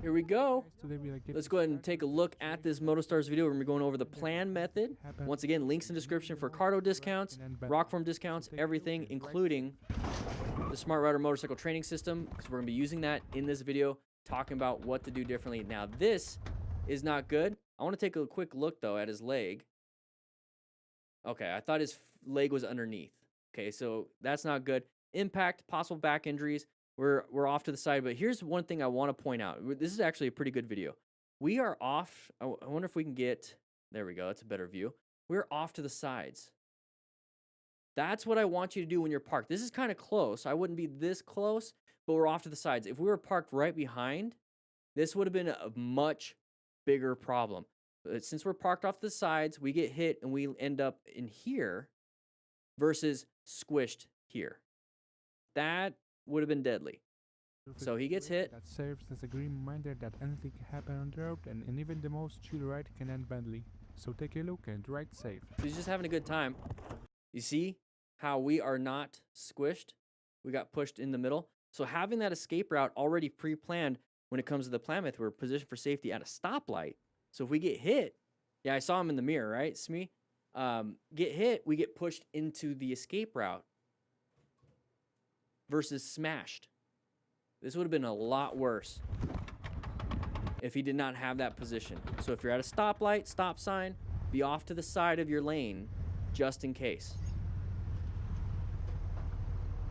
Here we go. Today we like Let's go ahead and take a look at this MotoStars video. We're going to be going over the plan method. Once again, links in the description for Cardo discounts, Rockform discounts, everything, including the Smart Rider motorcycle training system, because we're going to be using that in this video, talking about what to do differently. Now, this is not good. I want to take a quick look, though, at his leg. Okay, I thought his leg was underneath. Okay, so that's not good. Impact, possible back injuries. We're off to the side, but here's one thing I want to point out. This is actually a pretty good video. We are off. I wonder if we can get, there we go. That's a better view. We're off to the sides. That's what I want you to do when you're parked. This is kind of close. I wouldn't be this close, but we're off to the sides. If we were parked right behind, this would have been a much bigger problem. But since we're parked off the sides, we get hit and we end up in here versus squished here. That would have been deadly. So he gets hit. That serves as a green reminder that anything can happen on the road, and even the most chill ride can end badly. So take a look and ride safe. So he's just having a good time. You see how we are not squished? We got pushed in the middle. So having that escape route already pre-planned when it comes to the plan method, we're positioned for safety at a stoplight. So if we get hit, yeah, I saw him in the mirror, right, Smee? Get hit, we get pushed into the escape route versus smashed. This would have been a lot worse if he did not have that position. So if you're at a stoplight, stop sign, be off to the side of your lane just in case.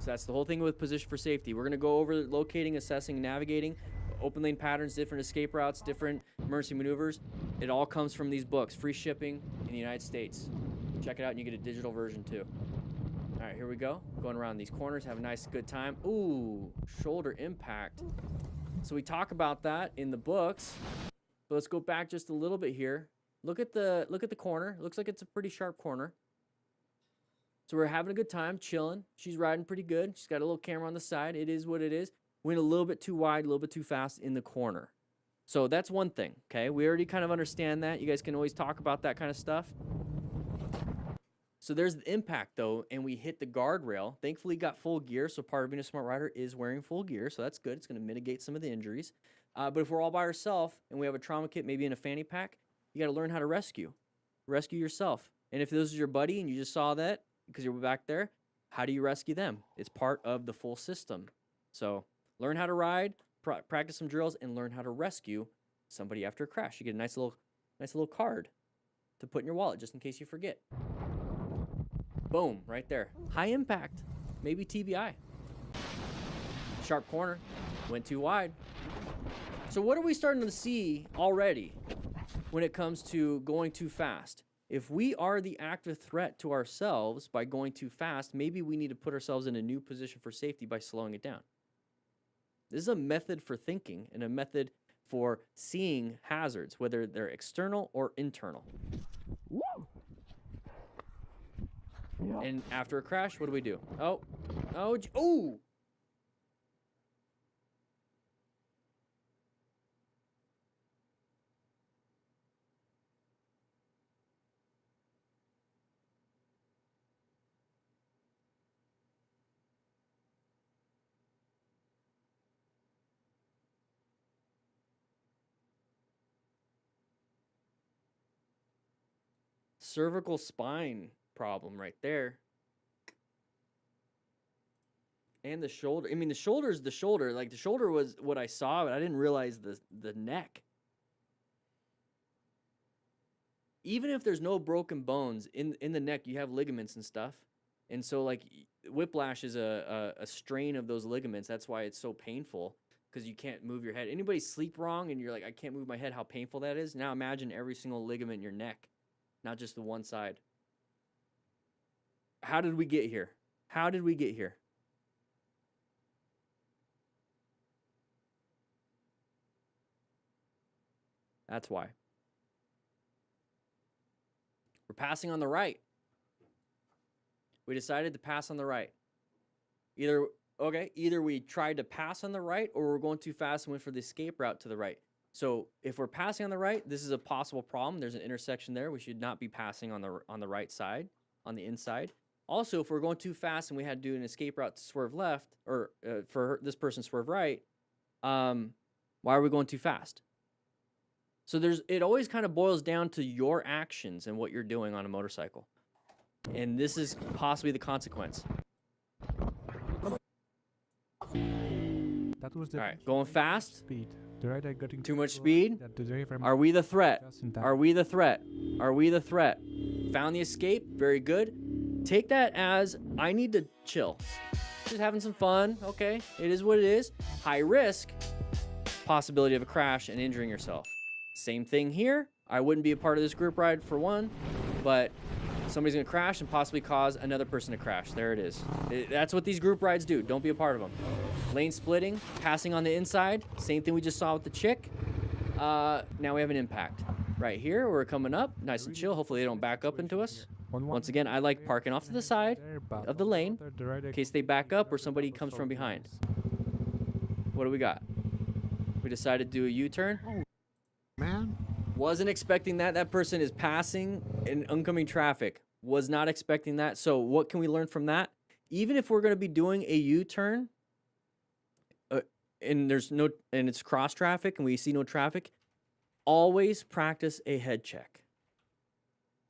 So that's the whole thing with position for safety. We're going to go over locating, assessing, navigating, open lane patterns, different escape routes, different emergency maneuvers. It all comes from these books. Free shipping in the United States. Check it out and you get a digital version too. All right, here we go. Going around these corners, have a nice, good time. Ooh, shoulder impact. So we talk about that in the books. But let's go back just a little bit here. Look at the corner. Looks like it's a pretty sharp corner. So we're having a good time, chilling. She's riding pretty good. She's got a little camera on the side. It is what it is. Went a little bit too wide, a little bit too fast in the corner. So that's one thing, okay? We already kind of understand that. You guys can always talk about that kind of stuff. So there's the impact, though, and we hit the guardrail. Thankfully, got full gear, so part of being a smart rider is wearing full gear, so that's good. It's going to mitigate some of the injuries. But if we're all by ourselves and we have a trauma kit maybe in a fanny pack, you got to learn how to rescue. Rescue yourself. And if this is your buddy and you just saw that because you're back there, how do you rescue them? It's part of the full system. So learn how to ride, practice some drills, and learn how to rescue somebody after a crash. You get a nice little card to put in your wallet just in case you forget. Boom, right there. High impact, maybe TBI. Sharp corner, went too wide. So what are we starting to see already when it comes to going too fast? If we are the active threat to ourselves by going too fast, maybe we need to put ourselves in a new position for safety by slowing it down. This is a method for thinking and a method for seeing hazards, whether they're external or internal. Woo! Yeah. And after a crash, what do we do? Oh! Cervical spine problem right there. And the shoulder. I mean, the shoulder is the shoulder. Like, the shoulder was what I saw, but I didn't realize the neck. Even if there's no broken bones, in the neck, you have ligaments and stuff. And so, like, whiplash is a strain of those ligaments. That's why it's so painful, because you can't move your head. Anybody sleep wrong and you're like, I can't move my head, how painful that is? Now imagine every single ligament in your neck, not just the one side. How did we get here? How did we get here? That's why. We're passing on the right. We decided to pass on the right. Either we tried to pass on the right, or we're going too fast and went for the escape route to the right. So if we're passing on the right, this is a possible problem. There's an intersection there. We should not be passing on the right side, on the inside. Also, if we're going too fast and we had to do an escape route to swerve left, or for this person swerve right, Why are we going too fast? So it always kind of boils down to your actions and what you're doing on a motorcycle. And this is possibly the consequence. That was the All right, going fast. speed. The ride I got into Too much speed. that the driver Are we the threat? just in time. Are we the threat? Are we the threat? Found the escape. Very good. Take that as I need to chill. Just having some fun. Okay, it is what it is. High risk. Possibility of a crash and injuring yourself. Same thing here. I wouldn't be a part of this group ride for one, but somebody's gonna crash and possibly cause another person to crash. There it is. That's what these group rides do. Don't be a part of them. Lane splitting, passing on the inside. Same thing we just saw with the chick. Now we have an impact. Right here, we're coming up, nice and chill. Hopefully they don't back up into us. Once again, I like parking off to the side of the lane in case they back up or somebody comes from behind. What do we got? We decided to do a U-turn. Man, Wasn't expecting that. That person is passing in oncoming traffic. Was not expecting that. So what can we learn from that? Even if we're going to be doing a U-turn, and it's cross traffic and we see no traffic, always practice a head check.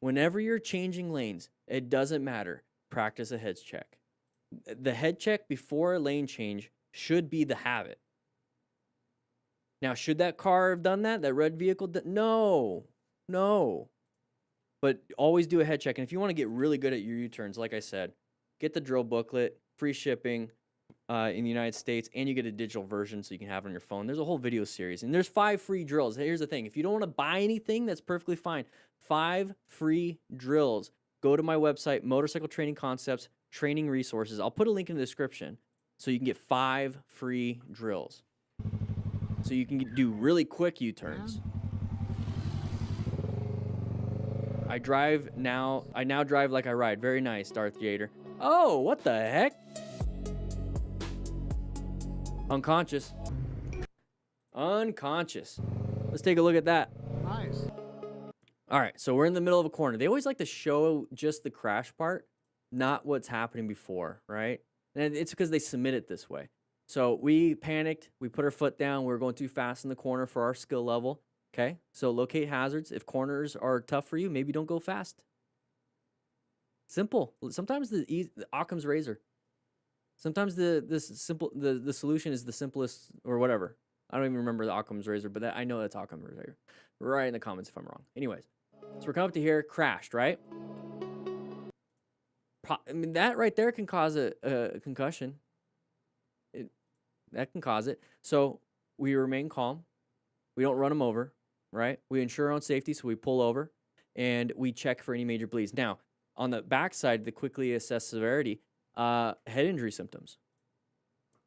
Whenever you're changing lanes, it doesn't matter. Practice a head check. The head check before a lane change should be the habit. Now, should that car have done that? That red vehicle? No. But always do a head check. And if you want to get really good at your U-turns, like I said, get the drill booklet, free shipping in the United States, and you get a digital version so you can have it on your phone. There's a whole video series, and there's 5 free drills. Here's the thing. If you don't want to buy anything, that's perfectly fine. 5 free drills. Go to my website, Motorcycle Training Concepts, Training Resources. I'll put a link in the description so you can get 5 free drills. So you can do really quick U-turns. I now drive like I ride. Very nice, Darth Vader. Oh, what the heck? Unconscious. Let's take a look at that. nice. All right, so we're in the middle of a corner. They always like to show just the crash part, not what's happening before, right? And it's because they submit it this way. So we panicked. We put our foot down. We were going too fast in the corner for our skill level. Okay, so locate hazards. If corners are tough for you, maybe don't go fast. Simple. Sometimes the Occam's razor. Sometimes the solution is the simplest or whatever. I don't even remember the Occam's razor, but I know that's Occam's razor. Write in the comments if I'm wrong. Anyways, so we're coming up to here, crashed, right? I mean, that right there can cause a concussion. That can cause it. So we remain calm. We don't run them over, right? We ensure our own safety, so we pull over, and we check for any major bleeds. Now, on the backside, the quickly assess severity, head injury symptoms.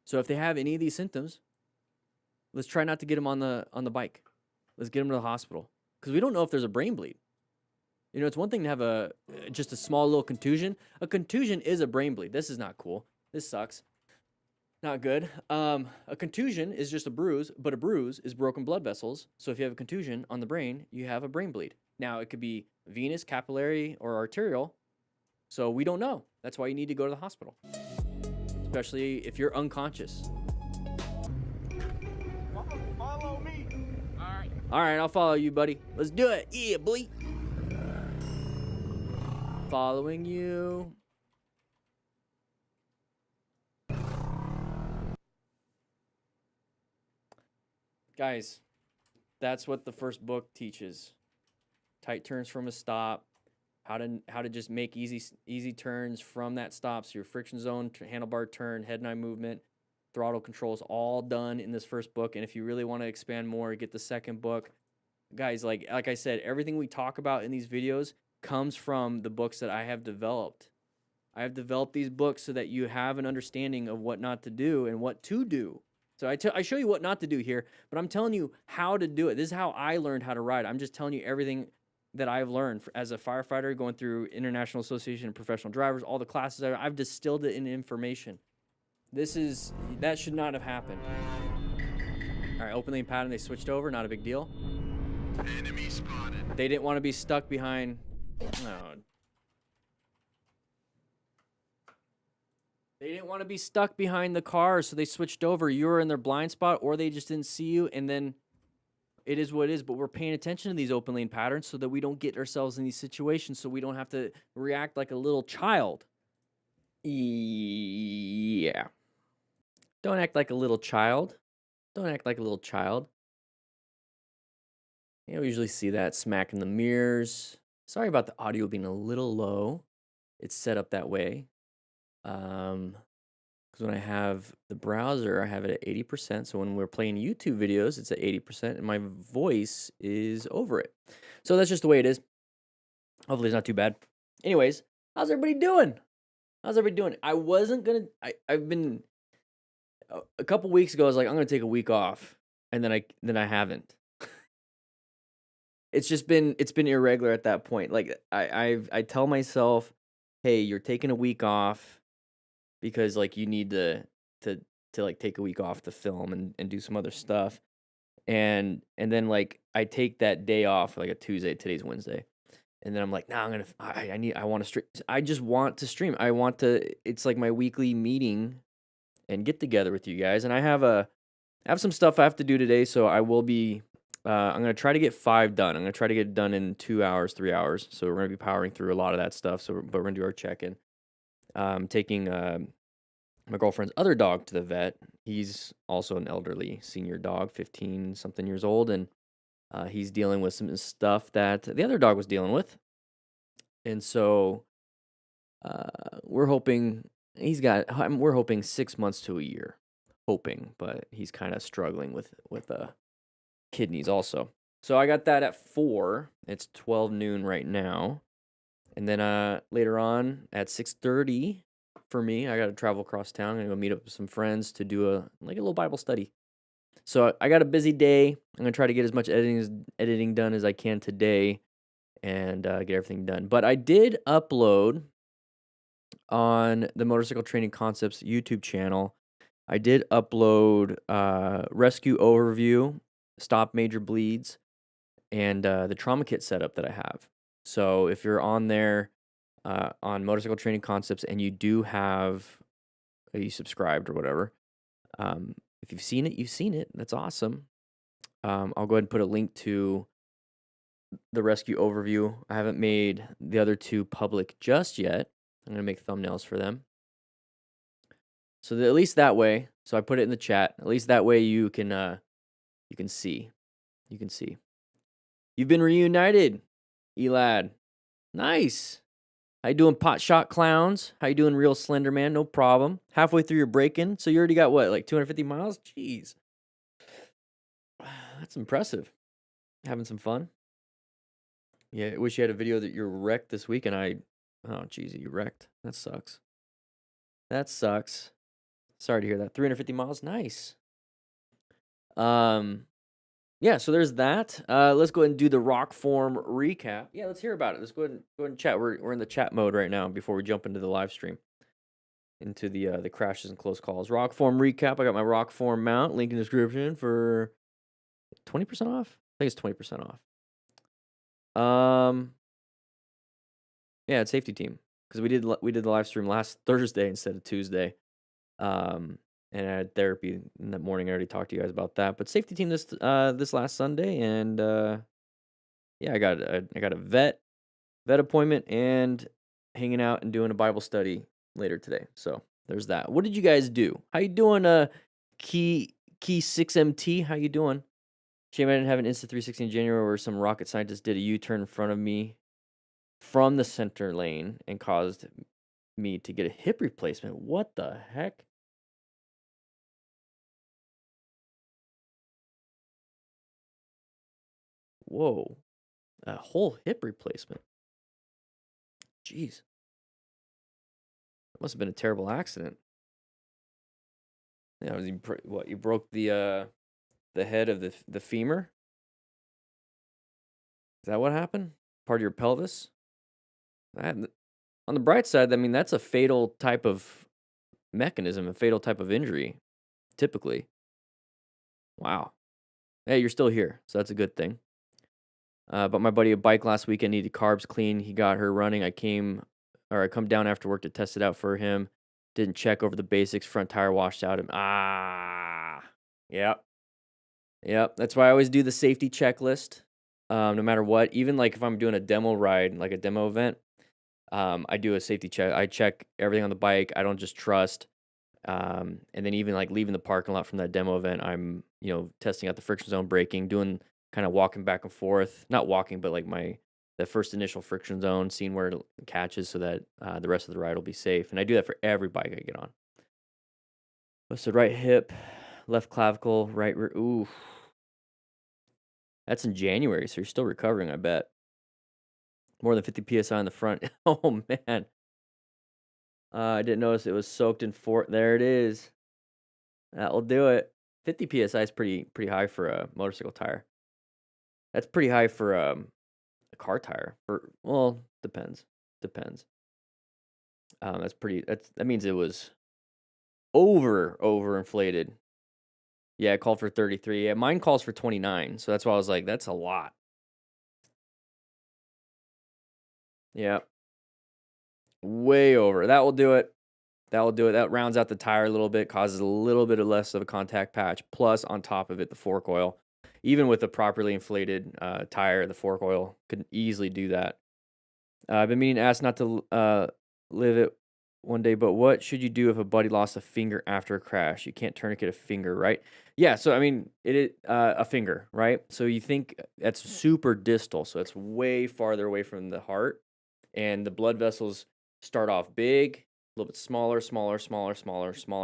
So if they have any of these symptoms, let's try not to get them on the bike. Let's get them to the hospital because we don't know if there's a brain bleed. You know, it's one thing to have just a small little contusion. A contusion is a brain bleed. This is not cool. This sucks. Not good. A contusion is just a bruise, but a bruise is broken blood vessels. So if you have a contusion on the brain, you have a brain bleed. Now, it could be venous, capillary, or arterial. So we don't know. That's why you need to go to the hospital, especially if you're unconscious. Follow me. All right, I'll follow you, buddy. Let's do it. Yeah, boy. Following you. Guys, that's what the first book teaches. Tight turns from a stop, how to just make easy turns from that stop. So your friction zone, handlebar turn, head and eye movement, throttle controls, all done in this first book. And if you really want to expand more, get the second book. Guys, like I said, everything we talk about in these videos comes from the books that I have developed. I have developed these books so that you have an understanding of what not to do and what to do. So I show you what not to do here, but I'm telling you how to do it. This is how I learned how to ride. I'm just telling you everything that I've learned as a firefighter, going through International Association of Professional Drivers, all the classes I've distilled it in information. That should not have happened. All right, open lane pattern, they switched over, not a big deal. Enemy spotted. They didn't want to be stuck behind. No. They didn't want to be stuck behind the car, so they switched over. You were in their blind spot, or they just didn't see you, and then it is what it is. But we're paying attention to these open lane patterns so that we don't get ourselves in these situations, so we don't have to react like a little child. Yeah. Don't act like a little child. Don't act like a little child. You don't usually see that smacking the mirrors. Sorry about the audio being a little low. It's set up that way. Because when I have the browser, I have it at 80%. So when we're playing YouTube videos, it's at 80%, and my voice is over it. So that's just the way it is. Hopefully it's not too bad. Anyways, how's everybody doing? How's everybody doing? I wasn't gonna. I've been a couple weeks ago. I was like, I'm gonna take a week off, and then I haven't. It's been irregular at that point. Like I tell myself, hey, you're taking a week off because like you need to like take a week off to film and do some other stuff. And then like I take that day off, like a Tuesday, today's Wednesday. And then I'm like, nah, I want to stream. I just want to stream. It's like my weekly meeting and get together with you guys. And I have some stuff I have to do today. So I will be, I'm going to try to get 5 done. I'm going to try to get it done in 2 hours, 3 hours. So we're going to be powering through a lot of that stuff. But we're going to do our check-in. Taking my girlfriend's other dog to the vet. He's also an elderly senior dog, 15 something years old. And he's dealing with some stuff that the other dog was dealing with. And so we're hoping we're hoping 6 months to a year. Hoping, but he's kind of struggling with kidneys also. So I got that at 4. It's 12 noon right now. And then later on at 6:30 for me, I got to travel across town. I'm going to go meet up with some friends to do a little Bible study. So I got a busy day. I'm going to try to get as much editing done as I can today and get everything done. But I did upload on the Motorcycle Training Concepts YouTube channel. I did upload rescue overview, stop major bleeds, and the trauma kit setup that I have. So if you're on there on Motorcycle Training Concepts and you do have, you subscribed or whatever, if you've seen it, you've seen it. That's awesome. I'll go ahead and put a link to the rescue overview. I haven't made the other 2 public just yet. I'm going to make thumbnails for them. So at least that way, so I put it in the chat. At least that way you can see. You can see. You've been reunited, Elad. Nice. How you doing, pot shot clowns? How you doing, real slender man? No problem. Halfway through your break-in, so you already got what, like 250 miles? Jeez. That's impressive. Having some fun. Yeah, I wish you had a video that you're wrecked this week, and oh, geez, you wrecked. That sucks. That sucks. Sorry to hear that. 350 miles, nice. Yeah, so there's that. Let's go ahead and do the rock form recap. Yeah, let's hear about it. Let's go ahead and chat. We're in the chat mode right now before we jump into the live stream, into the crashes and close calls. Rock form recap. I got my rock form mount. Link in the description for 20% off. I think it's 20% off. Yeah, it's safety team because we did the live stream last Thursday instead of Tuesday. And I had therapy in the morning. I already talked to you guys about that. But safety team this last Sunday, and yeah, I got a vet appointment and hanging out and doing a Bible study later today. So there's that. What did you guys do? How you doing, Key 6MT? How you doing? Shame I didn't have an Insta360 in January where some rocket scientist did a U-turn in front of me from the center lane and caused me to get a hip replacement. What the heck? Whoa. A whole hip replacement. Jeez. It must have been a terrible accident. Yeah, you broke the head of the femur? Is that what happened? Part of your pelvis? On the bright side, I mean, that's a fatal type of mechanism, a fatal type of injury, typically. Wow. Hey, you're still here, so that's a good thing. But my buddy, a bike last weekend, needed carbs clean. He got her running. I come down after work to test it out for him. Didn't check over the basics. Front tire washed out. Yep. Yep. That's why I always do the safety checklist. No matter what, even like if I'm doing a demo ride, like a demo event, I do a safety check. I check everything on the bike. I don't just trust. And then even like leaving the parking lot from that demo event, I'm, testing out the friction zone braking, doing kind of walking back and forth, not walking, but like the first initial friction zone, seeing where it catches so that the rest of the ride will be safe. And I do that for every bike I get on. So right hip, left clavicle, right rear. Ooh, that's in January, so you're still recovering, I bet. More than 50 psi on the front. Oh man, I didn't notice it was soaked in There it is. That will do it. 50 psi is pretty high for a motorcycle tire. That's pretty high for a car tire. Depends. That means it was over inflated. Yeah, it called for 33. Yeah, mine calls for 29. So that's why I was like, that's a lot. Yeah. Way over. That will do it. That rounds out the tire a little bit, causes a little bit of less of a contact patch. Plus, on top of it, the fork oil. Even with a properly inflated tire, the fork oil could easily do that. I've been meaning to ask not to live it one day, but what should you do if a buddy lost a finger after a crash? You can't tourniquet a finger, right? Yeah, so I mean, it is a finger, right? So you think that's super distal, so it's way farther away from the heart, and the blood vessels start off big, a little bit smaller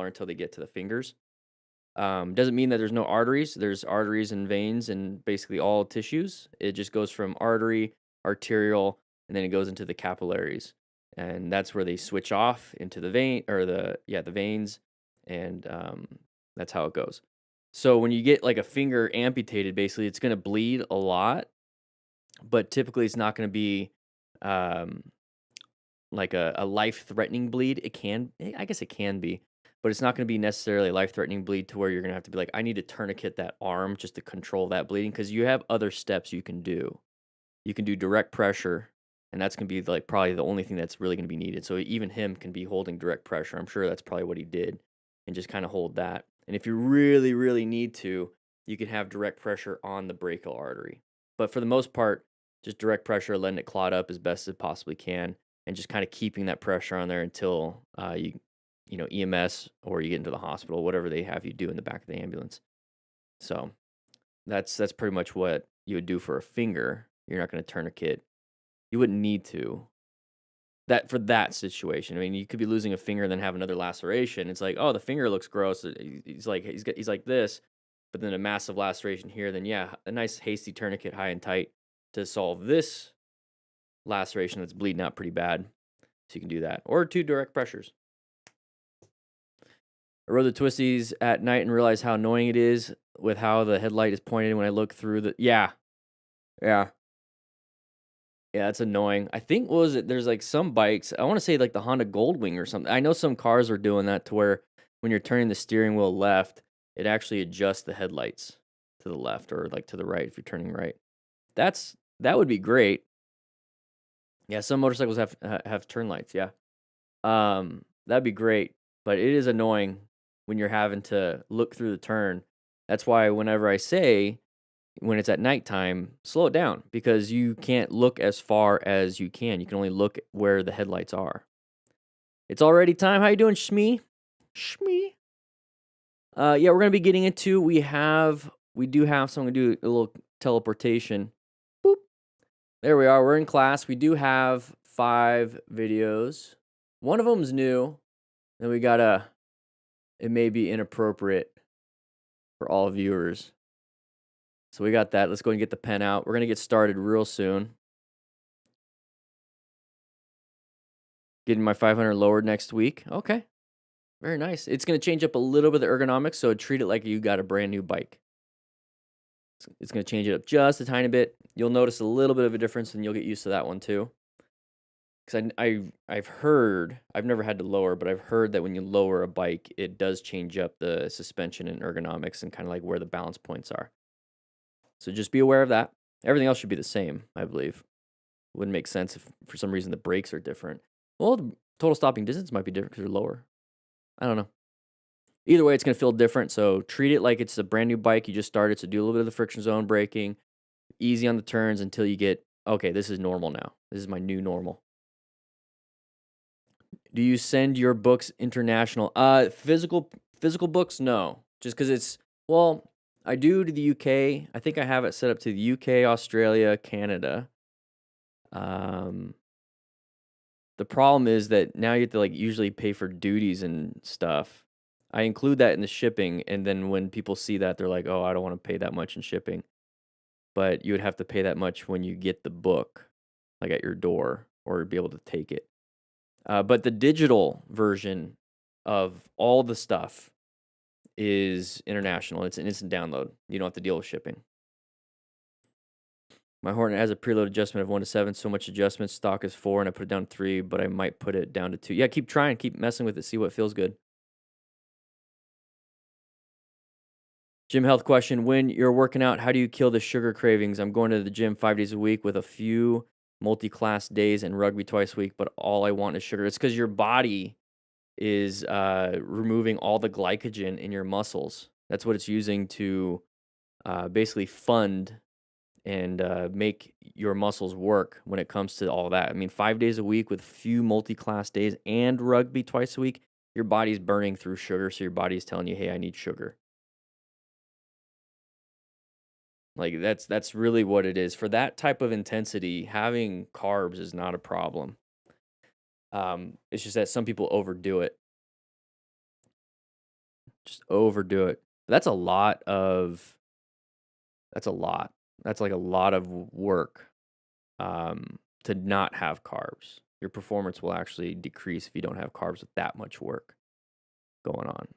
until they get to the fingers. Doesn't mean that there's no arteries. There's arteries and veins and basically all tissues. It just goes from artery, arterial, and then it goes into the capillaries. And that's where they switch off into the vein or the veins. And that's how it goes. So when you get like a finger amputated, basically it's going to bleed a lot, but typically it's not going to be like a life-threatening bleed. I guess it can be, but it's not going to be necessarily a life-threatening bleed to where you're going to have to be like, I need to tourniquet that arm just to control that bleeding, because you have other steps you can do. You can do direct pressure, and that's going to be like probably the only thing that's really going to be needed. So even him can be holding direct pressure. I'm sure that's probably what he did, and just kind of hold that. And if you really, really need to, you can have direct pressure on the brachial artery. But for the most part, just direct pressure, letting it clot up as best as it possibly can, and just kind of keeping that pressure on there until EMS or you get into the hospital, whatever they have you do in the back of the ambulance. So that's pretty much what you would do for a finger. You're not going to tourniquet. You wouldn't need to. For that situation. I mean, you could be losing a finger and then have another laceration. It's like, oh, the finger looks gross. He's like this, but then a massive laceration here. Then yeah, a nice hasty tourniquet, high and tight, to solve this laceration that's bleeding out pretty bad. So you can do that, or 2 direct pressures. I rode the twisties at night and realized how annoying it is with how the headlight is pointed when I look through the. Yeah, it's annoying. I think there's like some bikes, I want to say like the Honda Goldwing or something. I know some cars are doing that to where when you're turning the steering wheel left, it actually adjusts the headlights to the left or like to the right if you're turning right. That would be great. Yeah, some motorcycles have turn lights, yeah. That'd be great, but it is annoying when you're having to look through the turn. That's why whenever I say when it's at nighttime, slow it down, because you can't look as far as you can. You can only look where the headlights are. It's already time. How you doing, Shmee? Yeah, we're gonna be getting into. We do have. So I'm gonna do a little teleportation. Boop. There we are. We're in class. We do have 5 videos. One of them's new. Then we got it may be inappropriate for all viewers. So we got that. Let's go and get the pen out. We're going to get started real soon. Getting my 500 lowered next week. Okay. Very nice. It's going to change up a little bit of the ergonomics, so treat it like you got a brand new bike. It's going to change it up just a tiny bit. You'll notice a little bit of a difference, and you'll get used to that one too. Because I've heard, I've never had to lower, but I've heard that when you lower a bike, it does change up the suspension and ergonomics and kind of like where the balance points are. So just be aware of that. Everything else should be the same, I believe. Wouldn't make sense if for some reason the brakes are different. Well, the total stopping distance might be different because they're lower. I don't know. Either way, it's going to feel different. So treat it like it's a brand new bike you just started. So do a little bit of the friction zone braking, easy on the turns until you get, okay, this is normal now. This is my new normal. Do you send your books international? Physical books, no. Just because it's, well, I do to the UK. I think I have it set up to the UK, Australia, Canada. The problem is that now you have to like usually pay for duties and stuff. I include that in the shipping, and then when people see that, they're like, "Oh, I don't want to pay that much in shipping." But you would have to pay that much when you get the book, like at your door, or be able to take it. But the digital version of all the stuff is international. It's an instant download. You don't have to deal with shipping. My Hornet has a preload adjustment of 1 to 7. So much adjustment. Stock is 4, and I put it down to 3, but I might put it down to 2. Yeah, keep trying. Keep messing with it. See what feels good. Gym health question. When you're working out, how do you kill the sugar cravings? I'm going to the gym 5 days a week with a few multi-class days and rugby twice a week, but all I want is sugar. It's because your body is removing all the glycogen in your muscles. That's what it's using to basically fund and make your muscles work when it comes to all that. I mean, 5 days a week with few multi-class days and rugby twice a week, your body's burning through sugar, so your body's telling you, hey, I need sugar. Like that's really what it is. For that type of intensity, having carbs is not a problem. It's just that some people overdo it. Just overdo it. That's a lot. That's like a lot of work to not have carbs. Your performance will actually decrease if you don't have carbs with that much work going on.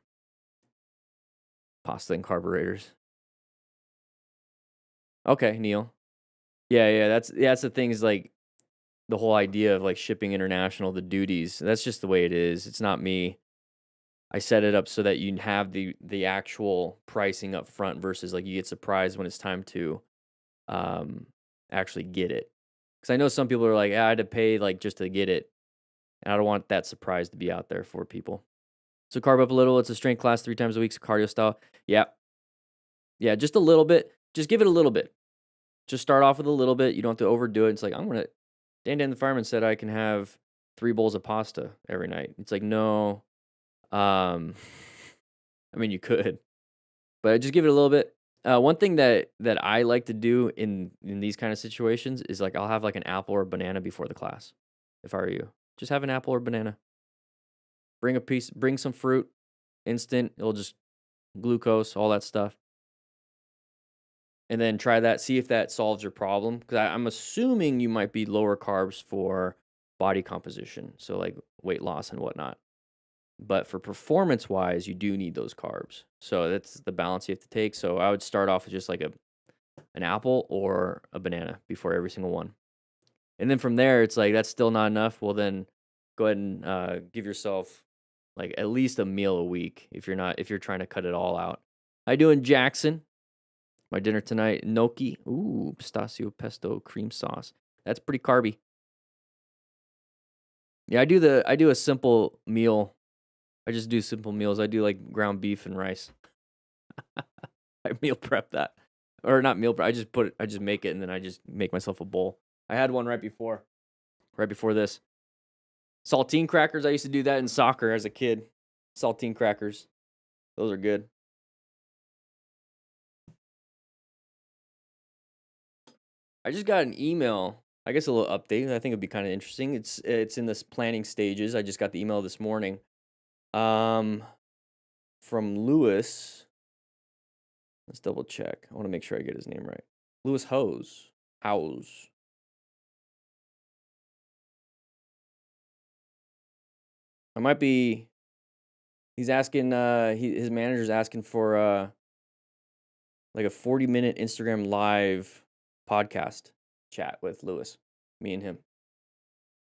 Pasta and carburetors. Okay, Neil. Yeah, that's the thing is like the whole idea of like shipping international, the duties. That's just the way it is. It's not me. I set it up so that you have the actual pricing up front versus like you get surprised when it's time to actually get it. Because I know some people are like, I had to pay like just to get it. And I don't want that surprise to be out there for people. So carb up a little. It's a strength class 3 times a week, so cardio style. Yeah. Yeah, just a little bit. Just give it a little bit. Just start off with a little bit. You don't have to overdo it. It's like, Dan the Fireman said I can have 3 bowls of pasta every night. It's like, no. I mean, you could. But just give it a little bit. One thing that I like to do in these kind of situations is like I'll have like an apple or a banana before the class. If I were you, just have an apple or banana. Bring some fruit, instant. It'll just glucose, all that stuff, and then try that. See if that solves your problem. Because I'm assuming you might be lower carbs for body composition, so like weight loss and whatnot. But for performance wise, you do need those carbs. So that's the balance you have to take. So I would start off with just like an apple or a banana before every single one. And then from there, it's like, that's still not enough. Well, then go ahead and give yourself like at least a meal a week if you're trying to cut it all out. How you doing, Jackson? My dinner tonight, gnocchi. Ooh, pistachio pesto cream sauce. That's pretty carby. Yeah, I do a simple meal. I just do simple meals. I do like ground beef and rice. I meal prep that. Or not meal prep. I just make it and then I just make myself a bowl. I had one right before this. Saltine crackers. I used to do that in soccer as a kid. Saltine crackers. Those are good. I just got an email. I guess a little update. I think it'd be kind of interesting. It's in this planning stages. I just got the email this morning. From Lewis. Let's double check. I want to make sure I get his name right. Lewis Howes. I might be. He's asking. His manager's asking for like a 40-minute Instagram live podcast chat with Lewis, me and him.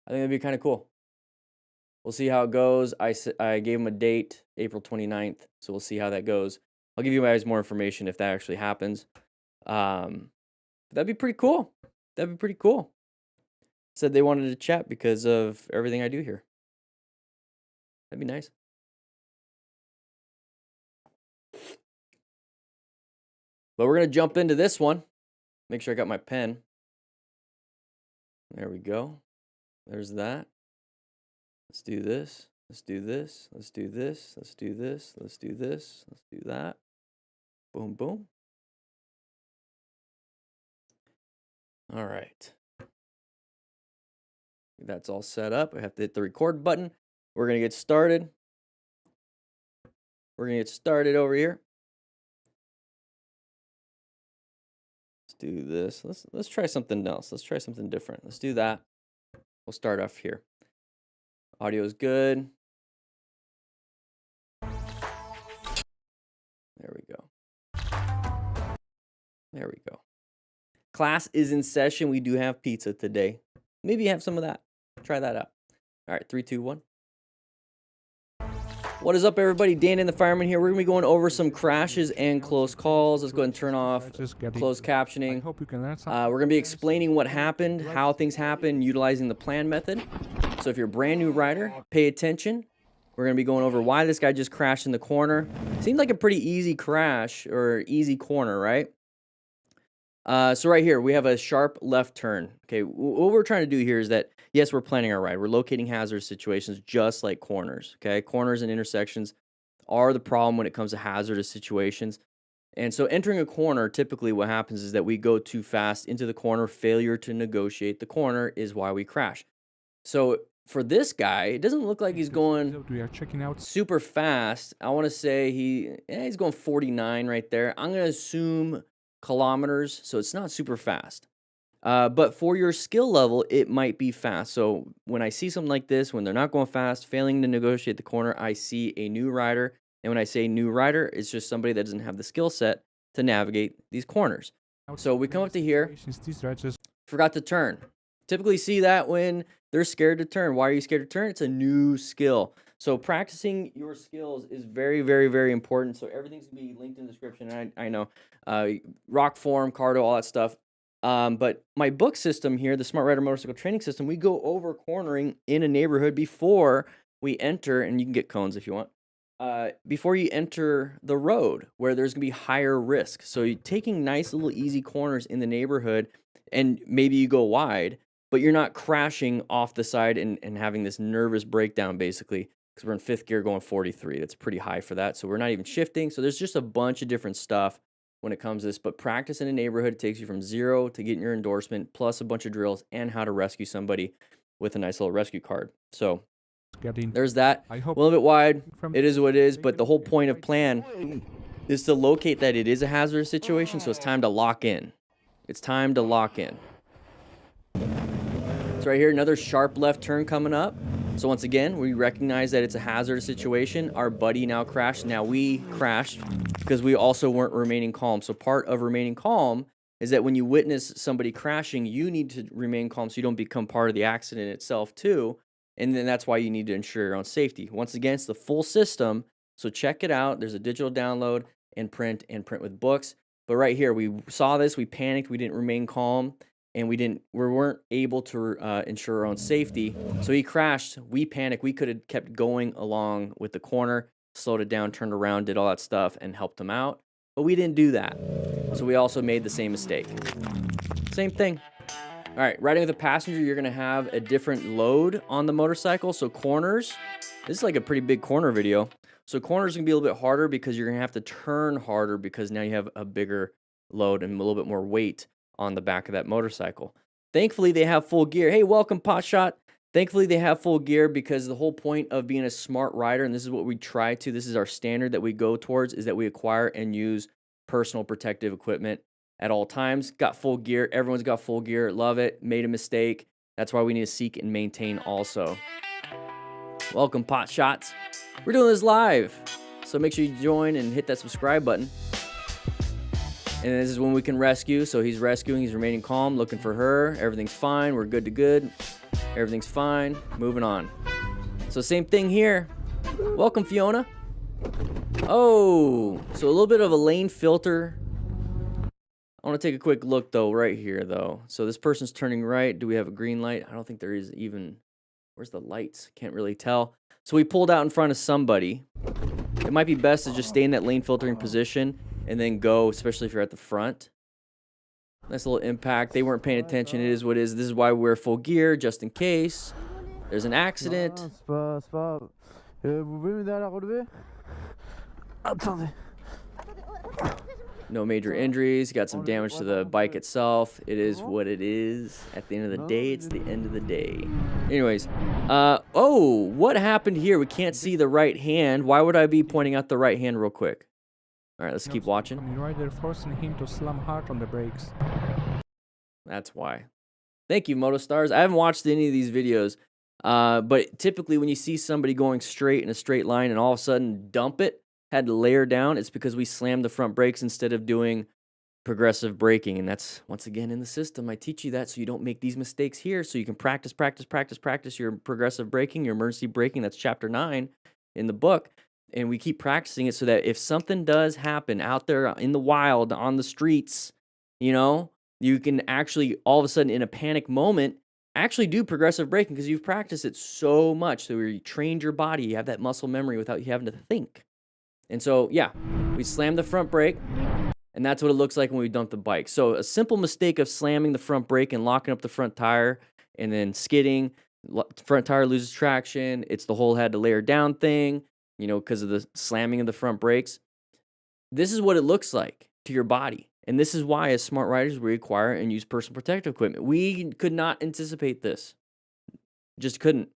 I think that'd be kind of cool. We'll see how it goes. I gave him a date, April 29th, so we'll see how that goes. I'll give you guys more information if that actually happens. That'd be pretty cool. Said they wanted to chat because of everything I do here. That'd be nice. But we're going to jump into this one. Make sure I got my pen. There we go. There's that. Let's do this. Let's do this. Let's do this. Let's do this. Let's do this. Let's do that. Boom, boom. All right. That's all set up. I have to hit the record button. We're going to get started. We're going to get started over here. Let's do this. Let's try something else. Let's try something different. Let's do that. We'll start off here. Audio is good. There we go. There we go. Class is in session. We do have pizza today. Maybe have some of that. Try that out. All right, 3, 2, 1. What is up, everybody? DanDanTheFireman here. We're going to be going over some crashes and close calls. Let's go ahead and turn off closed captioning. We're going to be explaining what happened, how things happen, utilizing the plan method. So if you're a brand new rider, pay attention. We're going to be going over why this guy just crashed in the corner. Seemed like a pretty easy crash or easy corner, right? So right here, we have a sharp left turn. Okay, what we're trying to do here is that, yes, we're planning our ride. We're locating hazardous situations just like corners, okay? Corners and intersections are the problem when it comes to hazardous situations. And so entering a corner, typically what happens is that we go too fast into the corner. Failure to negotiate the corner is why we crash. So for this guy, it doesn't look like he's going super fast. I want to say he's going 49 right there. I'm going to assume kilometers, so it's not super fast. But for your skill level, it might be fast. So when I see something like this, when they're not going fast, failing to negotiate the corner, I see a new rider. And when I say new rider, it's just somebody that doesn't have the skill set to navigate these corners. So we come up to here, forgot to turn. Typically see that when they're scared to turn. Why are you scared to turn? It's a new skill. So practicing your skills is very, very, very important. So everything's going to be linked in the description. I know rock form, cardo, all that stuff. But my book system here, the Smart Rider Motorcycle Training System, we go over cornering in a neighborhood before we enter, and you can get cones if you want, before you enter the road where there's going to be higher risk. So you're taking nice little easy corners in the neighborhood, and maybe you go wide, but you're not crashing off the side and having this nervous breakdown, basically, because we're in 5th gear going 43. That's pretty high for that. So we're not even shifting. So there's just a bunch of different stuff when it comes to this. But practice in a neighborhood takes you from 0 to getting your endorsement, plus a bunch of drills and how to rescue somebody with a nice little rescue card. So there's that. A little bit wide. It is what it is. But the whole point of plan is to locate that it is a hazardous situation. So it's time to lock in. It's time to lock in. So right here, another sharp left turn coming up. So once again, we recognize that it's a hazardous situation. Our buddy now crashed. Now we crashed because we also weren't remaining calm. So part of remaining calm is that when you witness somebody crashing, you need to remain calm so you don't become part of the accident itself too. And then that's why you need to ensure your own safety. Once again, it's the full system. So check it out. There's a digital download and print with books. But right here, we saw this, we panicked, we didn't remain calm. And we weren't able to ensure our own safety. So he crashed. We panicked. We could have kept going along with the corner, slowed it down, turned around, did all that stuff, and helped him out. But we didn't do that. So we also made the same mistake. Same thing. All right, riding with a passenger, you're going to have a different load on the motorcycle. So corners, this is like a pretty big corner video. So corners are going to be a little bit harder because you're going to have to turn harder because now you have a bigger load and a little bit more weight on the back of that motorcycle. Thankfully, they have full gear. Hey, welcome, Potshot. Thankfully, they have full gear because the whole point of being a smart rider, and this is what we try to, this is our standard that we go towards, is that we acquire and use personal protective equipment at all times. Got full gear. Everyone's got full gear. Love it. Made a mistake. That's why we need to seek and maintain also. Welcome, Potshots. We're doing this live, so make sure you join and hit that subscribe button. And this is when we can rescue. So he's rescuing, he's remaining calm, looking for her. Everything's fine, we're good to good. Everything's fine, moving on. So same thing here. Welcome, Fiona. Oh, so a little bit of a lane filter. I want to take a quick look though, right here though. So this person's turning right. Do we have a green light? I don't think there is even, where's the lights? Can't really tell. So we pulled out in front of somebody. It might be best to just stay in that lane filtering position and then go, especially if you're at the front. Nice little impact. They weren't paying attention. It is what it is. This is why we wear full gear, just in case there's an accident. C'est pas... vous pouvez m'aider à la relever? Attendez. No major injuries. Got some damage to the bike itself. It is what it is. At the end of the day, it's the end of the day. Anyways, oh, what happened here? We can't see the right hand. Why would I be pointing out the right hand real quick? All right, let's keep watching. Coming right there, forcing him to slam hard on the brakes. That's why. Thank you, MotoStars. I haven't watched any of these videos, but typically when you see somebody going straight in a straight line and all of a sudden dump it, had to layer down, it's because we slammed the front brakes instead of doing progressive braking. And that's, once again, in the system. I teach you that so you don't make these mistakes here, so you can practice your progressive braking, your emergency braking. That's chapter 9 in the book. And we keep practicing it so that if something does happen out there in the wild, on the streets, you know, you can actually all of a sudden in a panic moment actually do progressive braking because you've practiced it so much. So you trained your body, you have that muscle memory without you having to think. And so, yeah, we slammed the front brake, and that's what it looks like when we dump the bike. So a simple mistake of slamming the front brake and locking up the front tire and then skidding, front tire loses traction. It's the whole had to layer down thing, you know, because of the slamming of the front brakes. This is what it looks like to your body. And this is why, as smart riders, we acquire and use personal protective equipment. We could not anticipate this. Just couldn't.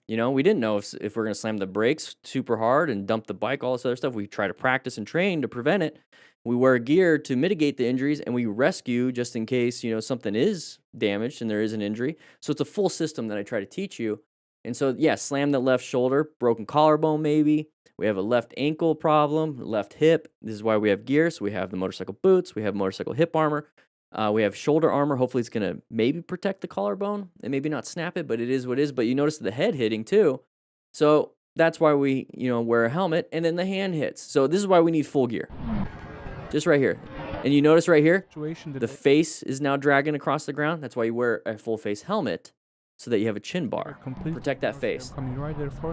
You know, we didn't know if we're going to slam the brakes super hard and dump the bike, all this other stuff. We try to practice and train to prevent it. We wear gear to mitigate the injuries, and we rescue just in case, you know, something is damaged and there is an injury. So it's a full system that I try to teach you. And so, yeah, slam the left shoulder, broken collarbone maybe. We have a left ankle problem, left hip. This is why we have gear. So we have the motorcycle boots. We have motorcycle hip armor. We have shoulder armor. Hopefully it's going to maybe protect the collarbone and maybe not snap it, but it is what it is. But you notice the head hitting too. So that's why we, you know, wear a helmet, and then the hand hits. So this is why we need full gear. Just right here. And you notice right here, the face is now dragging across the ground. That's why you wear a full face helmet, so that you have a chin bar. Protect that face.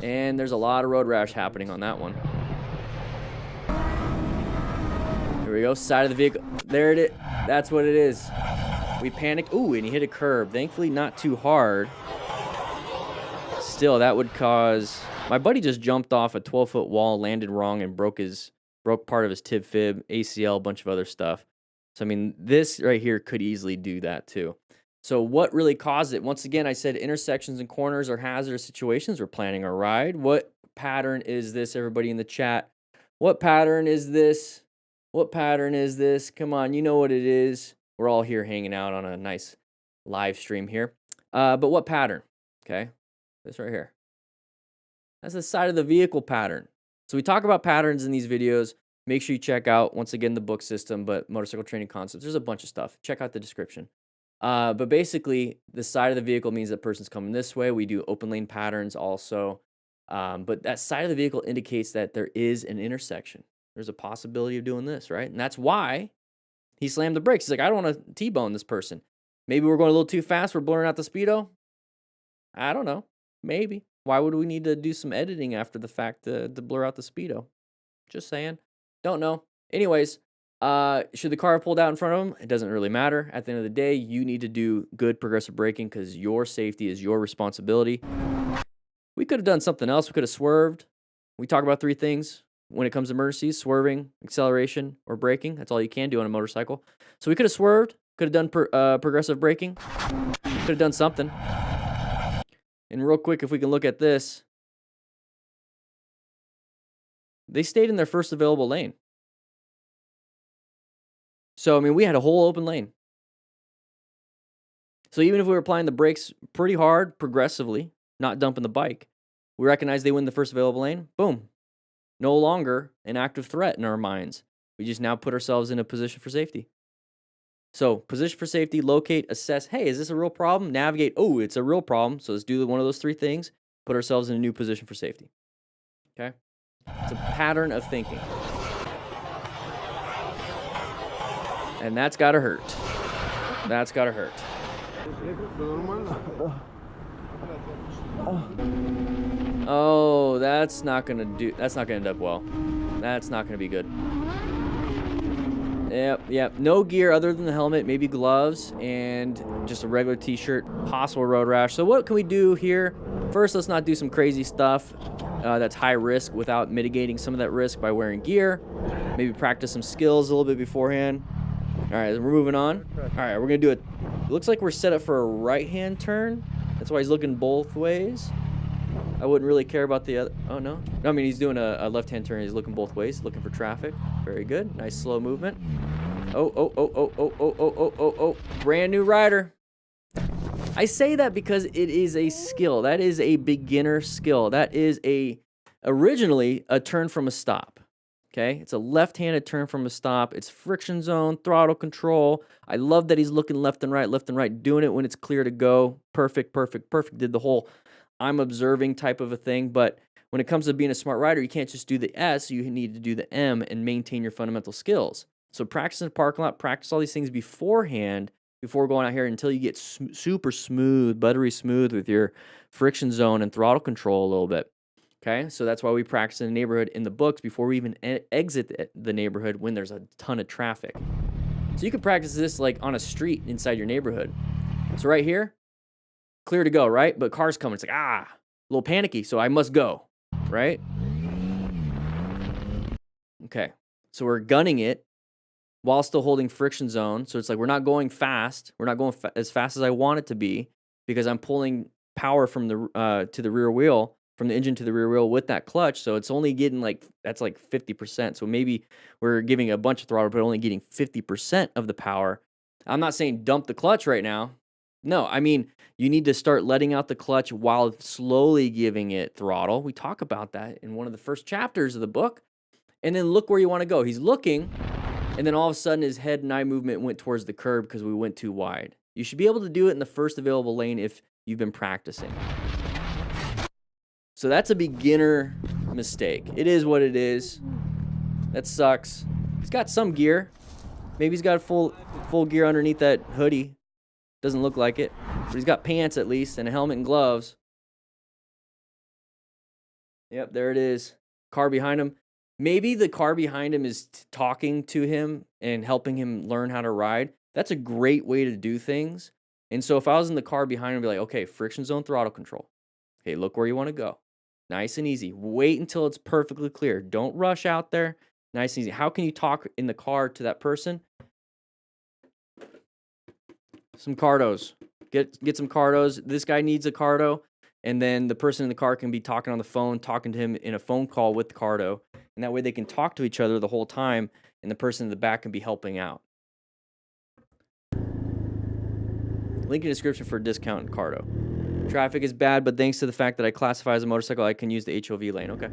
And there's a lot of road rash happening on that one. Here we go, side of the vehicle. There it is. That's what it is. We panicked. Ooh, and he hit a curb. Thankfully, not too hard. Still, that would cause... My buddy just jumped off a 12-foot wall, landed wrong, and broke part of his tib fib, ACL, a bunch of other stuff. So, I mean, this right here could easily do that too. So what really caused it? Once again, I said intersections and corners are hazardous situations. We're planning our ride. What pattern is this, everybody in the chat? What pattern is this? What pattern is this? Come on, you know what it is. We're all here hanging out on a nice live stream here. But what pattern? Okay, this right here. That's the side of the vehicle pattern. So we talk about patterns in these videos. Make sure you check out, once again, the book system, but motorcycle training concepts. There's a bunch of stuff. Check out the description. But basically, the side of the vehicle means that person's coming this way. We do open lane patterns also. But that side of the vehicle indicates that there is an intersection. There's a possibility of doing this, right? And that's why he slammed the brakes. He's like, I don't want to T-bone this person. Maybe we're going a little too fast. We're blurring out the speedo. I don't know. Maybe. Why would we need to do some editing after the fact to blur out the speedo? Just saying. Don't know. Anyways, should the car have pulled out in front of him? It doesn't really matter. At the end of the day, you need to do good progressive braking because your safety is your responsibility. We could have done something else. We could have swerved. We talk about 3 things when it comes to emergencies: swerving, acceleration, or braking. That's all you can do on a motorcycle. So we could have swerved, could have done progressive braking, could have done something. And real quick, if we can look at this, they stayed in their first available lane. So, I mean, we had a whole open lane. So even if we were applying the brakes pretty hard, progressively, not dumping the bike, we recognize they win the first available lane. Boom. No longer an active threat in our minds. We just now put ourselves in a position for safety. So, position for safety, locate, assess. Hey, is this a real problem? Navigate. Oh, it's a real problem. So let's do one of those 3 things. Put ourselves in a new position for safety. Okay? It's a pattern of thinking. And that's gotta hurt. That's gotta hurt. Oh, that's not gonna end up well. That's not gonna be good. Yep. No gear other than the helmet, maybe gloves, and just a regular t-shirt, possible road rash. So what can we do here? First, let's not do some crazy stuff that's high risk without mitigating some of that risk by wearing gear. Maybe practice some skills a little bit beforehand. All right, we're moving on. All right, we're gonna do it. Looks like we're set up for a right-hand turn. That's why he's looking both ways. I wouldn't really care about the other. Oh, no. No, I mean, he's doing a left-hand turn. He's looking both ways, looking for traffic. Very good. Nice slow movement. Oh. Brand new rider. I say that because it is a skill. That is a beginner skill. That is originally a turn from a stop. Okay? It's a left-handed turn from a stop. It's friction zone, throttle control. I love that he's looking left and right, doing it when it's clear to go. Perfect. Did the whole I'm observing type of a thing, but when it comes to being a smart rider, you can't just do the S, you need to do the M and maintain your fundamental skills. So practice in the parking lot, practice all these things beforehand, before going out here until you get super smooth, buttery smooth with your friction zone and throttle control a little bit. Okay, so that's why we practice in the neighborhood in the books before we even exit the neighborhood when there's a ton of traffic. So you can practice this like on a street inside your neighborhood. So right here, clear to go, right? But cars coming. It's like, a little panicky, so I must go, right? Okay, so we're gunning it while still holding friction zone. So it's like we're not going fast. We're not going as fast as I want it to be because I'm pulling power from the to the rear wheel, from the engine to the rear wheel with that clutch. So it's only getting that's like 50%. So maybe we're giving a bunch of throttle, but only getting 50% of the power. I'm not saying dump the clutch right now. No, I mean, you need to start letting out the clutch while slowly giving it throttle. We talk about that in one of the first chapters of the book. And then look where you want to go. He's looking, and then all of a sudden his head and eye movement went towards the curb because we went too wide. You should be able to do it in the first available lane if you've been practicing. So that's a beginner mistake. It is what it is. That sucks. He's got some gear. Maybe he's got full gear underneath that hoodie. Doesn't look like it, but he's got pants at least and a helmet and gloves. Yep, there it is. Car behind him. Maybe the car behind him is talking to him and helping him learn how to ride. That's a great way to do things. And so if I was in the car behind him, I'd be like, okay, friction zone, throttle control. Okay, look where you want to go. Nice and easy. Wait until it's perfectly clear. Don't rush out there. Nice and easy. How can you talk in the car to that person? Some cardos. Get some cardos. This guy needs a cardo, and then the person in the car can be talking on the phone, talking to him in a phone call with the cardo, and that way they can talk to each other the whole time, and the person in the back can be helping out. Link in the description for a discount in cardo. Traffic is bad, but thanks to the fact that I classify as a motorcycle, I can use the HOV lane. Okay.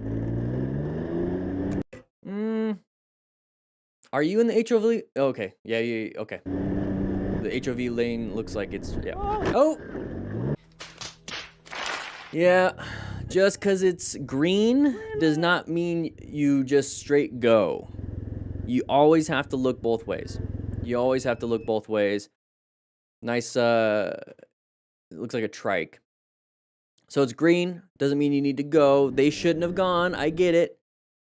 Are you in the HOV? Okay. Yeah. Okay. The HOV lane looks like it's, yeah. Oh! Yeah, just because it's green does not mean you just straight go. You always have to look both ways. Nice, it looks like a trike. So it's green, doesn't mean you need to go. They shouldn't have gone, I get it.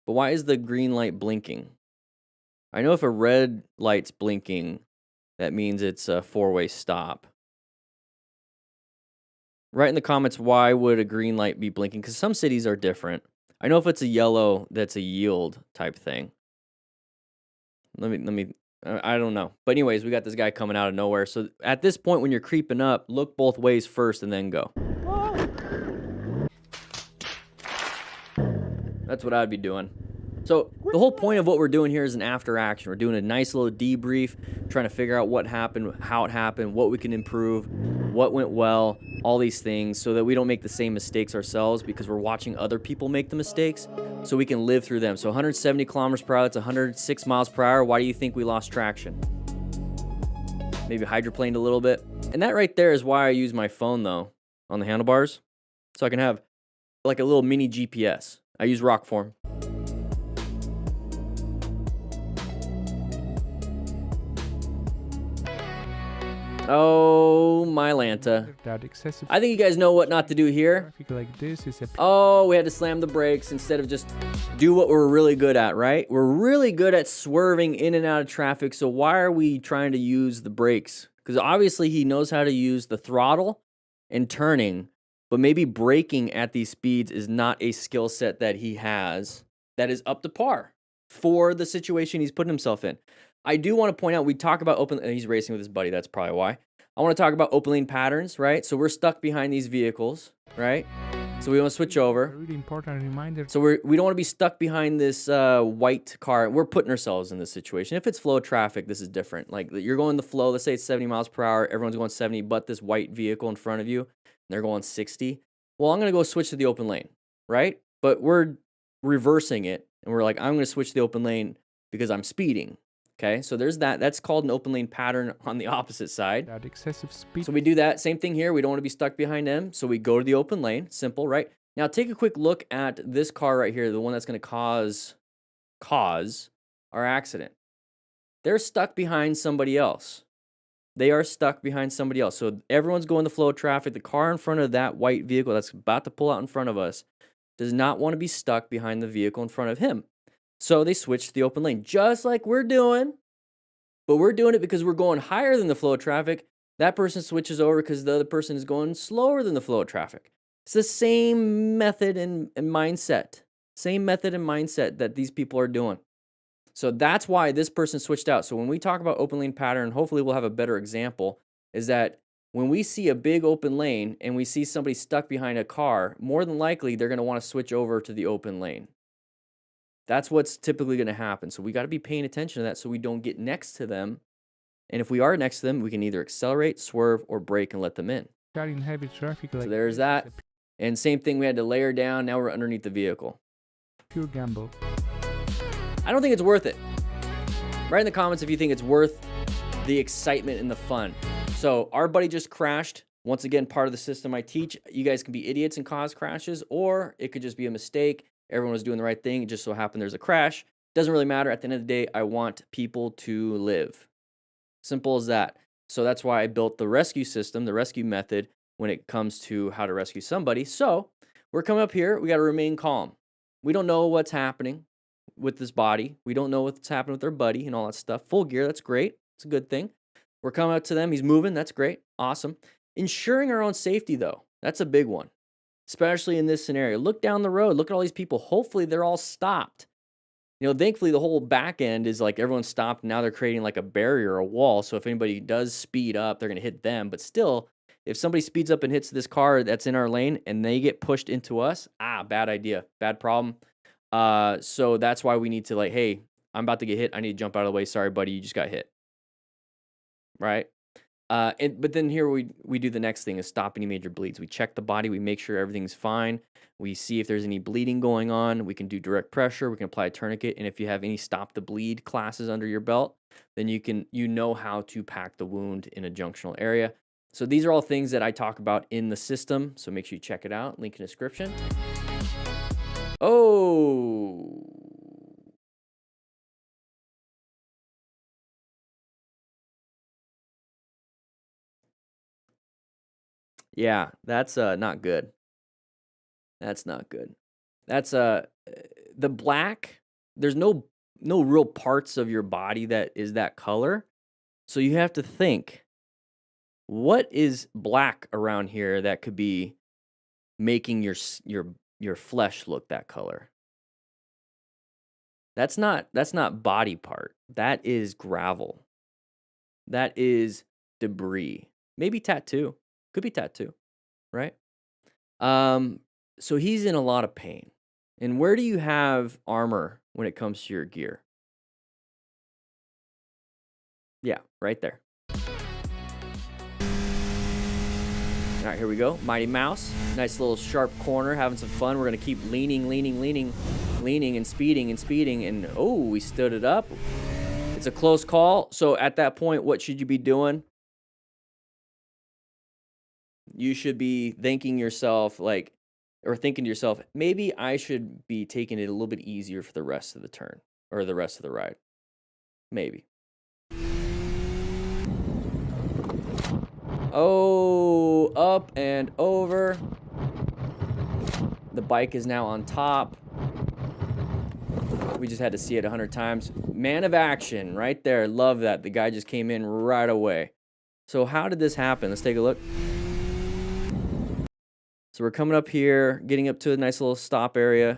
But why is the green light blinking? I know if a red light's blinking, that means it's a four-way stop. Write in the comments, why would a green light be blinking? Because some cities are different. I know if it's a yellow, that's a yield type thing. I don't know. But anyways, we got this guy coming out of nowhere. So at this point, when you're creeping up, look both ways first and then go. That's what I'd be doing. So the whole point of what we're doing here is an after action. We're doing a nice little debrief, trying to figure out what happened, how it happened, what we can improve, what went well, all these things, so that we don't make the same mistakes ourselves, because we're watching other people make the mistakes so we can live through them. So 170 kilometers per hour, that's 106 miles per hour. Why do you think we lost traction? Maybe hydroplaned a little bit. And that right there is why I use my phone, though, on the handlebars, so I can have like a little mini GPS. I use Rockform. Oh, my Lanta. That excessive I think you guys know what not to do here. traffic like this is a Oh, we had to slam the brakes instead of just do what we're really good at, right? We're really good at swerving in and out of traffic, so why are we trying to use the brakes? Because obviously he knows how to use the throttle and turning, but maybe braking at these speeds is not a skill set that he has that is up to par for the situation he's putting himself in. I do want to point out, we talk about open, he's racing with his buddy, that's probably why. I want to talk about open lane patterns, right? So we're stuck behind these vehicles, right? So we want to switch a over. really important reminder. So we don't want to be stuck behind this white car. We're putting ourselves in this situation. If it's flow traffic, this is different. Like you're going the flow, let's say it's 70 miles per hour, everyone's going 70, but this white vehicle in front of you, they're going 60. Well, I'm going to go switch to the open lane, right? But we're reversing it, and we're like, I'm going to switch to the open lane because I'm speeding. Okay, so there's that. That's called an open lane pattern on the opposite side. That excessive speed. So we do that. Same thing here. We don't want to be stuck behind them. So we go to the open lane. Simple, right? Now take a quick look at this car right here, the one that's going to cause our accident. They're stuck behind somebody else. They are stuck behind somebody else. So everyone's going the flow of traffic. The car in front of that white vehicle that's about to pull out in front of us does not want to be stuck behind the vehicle in front of him. So they switch to the open lane, just like we're doing, but we're doing it because we're going higher than the flow of traffic. That person switches over because the other person is going slower than the flow of traffic. It's the same method and mindset. Same method and mindset that these people are doing. So that's why this person switched out. So when we talk about open lane pattern, hopefully we'll have a better example, is that when we see a big open lane and we see somebody stuck behind a car, more than likely they're going to want to switch over to the open lane. That's what's typically going to happen. So we got to be paying attention to that so we don't get next to them. And if we are next to them, we can either accelerate, swerve, or brake and let them in. In heavy traffic like So there's that. And same thing, we had to layer down. Now we're underneath the vehicle. Pure gamble. I don't think it's worth it. Write in the comments if you think it's worth the excitement and the fun. So our buddy just crashed. Once again, part of the system I teach. You guys can be idiots and cause crashes, or it could just be a mistake. Everyone was doing the right thing. It just so happened there's a crash. Doesn't really matter. At the end of the day, I want people to live. Simple as that. So that's why I built the rescue system, the rescue method when it comes to how to rescue somebody. So we're coming up here. We got to remain calm. We don't know what's happening with this body. We don't know what's happening with their buddy and all that stuff. Full gear. That's great. It's a good thing. We're coming up to them. He's moving. That's great. Awesome. Ensuring our own safety, though. That's a big one. Especially in this scenario. Look down the road. Look at all these people. Hopefully, they're all stopped. You know, thankfully, the whole back end is like everyone's stopped. Now they're creating like a barrier, a wall. So if anybody does speed up, they're going to hit them. But still, if somebody speeds up and hits this car that's in our lane and they get pushed into us, bad idea. Bad problem. So that's why we need to like, hey, I'm about to get hit. I need to jump out of the way. Sorry, buddy. You just got hit. Right? But then here we do the next thing is stop any major bleeds. We check the body. We make sure everything's fine. We see if there's any bleeding going on. We can do direct pressure. We can apply a tourniquet. And if you have any stop the bleed classes under your belt, then you know how to pack the wound in a junctional area. So these are all things that I talk about in the system. So make sure you check it out. Link in the description. Oh. Yeah, that's not good. That's not good. That's the black. There's no real parts of your body that is that color. So you have to think, what is black around here that could be making your flesh look that color? That's not body part. That is gravel. That is debris. Maybe tattoo. Could be tattoo, right? So he's in a lot of pain. And where do you have armor when it comes to your gear? Yeah, right there. All right, here we go. Mighty Mouse. Nice little sharp corner, having some fun. We're going to keep leaning, and speeding. And, oh, we stood it up. It's a close call. So at that point, what should you be doing? You should be thinking to yourself, maybe I should be taking it a little bit easier for the rest of the turn or the rest of the ride. Maybe. Oh, up and over. The bike is now on top. We just had to see it 100 times. Man of action right there. Love that. The guy just came in right away. So how did this happen? Let's take a look. So we're coming up here, getting up to a nice little stop area.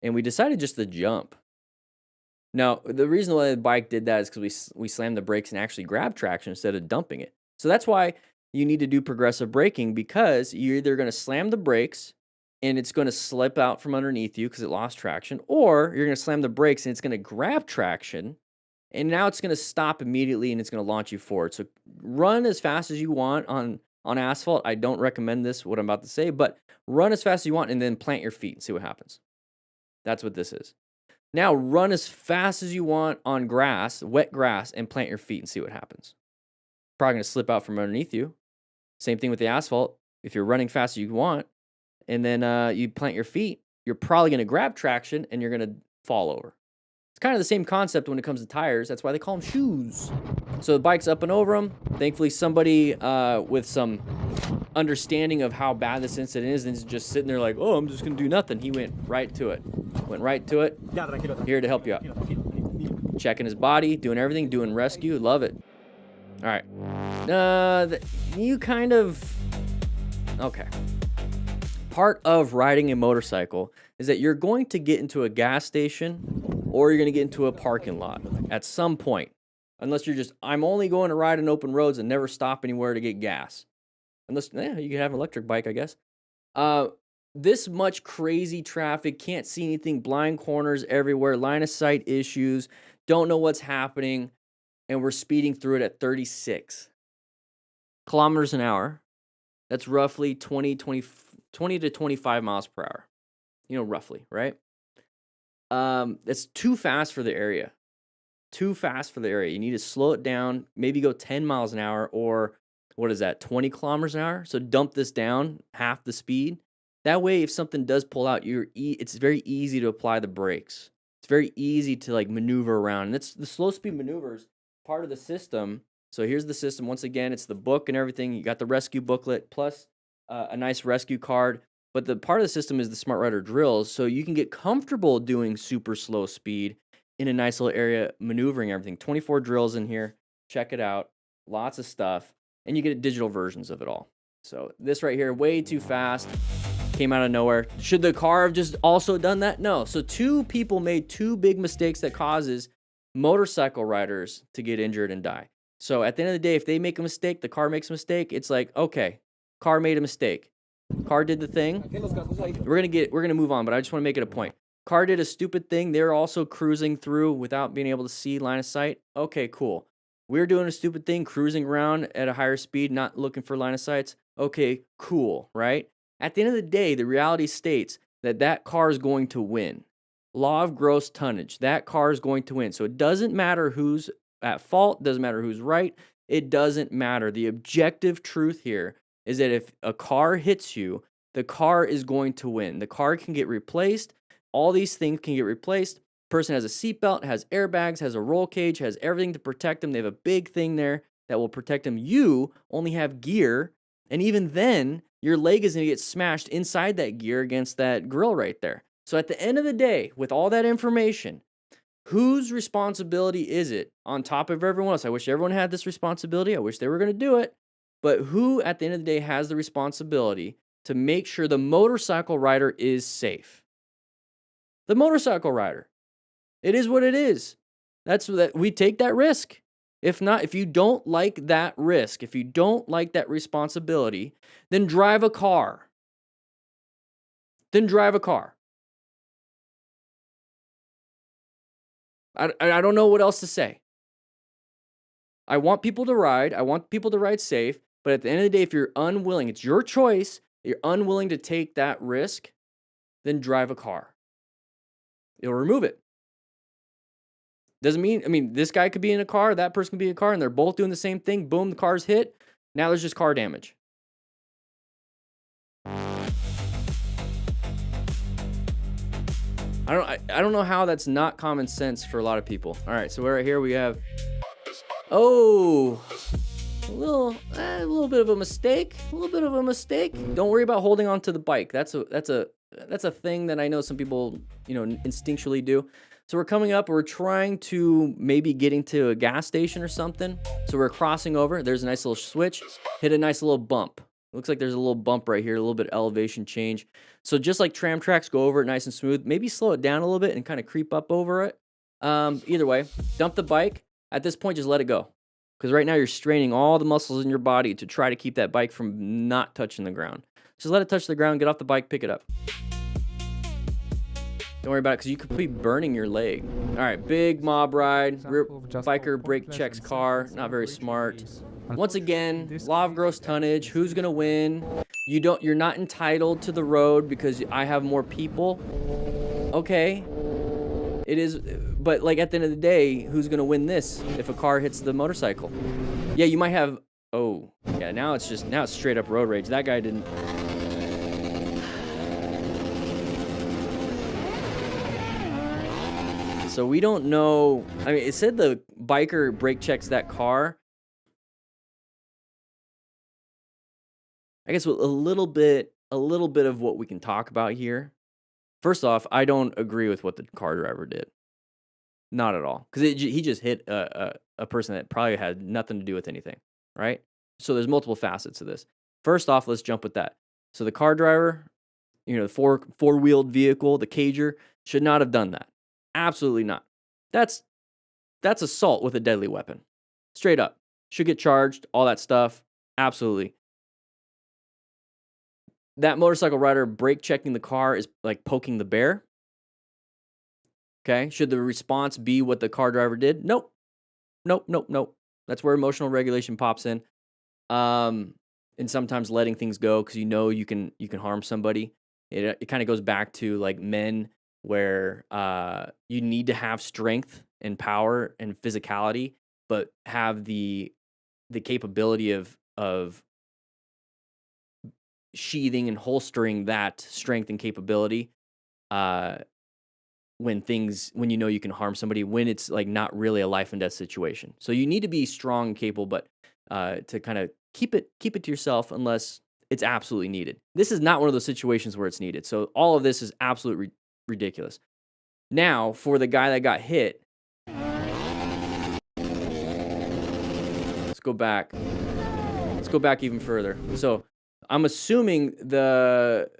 And we decided just to jump. Now, the reason why the bike did that is because we slammed the brakes and actually grabbed traction instead of dumping it. So that's why you need to do progressive braking, because you're either going to slam the brakes and it's going to slip out from underneath you because it lost traction, or you're going to slam the brakes and it's going to grab traction, and now it's going to stop immediately and it's going to launch you forward. So run as fast as you want on asphalt. I don't recommend this, what I'm about to say, but run as fast as you want and then plant your feet and see what happens. That's what this is. Now run as fast as you want on grass, wet grass, and plant your feet and see what happens. Probably going to slip out from underneath you. Same thing with the asphalt. If you're running fast as you want, and then you plant your feet, you're probably going to grab traction and you're going to fall over. It's kind of the same concept when it comes to tires. That's why they call them shoes. So the bike's up and over them. Thankfully, somebody with some understanding of how bad this incident is and just sitting there like, oh, I'm just going to do nothing. He went right to it. Went right to it. Here to help you out. Checking his body, doing everything, doing rescue. Love it. All right. You kind of... Okay. Part of riding a motorcycle is that you're going to get into a gas station or you're going to get into a parking lot at some point. Unless you're just, I'm only going to ride on open roads and never stop anywhere to get gas. Unless, you can have an electric bike, I guess. This much crazy traffic, can't see anything, blind corners everywhere, line of sight issues, don't know what's happening, and we're speeding through it at 36 kilometers an hour. That's roughly 20 to 25 miles per hour. Roughly, right? It's too fast for the area. Too fast for the area. You need to slow it down, maybe go 10 miles an hour, or what is that, 20 kilometers an hour? So dump this down, half the speed. That way, if something does pull out, it's very easy to apply the brakes. It's very easy to maneuver around. And it's the slow speed maneuvers, part of the system. So here's the system. Once again, it's the book and everything. You got the rescue booklet plus a nice rescue card. But the part of the system is the Smart Rider drills. So you can get comfortable doing super slow speed in a nice little area, maneuvering everything. 24 drills in here. Check it out. Lots of stuff. And you get digital versions of it all. So this right here, way too fast. Came out of nowhere. Should the car have just also done that? No. So two people made two big mistakes that causes motorcycle riders to get injured and die. So at the end of the day, if they make a mistake, the car makes a mistake, it's like, okay, car made a mistake. Car did the thing. We're gonna move on, but I just want to make it a point. Car did a stupid thing. They're also cruising through without being able to see line of sight. Okay, cool. We're doing a stupid thing, cruising around at a higher speed, not looking for line of sights. Okay, cool, right? At the end of the day, the reality states that car is going to win. Law of gross tonnage. That car is going to win. So it doesn't matter who's at fault. Doesn't matter who's right. It doesn't matter. The objective truth here is that if a car hits you, the car is going to win. The car can get replaced. All these things can get replaced. Person has a seatbelt, has airbags, has a roll cage, has everything to protect them. They have a big thing there that will protect them. You only have gear, and even then, your leg is going to get smashed inside that gear against that grill right there. So at the end of the day, with all that information, whose responsibility is it on top of everyone else? I wish everyone had this responsibility. I wish they were going to do it. But who at the end of the day has the responsibility to make sure the motorcycle rider is safe? The motorcycle rider. It is what it is. That's that we take that risk. If not, if you don't like that risk, if you don't like that responsibility, then drive a car. Then drive a car. I don't know what else to say. I want people to ride. I want people to ride safe. But at the end of the day, if you're unwilling, it's your choice, you're unwilling to take that risk, then drive a car. It'll remove it. Doesn't mean, this guy could be in a car, that person could be in a car, and they're both doing the same thing. Boom, the car's hit. Now there's just car damage. I don't know how that's not common sense for a lot of people. All right, so right here we have, oh, a little bit of a mistake. Don't worry about holding on to the bike. That's a thing that I know some people, instinctually do. So we're coming up, we're trying to maybe get into a gas station or something. So we're crossing over. There's a nice little switch. Hit a nice little bump. Looks like there's a little bump right here, a little bit of elevation change. So just like tram tracks, go over it nice and smooth. Maybe slow it down a little bit and kind of creep up over it. Either way, dump the bike. At this point, just let it go. Because right now you're straining all the muscles in your body to try to keep that bike from not touching the ground. Just let it touch the ground, get off the bike, pick it up. Don't worry about it because you could be burning your leg. All right, big mob ride. Biker brake checks car. Not very smart. Once again, law of gross tonnage. Who's gonna win? You're not entitled to the road because I have more people. Okay. It is, but like at the end of the day, who's gonna win this if a car hits the motorcycle? Yeah, you might have. Oh, yeah. Now it's straight up road rage. That guy didn't. So we don't know. I mean, it said the biker brake checks that car. I guess a little bit of what we can talk about here. First off, I don't agree with what the car driver did. Not at all. Because he just hit a person that probably had nothing to do with anything, right? So there's multiple facets to this. First off, let's jump with that. So the car driver, the four-wheeled vehicle, the cager, should not have done that. Absolutely not. That's assault with a deadly weapon. Straight up. Should get charged, all that stuff. Absolutely. That motorcycle rider brake checking the car is like poking the bear. Okay. Should the response be what the car driver did? Nope. That's where emotional regulation pops in. And sometimes letting things go because you can harm somebody. It kind of goes back to like men where you need to have strength and power and physicality, but have the capability of sheathing and holstering that strength and capability when you can harm somebody, when it's like not really a life and death situation. So you need to be strong and capable, but to kind of keep it to yourself unless it's absolutely needed. This is not one of those situations where it's needed. So all of this is absolutely ridiculous. Now, for the guy that got hit, let's go back even further. So I'm assuming the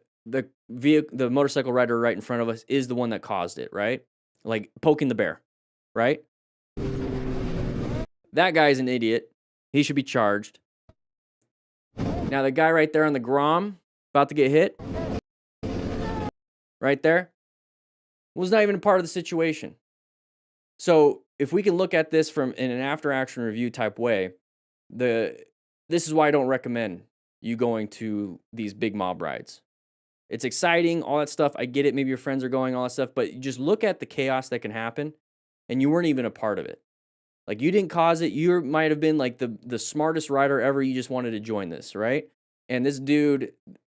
motorcycle rider right in front of us is the one that caused it, right? Like poking the bear, right? That guy's an idiot. He should be charged. Now the guy right there on the Grom, about to get hit, right there, was not even a part of the situation. So if we can look at this from in an after-action review type way, this is why I don't recommend you going to these big mob rides. It's exciting, all that stuff. I get it. Maybe your friends are going, all that stuff. But you just look at the chaos that can happen, and you weren't even a part of it. Like, you didn't cause it. You might have been like the smartest rider ever. You just wanted to join this, right? And this dude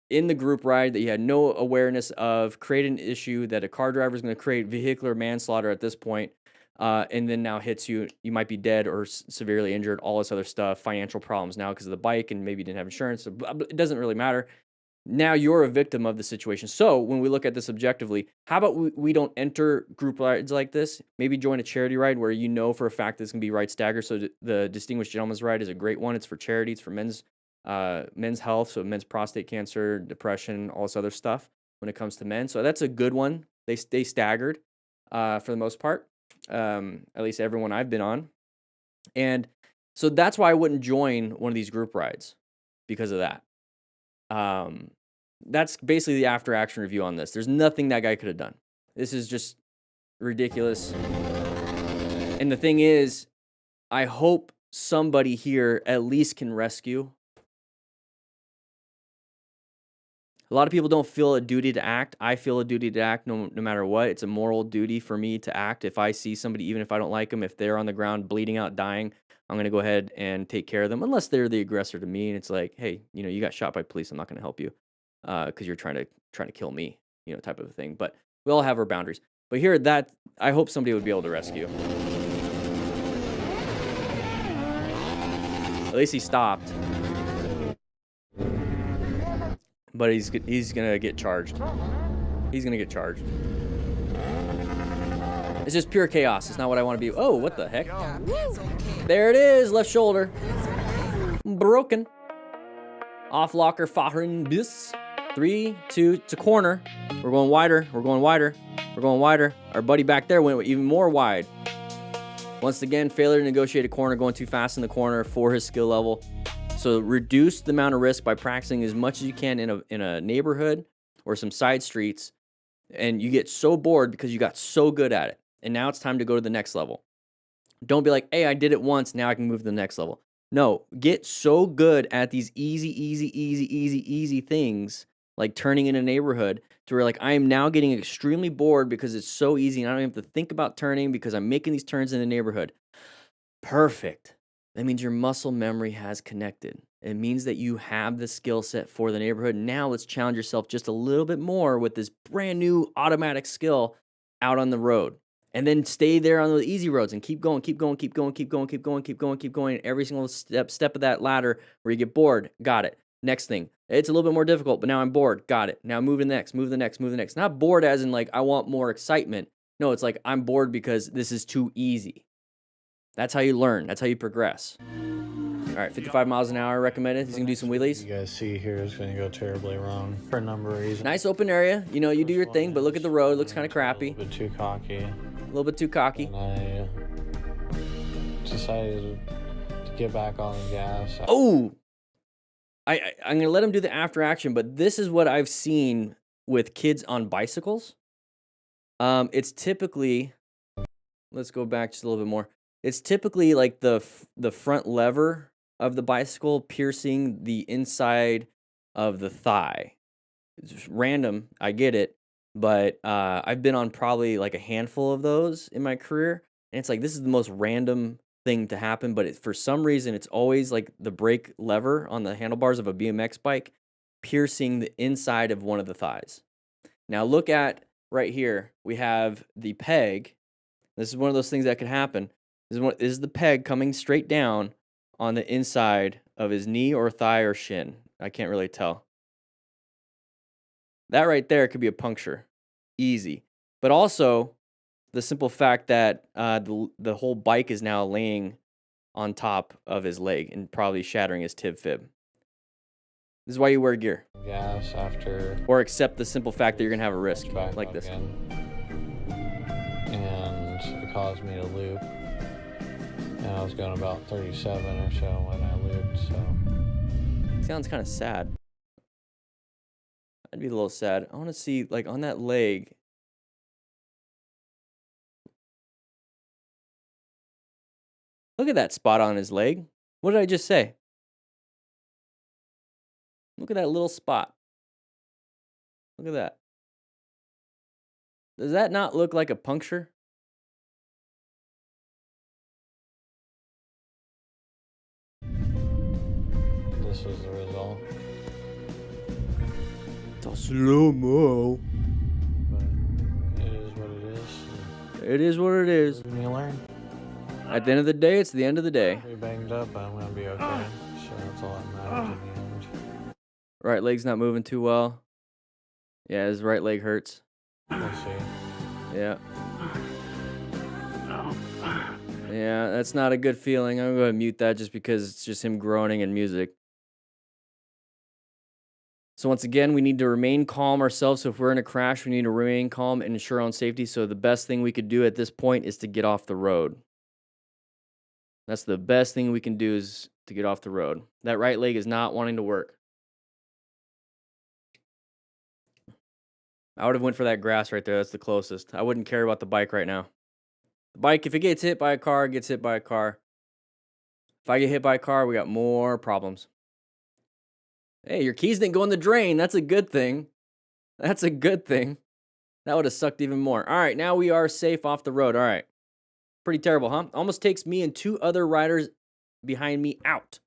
in the group ride that you had no awareness of created an issue that a car driver is going to create vehicular manslaughter at this point, and then now hits you. You might be dead or severely injured, all this other stuff, financial problems now because of the bike, and maybe you didn't have insurance. It doesn't really matter. Now you're a victim of the situation. So when we look at this objectively, how about we don't enter group rides like this? Maybe join a charity ride where you know for a fact this can be ride staggered. So the Distinguished Gentleman's Ride is a great one. It's for charity. It's for men's health, so men's prostate cancer, depression, all this other stuff when it comes to men. So that's a good one. They stay staggered for the most part, at least everyone I've been on. And so that's why I wouldn't join one of these group rides because of that. That's basically the after action review on this. There's nothing that guy could have done. This is just ridiculous. And the thing is, I hope somebody here at least can rescue. A lot of people don't feel a duty to act. I feel a duty to act no matter what. It's a moral duty for me to act. If I see somebody, even if I don't like them, if they're on the ground bleeding out, dying, I'm going to go ahead and take care of them, unless they're the aggressor to me. And it's like, hey, you got shot by police. I'm not going to help you because you're trying to kill me, type of a thing. But we all have our boundaries. But here, I hope somebody would be able to rescue. At least he stopped. But he's gonna get charged. He's gonna get charged. It's just pure chaos. It's not what I want to be. Oh, what the heck? There it is, left shoulder. Broken. Off locker, fahren bis. 3, 2, it's a corner. We're going wider, we're going wider, we're going wider. Our buddy back there went even more wide. Once again, failure to negotiate a corner, going too fast in the corner for his skill level. So reduce the amount of risk by practicing as much as you can in a neighborhood or some side streets. And you get so bored because you got so good at it. And now it's time to go to the next level. Don't be like, hey, I did it once, now I can move to the next level. No, get so good at these easy things, like turning in a neighborhood, to where like I am now getting extremely bored because it's so easy and I don't have to think about turning because I'm making these turns in the neighborhood. Perfect. That means your muscle memory has connected. It means that you have the skill set for the neighborhood. Now let's challenge yourself just a little bit more with this brand new automatic skill out on the road. And then stay there on the easy roads and keep going. Every single step of that ladder where you get bored. Got it. Next thing. It's a little bit more difficult, but now I'm bored. Got it. Now move to the next, move to the next, move to the next. Not bored as in like I want more excitement. No, it's like I'm bored because this is too easy. That's how you learn. That's how you progress. All right, 55 miles an hour recommended. He's gonna do some wheelies. You guys see here is going to go terribly wrong for a number of reasons. Nice open area. You know, you do your thing, but look at the road. It looks kind of crappy. A little bit too cocky. A little bit too cocky. And I decided to get back on the gas. Oh! I'm gonna let him do the after action, but this is what I've seen with kids on bicycles. It's typically, let's go back just a little bit more. It's typically like the front lever of the bicycle piercing the inside of the thigh. It's just random, I get it, but I've been on probably like a handful of those in my career, and it's like this is the most random thing to happen, but for some reason it's always like the brake lever on the handlebars of a BMX bike piercing the inside of one of the thighs. Now look at right here, we have the peg. This is one of those things that could happen. This is the peg coming straight down on the inside of his knee or thigh or shin. I can't really tell. That right there could be a puncture. Easy. But also, the simple fact that the whole bike is now laying on top of his leg and probably shattering his tib fib. This is why you wear gear. Gas after. Or accept the simple fact that you're going to have a risk back like up this. again. And it caused me to loop. And I was going about 37 or so when I looped, so. Sounds kind of sad. I'd be a little sad. I want to see, like, on that leg. Look at that spot on his leg. What did I just say? Look at that little spot. Look at that. Does that not look like a puncture? This was the result. It's all slow-mo. But it is what it is. It is what it is. You learn. At the end of the day, it's the end of the day. Pretty banged up, but I'm going to be okay. So that's all that matters in the end. Right leg's not moving too well. Yeah, his right leg hurts. We'll see. Yeah. Yeah, that's not a good feeling. I'm going to mute that just because it's just him groaning and music. So once again, we need to remain calm ourselves. So if we're in a crash, we need to remain calm and ensure our own safety. So the best thing we could do at this point is to get off the road. That's the best thing we can do, is to get off the road. That right leg is not wanting to work. I would have went for that grass right there. That's the closest. I wouldn't care about the bike right now. The bike, if it gets hit by a car, it gets hit by a car. If I get hit by a car, we got more problems. Hey, your keys didn't go in the drain. That's a good thing. That's a good thing. That would have sucked even more. All right, now we are safe off the road. All right. Pretty terrible, huh? Almost takes me and 2 other riders behind me out.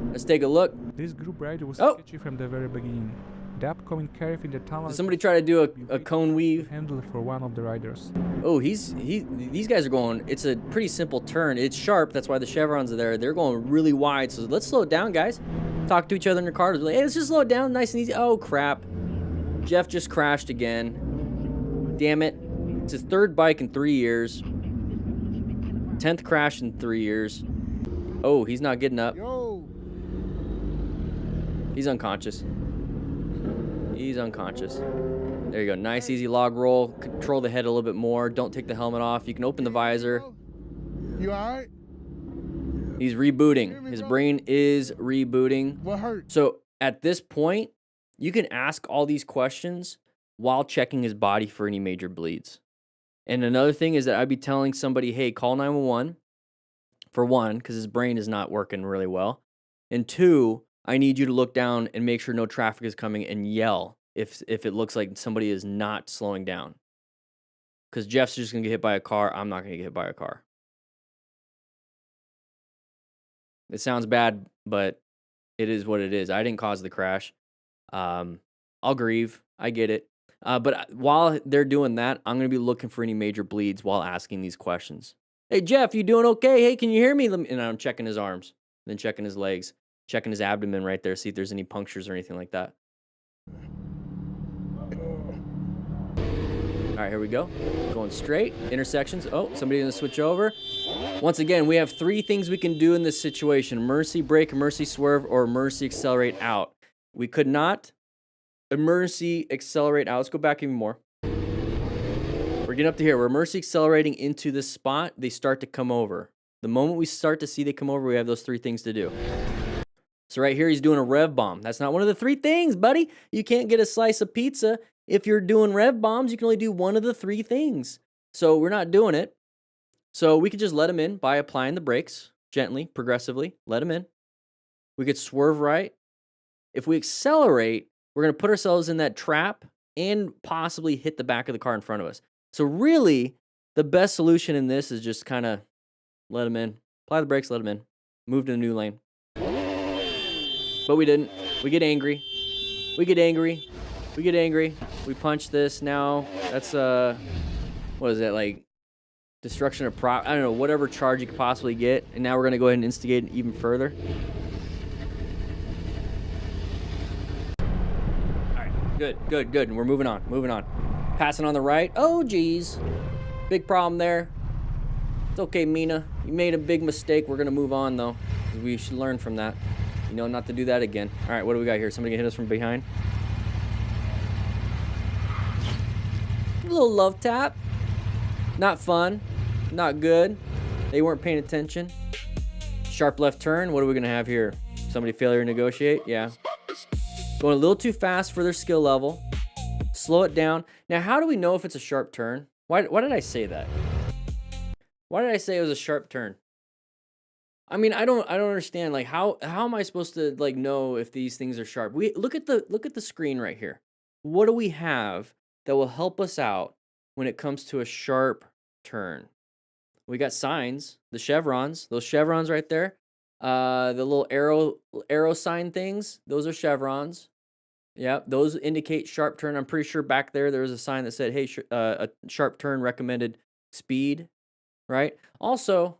Let's take a look. This group ride was Oh. sketchy from the very beginning. The upcoming curve in the tunnel. Did somebody try to do a cone weave? Handle for one of the riders. Oh, these guys are going, it's a pretty simple turn. It's sharp, that's why the chevrons are there. They're going really wide, so let's slow it down, guys. Talk to each other in your cars. Like, hey, let's just slow it down, nice and easy. Oh, crap. Jeff just crashed again. Damn it. It's his 3rd bike in 3 years. 10th crash in 3 years. Oh, he's not getting up. He's unconscious. He's unconscious. There you go. Nice, easy log roll. Control the head a little bit more. Don't take the helmet off. You can open the visor. You alright? He's rebooting. His brain is rebooting. What hurt? So at this point, you can ask all these questions while checking his body for any major bleeds. And another thing is that I'd be telling somebody, hey, call 911 for one, because his brain is not working really well. And 2, I need you to look down and make sure no traffic is coming and yell if it looks like somebody is not slowing down. Because Jeff's just going to get hit by a car. I'm not going to get hit by a car. It sounds bad, but it is what it is. I didn't cause the crash. I'll grieve. I get it. But while they're doing that, I'm going to be looking for any major bleeds while asking these questions. Hey, Jeff, you doing okay? Hey, can you hear me? And I'm checking his arms, then checking his legs, checking his abdomen right there, see if there's any punctures or anything like that. All right, here we go. Going straight, intersections. Oh, somebody's gonna switch over. Once again, we have 3 things we can do in this situation: emergency brake, emergency swerve, or emergency accelerate out. We could not emergency accelerate out. Let's go back even more. We're getting up to here. We're emergency accelerating into this spot. They start to come over. The moment we start to see they come over, we have those 3 things to do. So right here, he's doing a rev bomb. That's not one of the 3 things, buddy. You can't get a slice of pizza. If you're doing rev bombs, you can only do one of the 3 things. So we're not doing it. So we could just let him in by applying the brakes gently, progressively. Let him in. We could swerve right. If we accelerate, we're going to put ourselves in that trap and possibly hit the back of the car in front of us. So really, the best solution in this is just kind of let him in. Apply the brakes, let him in. Move to the new lane. But we didn't. We get angry. We get angry. We get angry. We punch this now. That's, what is that, like, destruction of prop? I don't know, whatever charge you could possibly get. And now we're going to go ahead and instigate it even further. All right, good. And we're moving on. Passing on the right. Oh, geez. Big problem there. It's okay, Mina. You made a big mistake. We're going to move on, though. We should learn from that. You know, not to do that again. All right, what do we got here? Somebody can hit us from behind. A little love tap. Not fun. Not good. They weren't paying attention. Sharp left turn. What are we going to have here? Somebody failure to negotiate? Yeah. Going a little too fast for their skill level. Slow it down. Now, how do we know if it's a sharp turn? Why did I say that? Why did I say it was a sharp turn? I mean, I don't understand. Like, how am I supposed to, like, know if these things are sharp? We look at the screen right here. What do we have that will help us out when it comes to a sharp turn? We got signs, the chevrons, those chevrons right there. The little arrow sign things, those are chevrons. Yeah, those indicate sharp turn. I'm pretty sure back there was a sign that said, hey, a sharp turn recommended speed, right? Also,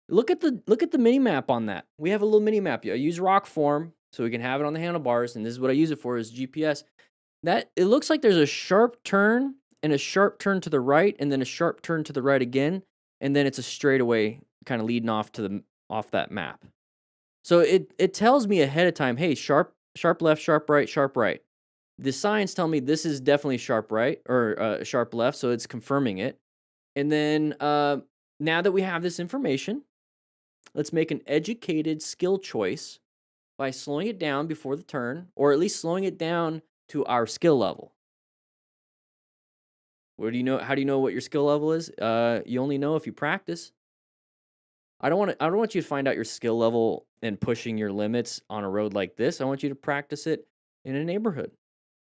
look at the mini map on that. We have a little mini map. I use rock form so we can have it on the handlebars, and this is what I use it for, is GPS. That it looks like there's a sharp turn and a sharp turn to the right, and then a sharp turn to the right again, and then it's a straightaway kind of leading off off that map. So it tells me ahead of time, hey, sharp left, sharp right, sharp right. The signs tell me this is definitely sharp right or sharp left, so it's confirming it. And then now that we have this information, let's make an educated skill choice by slowing it down before the turn, or at least slowing it down to our skill level. How do you know what your skill level is? You only know if you practice. I don't want you to find out your skill level and pushing your limits on a road like this. I want you to practice it in a neighborhood.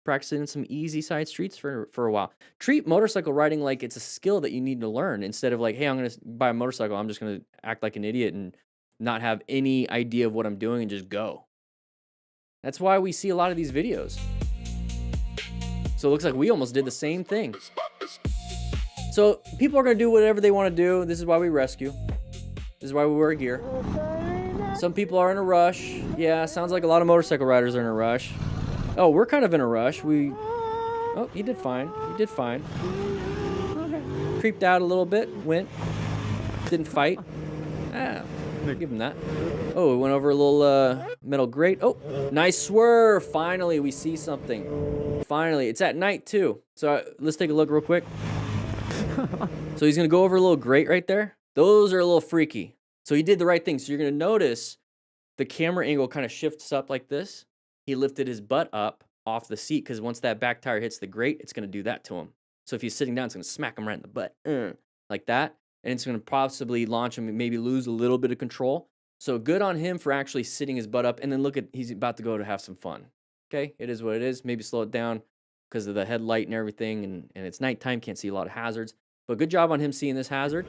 Practice it in some easy side streets for a while. Treat motorcycle riding like it's a skill that you need to learn, instead of like, hey, I'm going to buy a motorcycle. I'm just going to act like an idiot and not have any idea of what I'm doing and just go. That's why we see a lot of these videos. So it looks like we almost did the same thing. So people are going to do whatever they want to do. This is why we rescue. This is why we wear gear. Some people are in a rush. Yeah, sounds like a lot of motorcycle riders are in a rush. Oh, we're kind of in a rush. Oh, he did fine. He did fine. Okay. Creeped out a little bit. Went. Didn't fight. I'll give him that. Oh, we went over a little metal grate. Oh, nice swerve. Finally, we see something. Finally. It's at night, too. So let's take a look real quick. So he's going to go over a little grate right there. Those are a little freaky. So he did the right thing. So you're going to notice the camera angle kind of shifts up like this. He lifted his butt up off the seat because once that back tire hits the grate, it's going to do that to him. So if he's sitting down, it's going to smack him right in the butt. Like that. And it's going to possibly launch him and maybe lose a little bit of control. So good on him for actually sitting his butt up. And then look at, he's about to go to have some fun. Okay, it is what it is. Maybe slow it down because of the headlight and everything. And it's nighttime, can't see a lot of hazards. But good job on him seeing this hazard.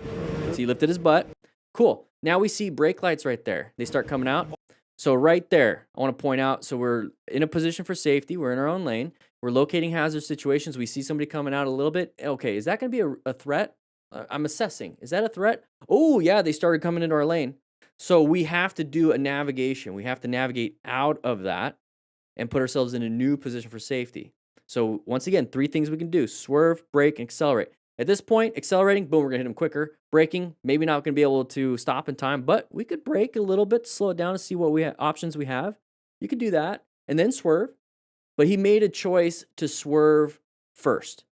So he lifted his butt. Cool. Now we see brake lights right there. They start coming out. So right there, I want to point out, so we're in a position for safety. We're in our own lane. We're locating hazard situations. We see somebody coming out a little bit. Okay, is that going to be a threat? I'm assessing. Is that a threat? Oh, yeah, they started coming into our lane. So we have to do a navigation. We have to navigate out of that and put ourselves in a new position for safety. So once again, 3 things we can do: swerve, brake, and accelerate. At this point, accelerating, boom, we're going to hit him quicker. Braking, maybe not going to be able to stop in time, but we could brake a little bit, slow it down to see what options we have. You could do that and then swerve. But he made a choice to swerve first.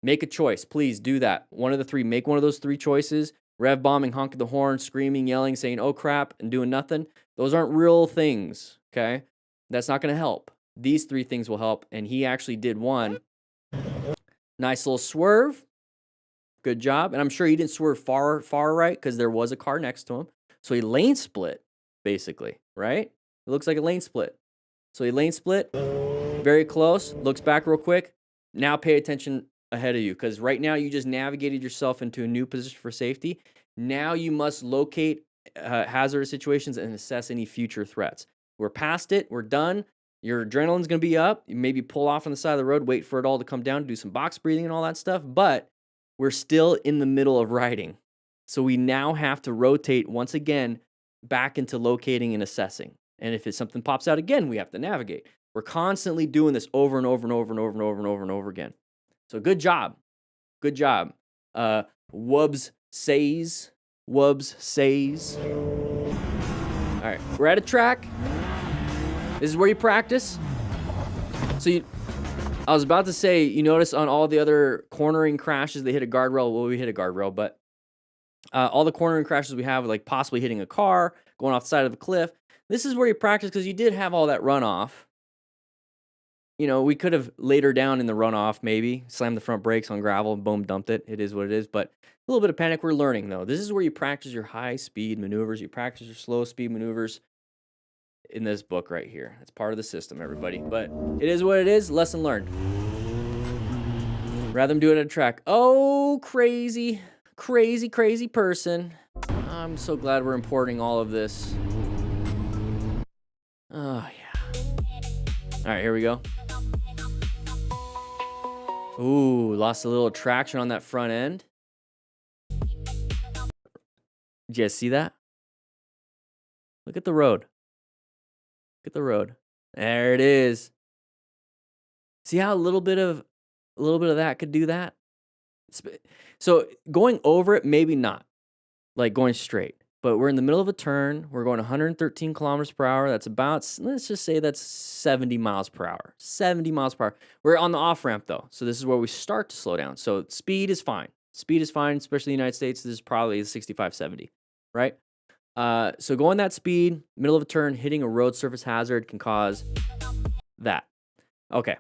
Make a choice. Please do that. One of the 3. Make one of those 3 choices. Rev bombing, honking the horn, screaming, yelling, saying, oh crap, and doing nothing. Those aren't real things, okay? That's not going to help. These 3 things will help, and he actually did one. Nice little swerve. Good job. And I'm sure he didn't swerve far right because there was a car next to him. So he lane split, basically, right? It looks like a lane split. So he lane split, very close, looks back real quick. Now pay attention ahead of you because right now you just navigated yourself into a new position for safety. Now you must locate hazardous situations and assess any future threats. We're past it. We're done. Your adrenaline's going to be up. You maybe pull off on the side of the road, wait for it all to come down, do some box breathing and all that stuff. But we're still in the middle of riding. So we now have to rotate once again back into locating and assessing. And if something pops out again, we have to navigate. We're constantly doing this over and over and over and over and over and over and over again. So good job. Good job. Wubs says. All right, we're at a track. This is where you practice. So I was about to say, you notice on all the other cornering crashes, they hit a guardrail. Well, we hit a guardrail, but all the cornering crashes we have, like possibly hitting a car, going off the side of a cliff. This is where you practice because you did have all that runoff. You know, we could have laid her down in the runoff, maybe slammed the front brakes on gravel, boom, dumped it. It is what it is, but a little bit of panic. We're learning though. This is where you practice your high speed maneuvers. You practice your slow speed maneuvers in this book right here. It's part of the system, everybody, but it is what it is. Lesson learned. Rather than do it at a track. Oh, crazy person. I'm so glad we're importing all of this. Oh, yeah. All right, here we go. Ooh, lost a little traction on that front end. Did you guys see that? Look at the road. Look at the road. There it is. See how a little bit of that could do that? So going over it, maybe not. Like going straight. But we're in the middle of a turn. We're going 113 kilometers per hour. That's about, let's just say that's 70 miles per hour. 70 miles per hour. We're on the off-ramp, though. So this is where we start to slow down. So speed is fine. Speed is fine, especially in the United States. This is probably 65, 70, right? So going that speed, middle of a turn, hitting a road surface hazard can cause that. Okay,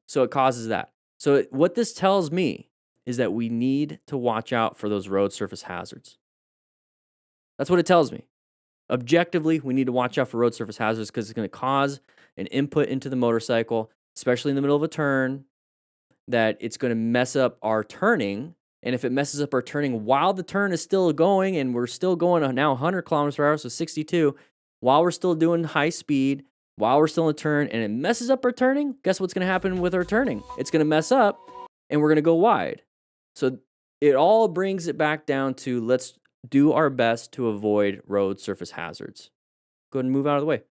so it causes that. So what this tells me is that we need to watch out for those road surface hazards. That's what it tells me. Objectively, we need to watch out for road surface hazards because it's going to cause an input into the motorcycle, especially in the middle of a turn, that it's going to mess up our turning. And if it messes up our turning while the turn is still going and we're still going now 100 kilometers per hour, so 62, while we're still doing high speed, while we're still in a turn and it messes up our turning, guess what's going to happen with our turning? It's going to mess up and we're going to go wide. So it all brings it back down to let's do our best to avoid road surface hazards. Go ahead and move out of the way.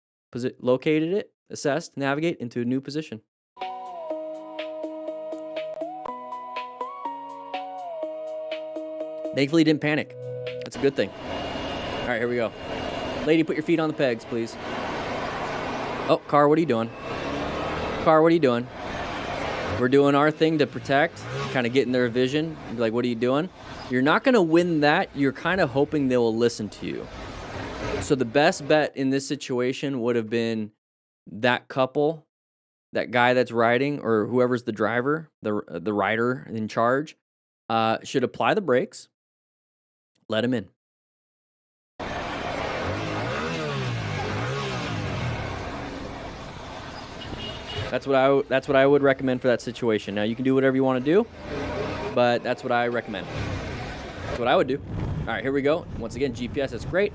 Located it, assessed, navigate into a new position. Thankfully, didn't panic. That's a good thing. All right, here we go. Lady, put your feet on the pegs, please. Oh, car, what are you doing? Car, what are you doing? We're doing our thing to protect, kind of get in their vision. Be like, what are you doing? You're not going to win that. You're kind of hoping they will listen to you. So the best bet in this situation would have been that couple, that guy that's riding, or whoever's the driver, the rider in charge, should apply the brakes, let him in. That's what I would recommend for that situation. Now you can do whatever you want to do, but that's what I recommend. That's what I would do. All right, here we go. Once again, GPS, that's great.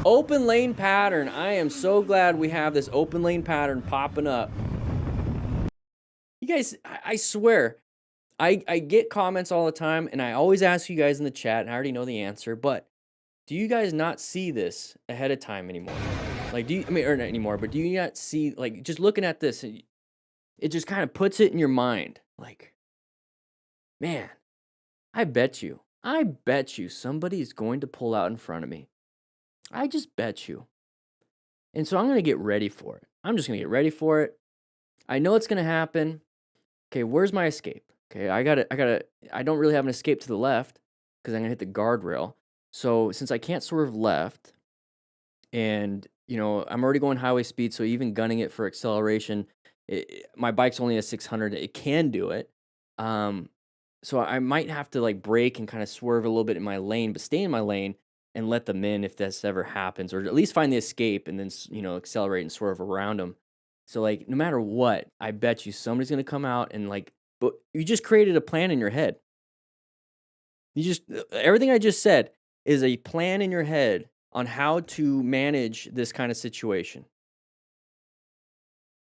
Open lane pattern. I am so glad we have this open lane pattern popping up. You guys, I swear, I get comments all the time, and I always ask you guys in the chat, and I already know the answer, but do you guys not see this ahead of time anymore? Like, or not anymore, but do you not see, like, just looking at this, it just kind of puts it in your mind. Like, man, I bet you somebody's going to pull out in front of me. I just bet you. And so I'm going to get ready for it. I'm just going to get ready for it. I know it's going to happen. Okay, where's my escape? Okay, I don't really have an escape to the left because I'm going to hit the guardrail. So since I can't swerve left, and, you know, I'm already going highway speed, so even gunning it for acceleration, my bike's only a 600. It can do it. So I might have to like brake and kind of swerve a little bit in my lane, but stay in my lane and let them in if this ever happens, or at least find the escape and then, you know, accelerate and swerve around them. So like, no matter what, I bet you somebody's going to come out and like, but you just created a plan in your head. Everything I just said is a plan in your head on how to manage this kind of situation.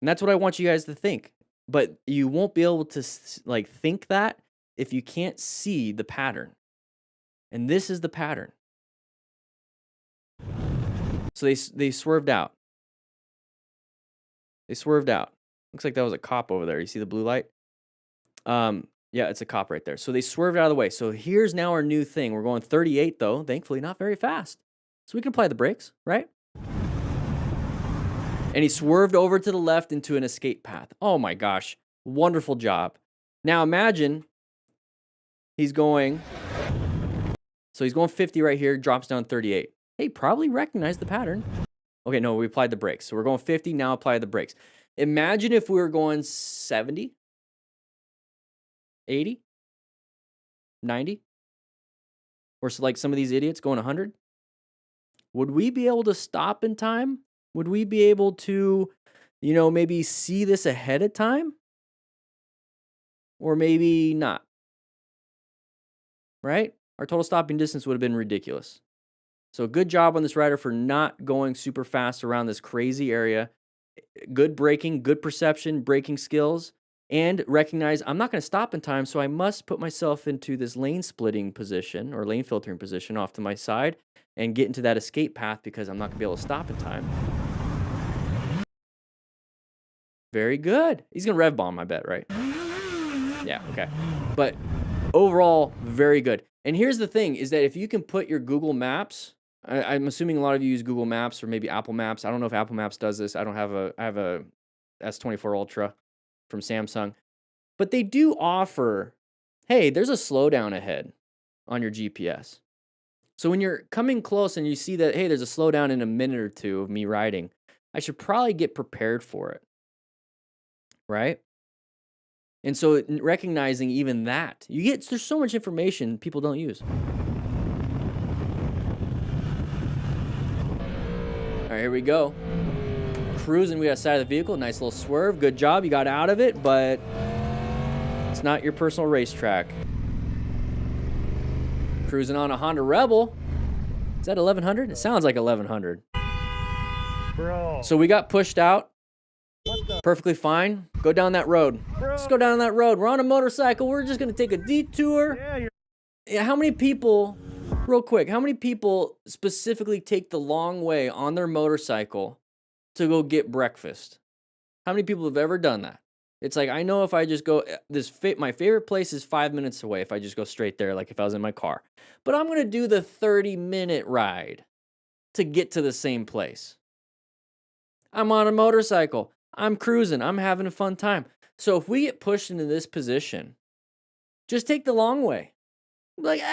And that's what I want you guys to think. But you won't be able to like think that if you can't see the pattern. And this is the pattern. So they swerved out. They swerved out. Looks like that was a cop over there. You see the blue light? Yeah, it's a cop right there. So they swerved out of the way. So here's now our new thing. We're going 38 though, thankfully not very fast. So we can apply the brakes, right? And he swerved over to the left into an escape path. Oh my gosh, wonderful job. Now imagine he's going 50 right here, drops down 38. Hey, probably recognized the pattern. Okay, no, we applied the brakes. So we're going 50, now apply the brakes. Imagine if we were going 70, 80, 90, or so like some of these idiots going 100. Would we be able to stop in time? Would we be able to, you know, maybe see this ahead of time? Or maybe not. Right? Our total stopping distance would have been ridiculous. So good job on this rider for not going super fast around this crazy area. Good braking, good perception, braking skills, and recognize I'm not going to stop in time, so I must put myself into this lane splitting position or lane filtering position off to my side and get into that escape path because I'm not going to be able to stop in time. Very good. He's going to rev bomb, I bet, right? Yeah, okay. But overall, very good. And here's the thing, is that if you can put your Google Maps, I'm assuming a lot of you use Google Maps or maybe Apple Maps. I don't know if Apple Maps does this. I have a S24 Ultra from Samsung. But they do offer, hey, there's a slowdown ahead on your GPS. So when you're coming close and you see that, hey, there's a slowdown in a minute or two of me riding, I should probably get prepared for it. Right? And so recognizing even that, there's so much information people don't use. All right, here we go. Cruising, we got side of the vehicle, nice little swerve. Good job, you got out of it, but it's not your personal racetrack. Cruising on a Honda Rebel. Is that 1100? It sounds like 1100. Bro. So we got pushed out. Perfectly fine. Go down that road. Let's go down that road. We're on a motorcycle. We're just going to take a detour. Yeah, how many people, real quick, how many people specifically take the long way on their motorcycle to go get breakfast? How many people have ever done that? It's like, I know if I just go, my favorite place is 5 minutes away if I just go straight there, like if I was in my car. But I'm going to do the 30-minute ride to get to the same place. I'm on a motorcycle. I'm cruising. I'm having a fun time. So if we get pushed into this position, just take the long way. Be like,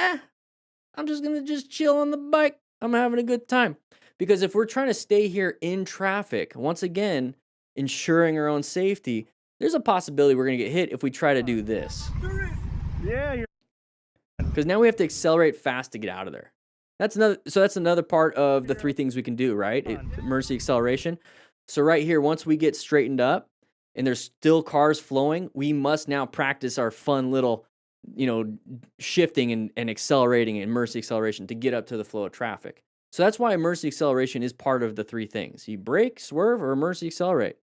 I'm just going to just chill on the bike. I'm having a good time. Because if we're trying to stay here in traffic, once again, ensuring our own safety, there's a possibility we're going to get hit if we try to do this. Because now we have to accelerate fast to get out of there. That's another part of the 3 things we can do, right? Emergency acceleration. So right here, once we get straightened up and there's still cars flowing, we must now practice our fun little, shifting and accelerating and emergency acceleration to get up to the flow of traffic. So that's why emergency acceleration is part of the 3 things. You brake, swerve, or emergency accelerate.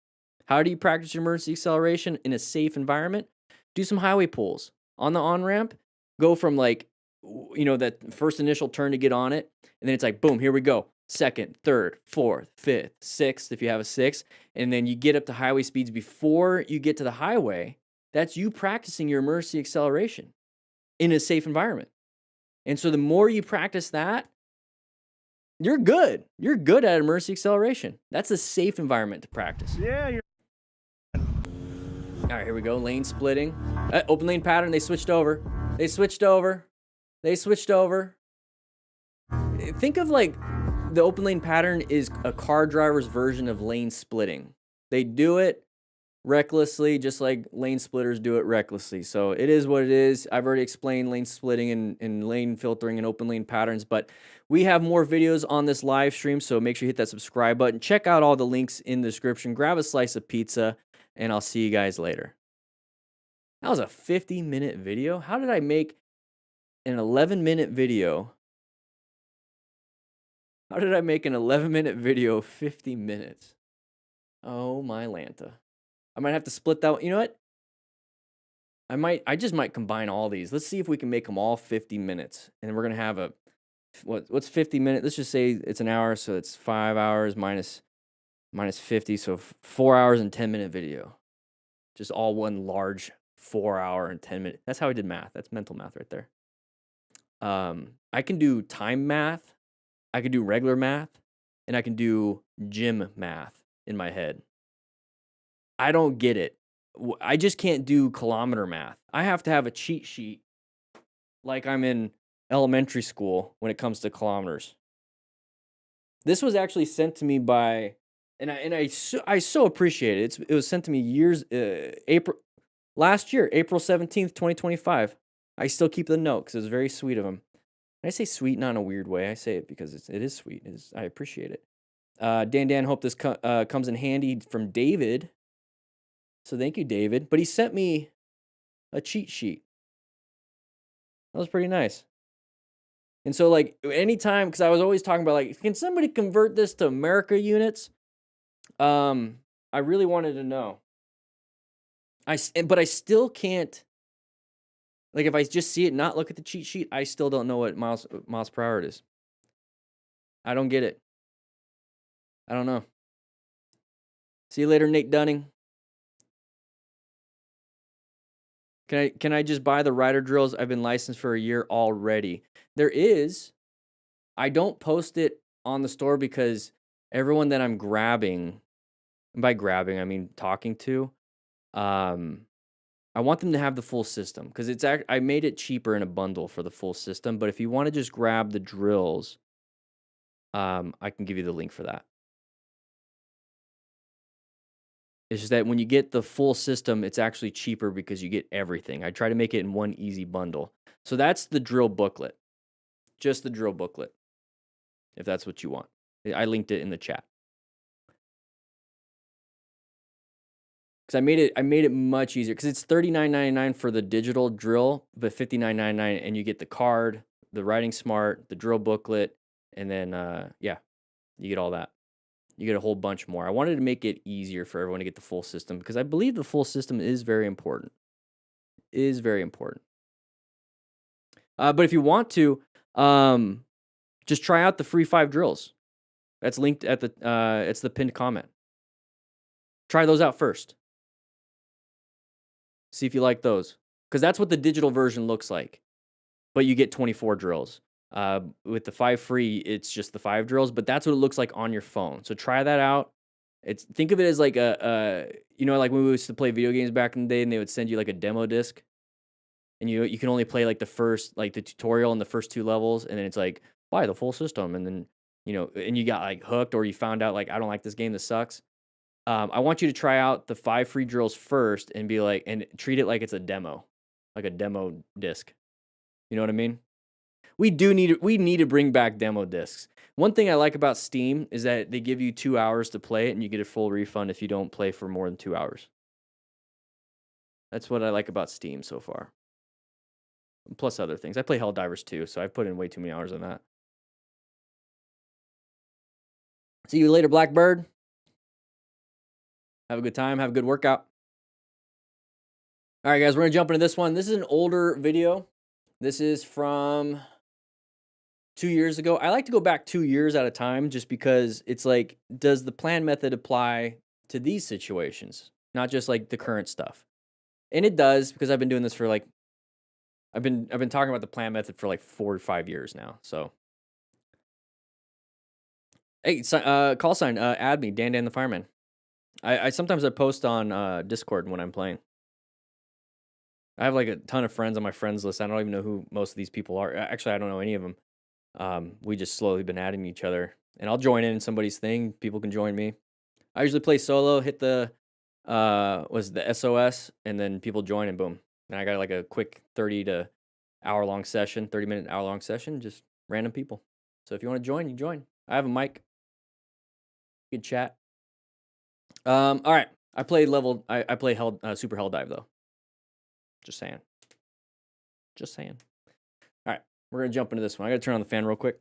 How do you practice your emergency acceleration in a safe environment? Do some highway pulls. On the on-ramp, go from that first initial turn to get on it, and then it's like, boom, here we go. 2nd, 3rd, 4th, 5th, 6th, if you have a 6th, and then you get up to highway speeds before you get to the highway. That's you practicing your emergency acceleration in a safe environment. And so the more you practice that, you're good. You're good at emergency acceleration. That's a safe environment to practice. All right, here we go. Lane splitting. Open lane pattern. They switched over. Think of the open lane pattern is a car driver's version of lane splitting. They do it recklessly, just like lane splitters do it recklessly. So it is what it is. I've already explained lane splitting and lane filtering and open lane patterns, but we have more videos on this live stream, so make sure you hit that subscribe button. Check out all the links in the description. Grab a slice of pizza, and I'll see you guys later. That was a 50-minute video. How did I make an 11-minute video? How did I make an 11-minute video 50 minutes? Oh, my Lanta. I might have to split that. You know what? I just might combine all these. Let's see if we can make them all 50 minutes. And we're going to have what's 50 minutes? Let's just say it's an hour, so it's 5 hours minus 50, so 4 hours and 10-minute video. Just all one large 4 hour and 10-minute. That's how I did math. That's mental math right there. I can do time math. I can do regular math, and I can do gym math in my head. I don't get it. I just can't do kilometer math. I have to have a cheat sheet like I'm in elementary school when it comes to kilometers. This was actually sent to me by, and I so appreciate it. It was sent to me last year, April 17th, 2025. I still keep the note because it was very sweet of him. I say sweet, not in a weird way. I say it because it is sweet. I appreciate it. Dan, hope this comes in handy from David. So thank you, David. But he sent me a cheat sheet. That was pretty nice. And so, anytime, because I was always talking about, can somebody convert this to America units? I really wanted to know. But I still can't. If I just see it, not look at the cheat sheet, I still don't know what miles per hour it is. I don't get it. I don't know. See you later, Nate Dunning. Can I just buy the rider drills? I've been licensed for a year already. There is. I don't post it on the store because everyone that I'm grabbing, and by grabbing I mean talking to, I want them to have the full system because I made it cheaper in a bundle for the full system. But if you want to just grab the drills, I can give you the link for that. It's just that when you get the full system, it's actually cheaper because you get everything. I try to make it in one easy bundle. So that's the drill booklet. Just the drill booklet, if that's what you want. I linked it in the chat. Because I made it much easier. Because it's $39.99 for the digital drill, but $59.99, and you get the card, the Writing Smart, the drill booklet, and then you get all that. you get a whole bunch more. I wanted to make it easier for everyone to get the full system because I believe the full system is very important. But if you want to, just try out the free 5 drills. That's linked at the it's the pinned comment. Try those out first. See if you like those, because that's what the digital version looks like. But you get 24 drills. With the 5 free, it's just the 5 drills, but that's what it looks like on your phone. So try that out. Think of it as like like when we used to play video games back in the day, and they would send you like a demo disc, and you can only play like the tutorial and the first 2 levels, and then it's like buy the full system, and then and you got like hooked, or you found out like I don't like this game, this sucks. I want you to try out the 5 free drills first and be like, and treat it like it's a demo, like a demo disc. You know what I mean? We need to bring back demo discs. One thing I like about Steam is that they give you 2 hours to play it, and you get a full refund if you don't play for more than 2 hours. That's what I like about Steam so far. Plus other things. I play Helldivers too, so I've put in way too many hours on that. See you later, Blackbird. Have a good time. Have a good workout. All right, guys, we're going to jump into this one. This is an older video. This is from 2 years ago. I like to go back 2 years at a time just because it's like, does the plan method apply to these situations? Not just like the current stuff. And it does, because I've been doing this for like, I've been talking about the plan method for like 4 or 5 years now. So, hey, call sign, add me, DanDanTheFireman. I sometimes I post on Discord when I'm playing. I have like a ton of friends on my friends list. I don't even know who most of these people are. Actually, I don't know any of them. We just slowly been adding each other, and I'll join in somebody's thing. People can join me. I usually play solo, hit the SOS, and then people join, and boom. And I got like a quick 30-minute hour-long session, just random people. So if you want to join, you join. I have a mic. Good chat. All right. I play Super Hell Dive though. Just saying. All right. We're going to jump into this one. I got to turn on the fan real quick.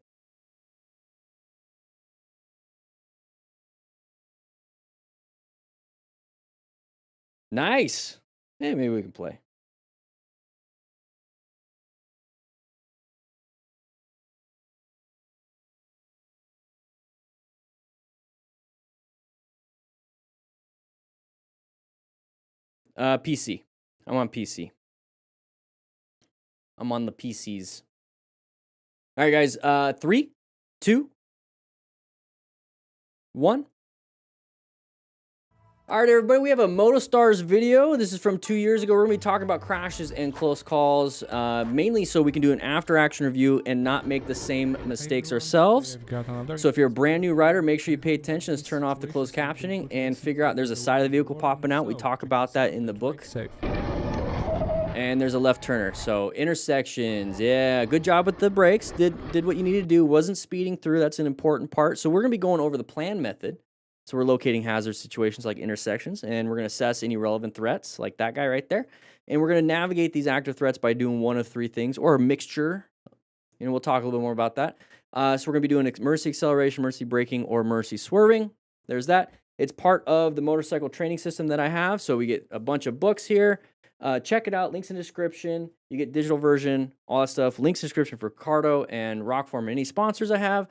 Nice. Hey, maybe we can play. PC. I'm on PC. I'm on the PCs. All right, guys. 3, 2, 1. All right, everybody, we have a MotoStars video. This is from 2 years ago. We're going to be talking about crashes and close calls, mainly so we can do an after-action review and not make the same mistakes ourselves. So if you're a brand new rider, make sure you pay attention. Let's turn off the closed captioning and figure out there's a side of the vehicle popping out. We talk about that in the book. And there's a left turner. So intersections, yeah, good job with the brakes. Did what you needed to do. Wasn't speeding through. That's an important part. So we're going to be going over the plan method. So we're locating hazard situations like intersections, and we're going to assess any relevant threats like that guy right there. And we're going to navigate these active threats by doing one of 3 things, or a mixture. And we'll talk a little bit more about that. So we're going to be doing emergency acceleration, emergency braking, or emergency swerving. There's that. It's part of the motorcycle training system that I have. So we get a bunch of books here. Check it out. Links in the description. You get digital version, all that stuff. Links in the description for Cardo and Rockform and any sponsors I have.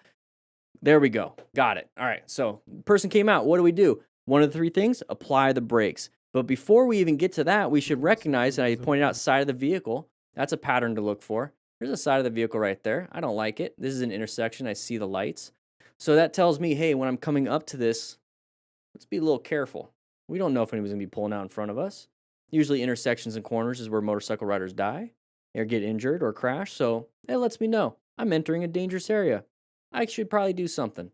There we go. Got it. All right. So person came out. What do we do? One of the 3 things, apply the brakes. But before we even get to that, we should recognize, and I pointed out side of the vehicle. That's a pattern to look for. There's a side of the vehicle right there. I don't like it. This is an intersection. I see the lights. So that tells me, hey, when I'm coming up to this, let's be a little careful. We don't know if anyone's going to be pulling out in front of us. Usually intersections and corners is where motorcycle riders die or get injured or crash. So it lets me know I'm entering a dangerous area. I should probably do something.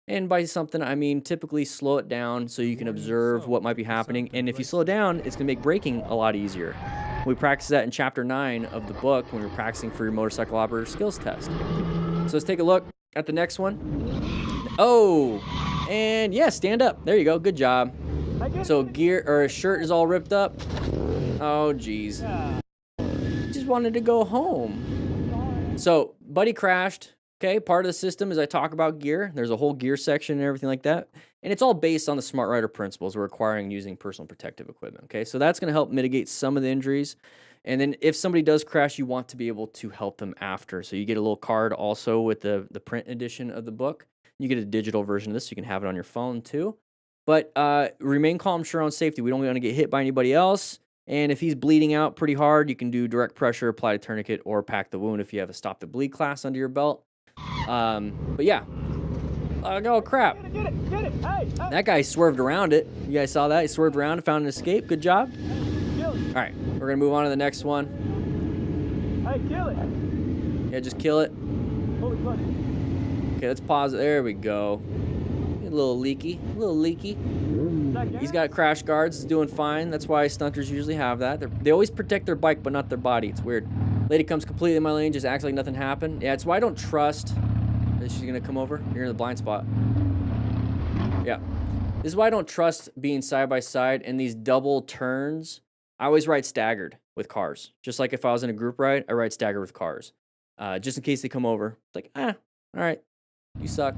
And by something, I mean typically slow it down so you can observe what might be happening. And if you slow down, it's going to make braking a lot easier. We practice that in chapter 9 of the book when we're practicing for your motorcycle operator skills test. So let's take a look at the next one. Oh, and yeah, stand up. There you go. Good job. So gear or shirt is all ripped up. Oh, geez. Just wanted to go home. So buddy crashed. Okay, part of the system is I talk about gear. There's a whole gear section and everything like that. And it's all based on the Smart Rider principles requiring using personal protective equipment. Okay, so that's going to help mitigate some of the injuries. And then if somebody does crash, you want to be able to help them after. So you get a little card also with the print edition of the book. You get a digital version of this, so you can have it on your phone too. But remain calm, ensure on safety. We don't want to get hit by anybody else. And if he's bleeding out pretty hard, you can do direct pressure, apply a tourniquet, or pack the wound if you have a stop the bleed class under your belt. But yeah. Oh, crap. Get it. Hey. That guy swerved around it. You guys saw that? He swerved around and found an escape. Good job. Kill it. All right, we're going to move on to the next one. Hey, kill it. Yeah, just kill it. Holy fuck. Okay, let's pause it. There we go. A little leaky. He's got crash guards. He's doing fine. That's why stunters usually have that. They always protect their bike, but not their body. It's weird. Lady comes completely in my lane, just acts like nothing happened. Yeah, it's why I don't trust that she's going to come over. You're in the blind spot. Yeah. This is why I don't trust being side by side and these double turns. I always ride staggered with cars. Just like if I was in a group ride, I ride staggered with cars. Just in case they come over. It's like, all right, you suck.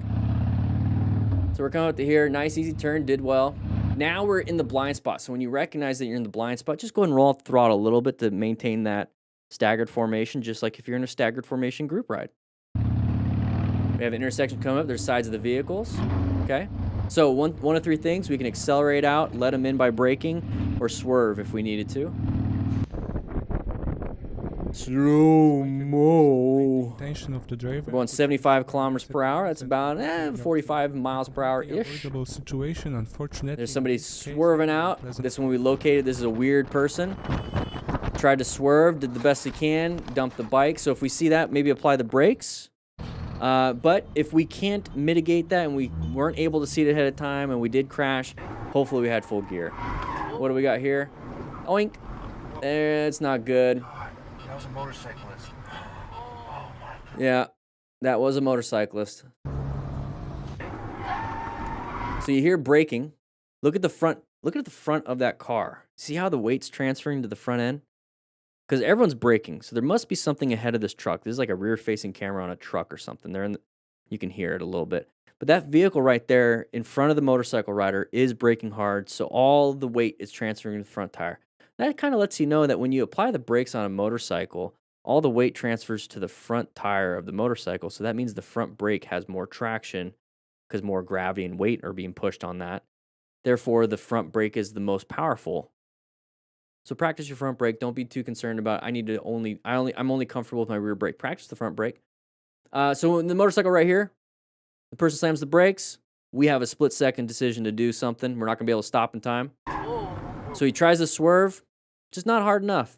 So we're coming up to here. Nice, easy turn, did well. Now we're in the blind spot. So when you recognize that you're in the blind spot, just go ahead and roll off the throttle a little bit to maintain that staggered formation, just like if you're in a staggered formation group ride. We have an intersection coming up. There's sides of the vehicles. Okay. So one of three things. We can accelerate out, let them in by braking, or swerve if we needed to. Slow-mo. Intention of the driver. We're going 75 kilometers per hour. That's about 45 miles per hour-ish. Avoidable situation, unfortunately. There's somebody swerving out. This one we located. This is a weird person. Tried to swerve, did the best he can, dumped the bike. So if we see that, maybe apply the brakes. But if we can't mitigate that and we weren't able to see it ahead of time and we did crash, hopefully we had full gear. What do we got here? Oink. It's not good. That was a motorcyclist. Yeah, that was a motorcyclist. So you hear braking. Look at the front. Look at the front of that car. See how the weight's transferring to the front end? Because everyone's braking, so there must be something ahead of this truck. This is like a rear-facing camera on a truck or something. You can hear it a little bit. But that vehicle right there in front of the motorcycle rider is braking hard, so all the weight is transferring to the front tire. That kind of lets you know that when you apply the brakes on a motorcycle, all the weight transfers to the front tire of the motorcycle, so that means the front brake has more traction because more gravity and weight are being pushed on that. Therefore, the front brake is the most powerful. So practice your front brake. Don't be too concerned about I'm only comfortable with my rear brake. Practice the front brake. So in the motorcycle right here, the person slams the brakes. We have a split-second decision to do something. We're not going to be able to stop in time. So he tries to swerve, just not hard enough.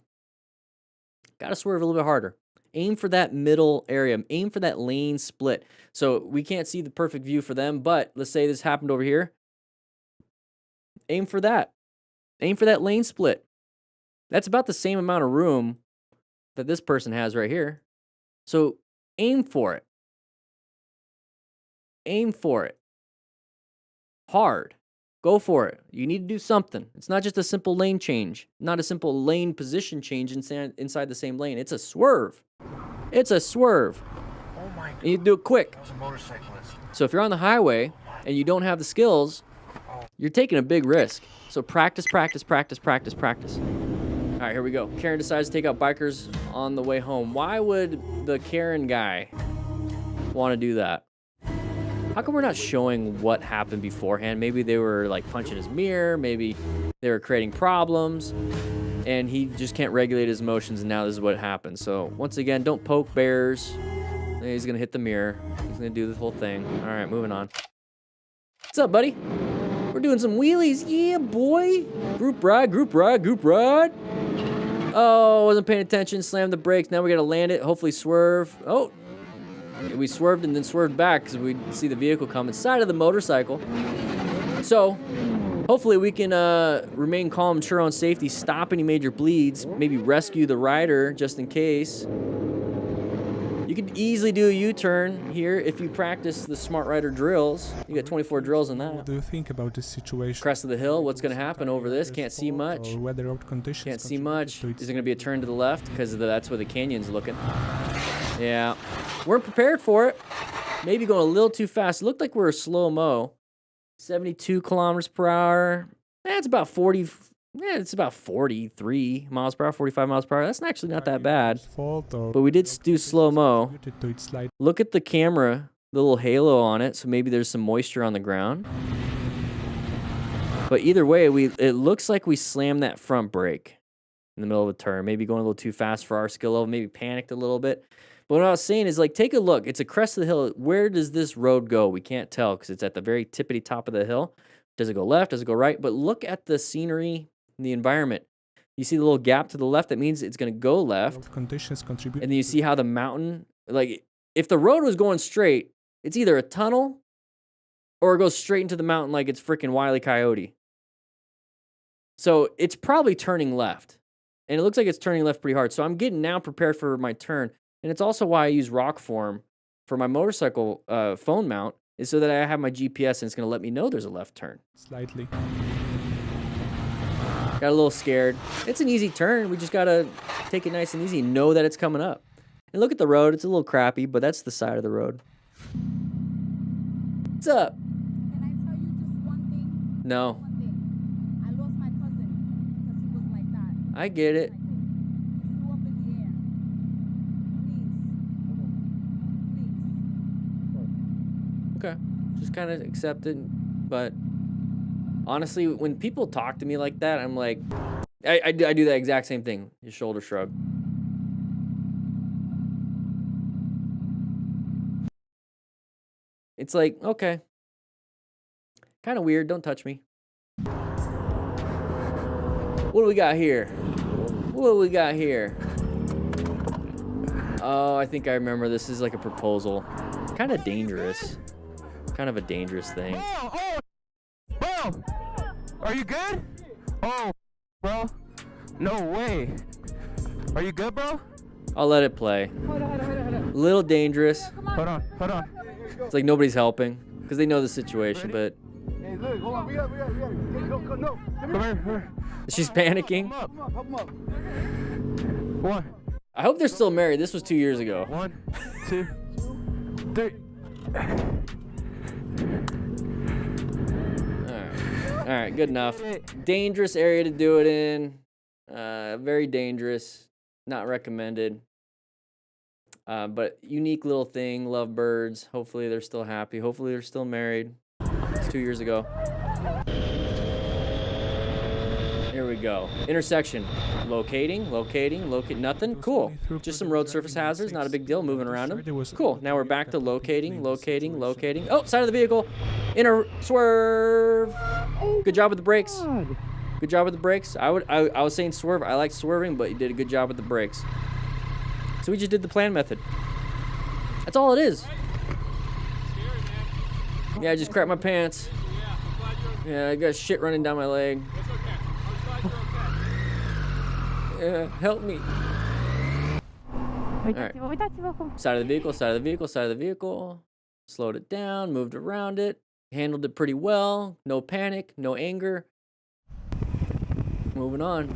Got to swerve a little bit harder. Aim for that middle area. Aim for that lane split. So we can't see the perfect view for them, but let's say this happened over here. Aim for that. Aim for that lane split. That's about the same amount of room that this person has right here. So aim for it. Aim for it. Hard. Go for it. You need to do something. It's not just a simple lane change. Not a simple lane position change inside the same lane. It's a swerve. It's a swerve. Oh my God. You need to do it quick. That was a motorcyclist. So if you're on the highway and you don't have the skills, you're taking a big risk. So practice, practice, practice, practice, practice. All right, here we go. Karen decides to take out bikers on the way home. Why would the Karen guy want to do that? How come we're not showing what happened beforehand? Maybe they were like punching his mirror. Maybe they were creating problems. And he just can't regulate his emotions, and now this is what happened. So once again, don't poke bears. He's going to hit the mirror. He's going to do this whole thing. All right, moving on. What's up, buddy? We're doing some wheelies. Yeah, boy. Group ride, group ride, group ride. Oh, wasn't paying attention. Slammed the brakes. Now we got to land it. Hopefully swerve. Oh, we swerved and then swerved back because we see the vehicle come inside of the motorcycle. So hopefully we can remain calm, ensure on safety, stop any major bleeds, maybe rescue the rider just in case. You could easily do a U-turn here if you practice the Smart Rider drills. You got 24 drills in that. What do you think about this situation? Crest of the hill, what's going to happen over this? Can't see much. Or weather road conditions Can't see much. Is there going to be a turn to the left? Because that's where the canyon's looking. Yeah. Weren't prepared for it. Maybe going a little too fast. It looked like we were slow-mo. 72 kilometers per hour. It's about 40. Yeah, it's about 43 miles per hour, 45 miles per hour. That's actually not that bad. But we did do slow-mo. Look at the camera, the little halo on it. So maybe there's some moisture on the ground. But either way, it looks like we slammed that front brake in the middle of a turn. Maybe going a little too fast for our skill level. Maybe panicked a little bit. But what I was saying is, like, take a look. It's a crest of the hill. Where does this road go? We can't tell because it's at the very tippity top of the hill. Does it go left? Does it go right? But look at the scenery and the environment. You see the little gap to the left? That means it's going to go left. Conditions contribute. And then you see how the mountain, like, if the road was going straight, it's either a tunnel or it goes straight into the mountain like it's freaking Wile E. Coyote. So it's probably turning left. And it looks like it's turning left pretty hard. So I'm getting now prepared for my turn. And it's also why I use rock form for my motorcycle phone mount, is so that I have my GPS and it's going to let me know there's a left turn. Slightly. Got a little scared. It's an easy turn. We just got to take it nice and easy. Know that it's coming up. And look at the road. It's a little crappy, but that's the side of the road. What's up? Can I tell you just one thing? No. One thing. I lost my cousin because he was like that. I get it. He flew up in the air. Please. Okay. Just kind of accept it. But honestly, when people talk to me like that, I'm like, I do that exact same thing. Your shoulder shrug. It's like, okay. Kind of weird. Don't touch me. What do we got here? What do we got here? Oh, I think I remember. This is like a proposal. Kind of dangerous. Kind of a dangerous thing. Oh, bro, are you good? Oh, bro, no way. Are you good, bro? I'll let it play. Hold on. A little dangerous. Hold on. It's like nobody's helping because they know the situation, but Hey, look, hold on. We got it. No. Come here. she's panicking. Help him up. 1, I hope they're still married. This was 2 years ago. 1, 2, 3. All right, good enough. Dangerous area to do it in. Very dangerous. Not recommended. But unique little thing. Love birds. Hopefully they're still happy. Hopefully they're still married. It's 2 years ago. Here we go. Intersection. Locating. Nothing. Cool. Just some road surface hazards. Not a big deal. Moving around them. Cool. Now we're back to locating. Oh, side of the vehicle. Inner swerve. Good job with the brakes. Good job with the brakes. I was saying swerve. I like swerving, but you did a good job with the brakes. So we just did the plan method. That's all it is. Yeah, I just crapped my pants. Yeah, I got shit running down my leg. Yeah, help me. All right. Side of the vehicle. Slowed it down, moved around it. Handled it pretty well. No panic, no anger. Moving on.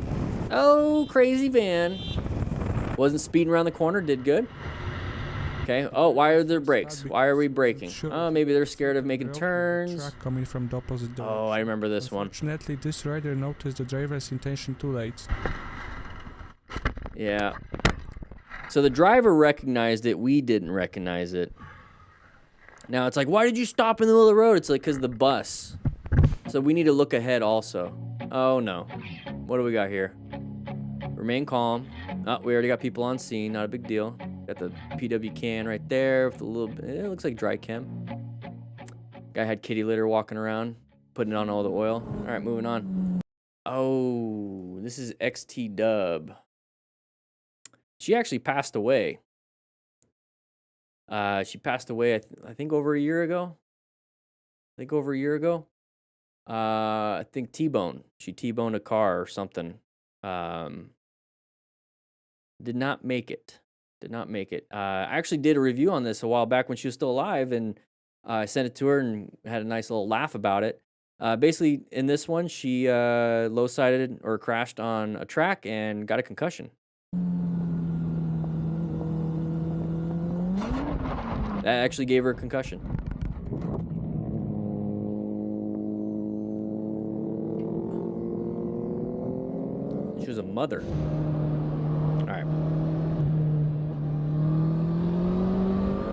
Oh, crazy van. Wasn't speeding around the corner, did good. Okay. Oh, why are there brakes? Why are we braking? Oh, maybe they're scared of making turns. Truck coming from the opposite direction. Oh, I remember this one. Unfortunately, this rider noticed the driver's intention too late. Yeah. So the driver recognized it. We didn't recognize it. Now it's like, why did you stop in the middle of the road? It's like, because the bus. So we need to look ahead also. Oh, no. What do we got here? Remain calm. Oh, we already got people on scene. Not a big deal. Got the PW can right there with a little bit. It looks like dry chem. Guy had kitty litter walking around, putting on all the oil. All right, moving on. Oh, this is XT Dub. She actually passed away. She passed away, I think, over a year ago. I think T-bone. She T-boned a car or something. Did not make it. I actually did a review on this a while back when she was still alive, and I sent it to her and had a nice little laugh about it. Basically, in this one, she low-sided or crashed on a track and got a concussion. That actually gave her a concussion. She was a mother. All right.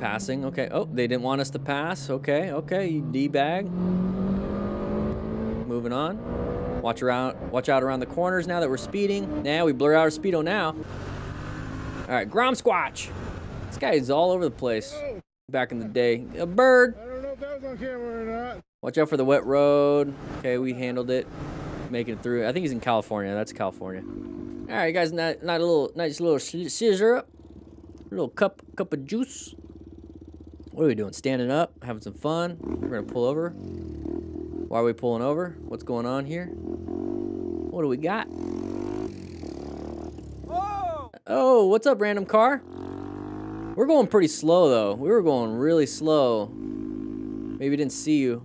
Passing. Okay. Oh, they didn't want us to pass. Okay. Okay. You D-bag. Moving on. Watch out around the corners now that we're speeding. Now we blur out our speedo now. All right. Grom Squatch. This guy is all over the place. Back in the day. A bird. I don't know if that was on camera or not. Watch out for the wet road. Okay, we handled it. Making it through. I think he's in California. That's California. All right, guys. Nice little scissor up. A little cup of juice. What are we doing? Standing up, having some fun. We're gonna pull over. Why are we pulling over? What's going on here? What do we got? Oh, what's up, random car? We're going pretty slow though. We were going really slow. Maybe didn't see you.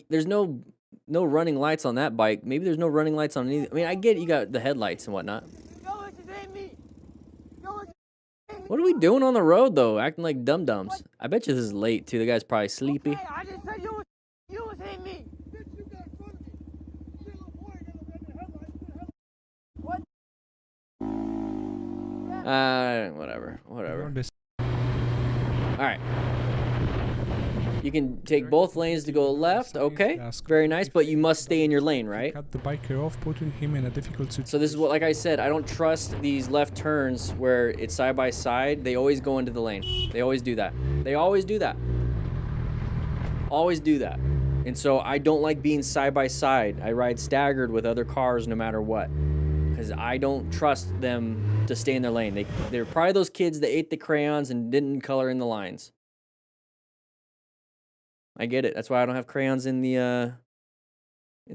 There's no running lights on that bike. Maybe there's no running lights on any. I mean, I get you got the headlights and whatnot. What are we doing on the road though? Acting like dum-dums. I bet you this is late too. The guy's probably sleepy. Okay, I just said you was hitting me. What? Whatever. All right. You can take both lanes to go left. Okay, very nice, but you must stay in your lane, right? Cut the biker off, putting him in a difficult situation. So this is what, like I said, I don't trust these left turns where it's side by side. They always go into the lane. They always do that. They always do that. Always do that. And so I don't like being side by side. I ride staggered with other cars no matter what, because I don't trust them to stay in their lane. They're probably those kids that ate the crayons and didn't color in the lines. I get it. That's why I don't have crayons in the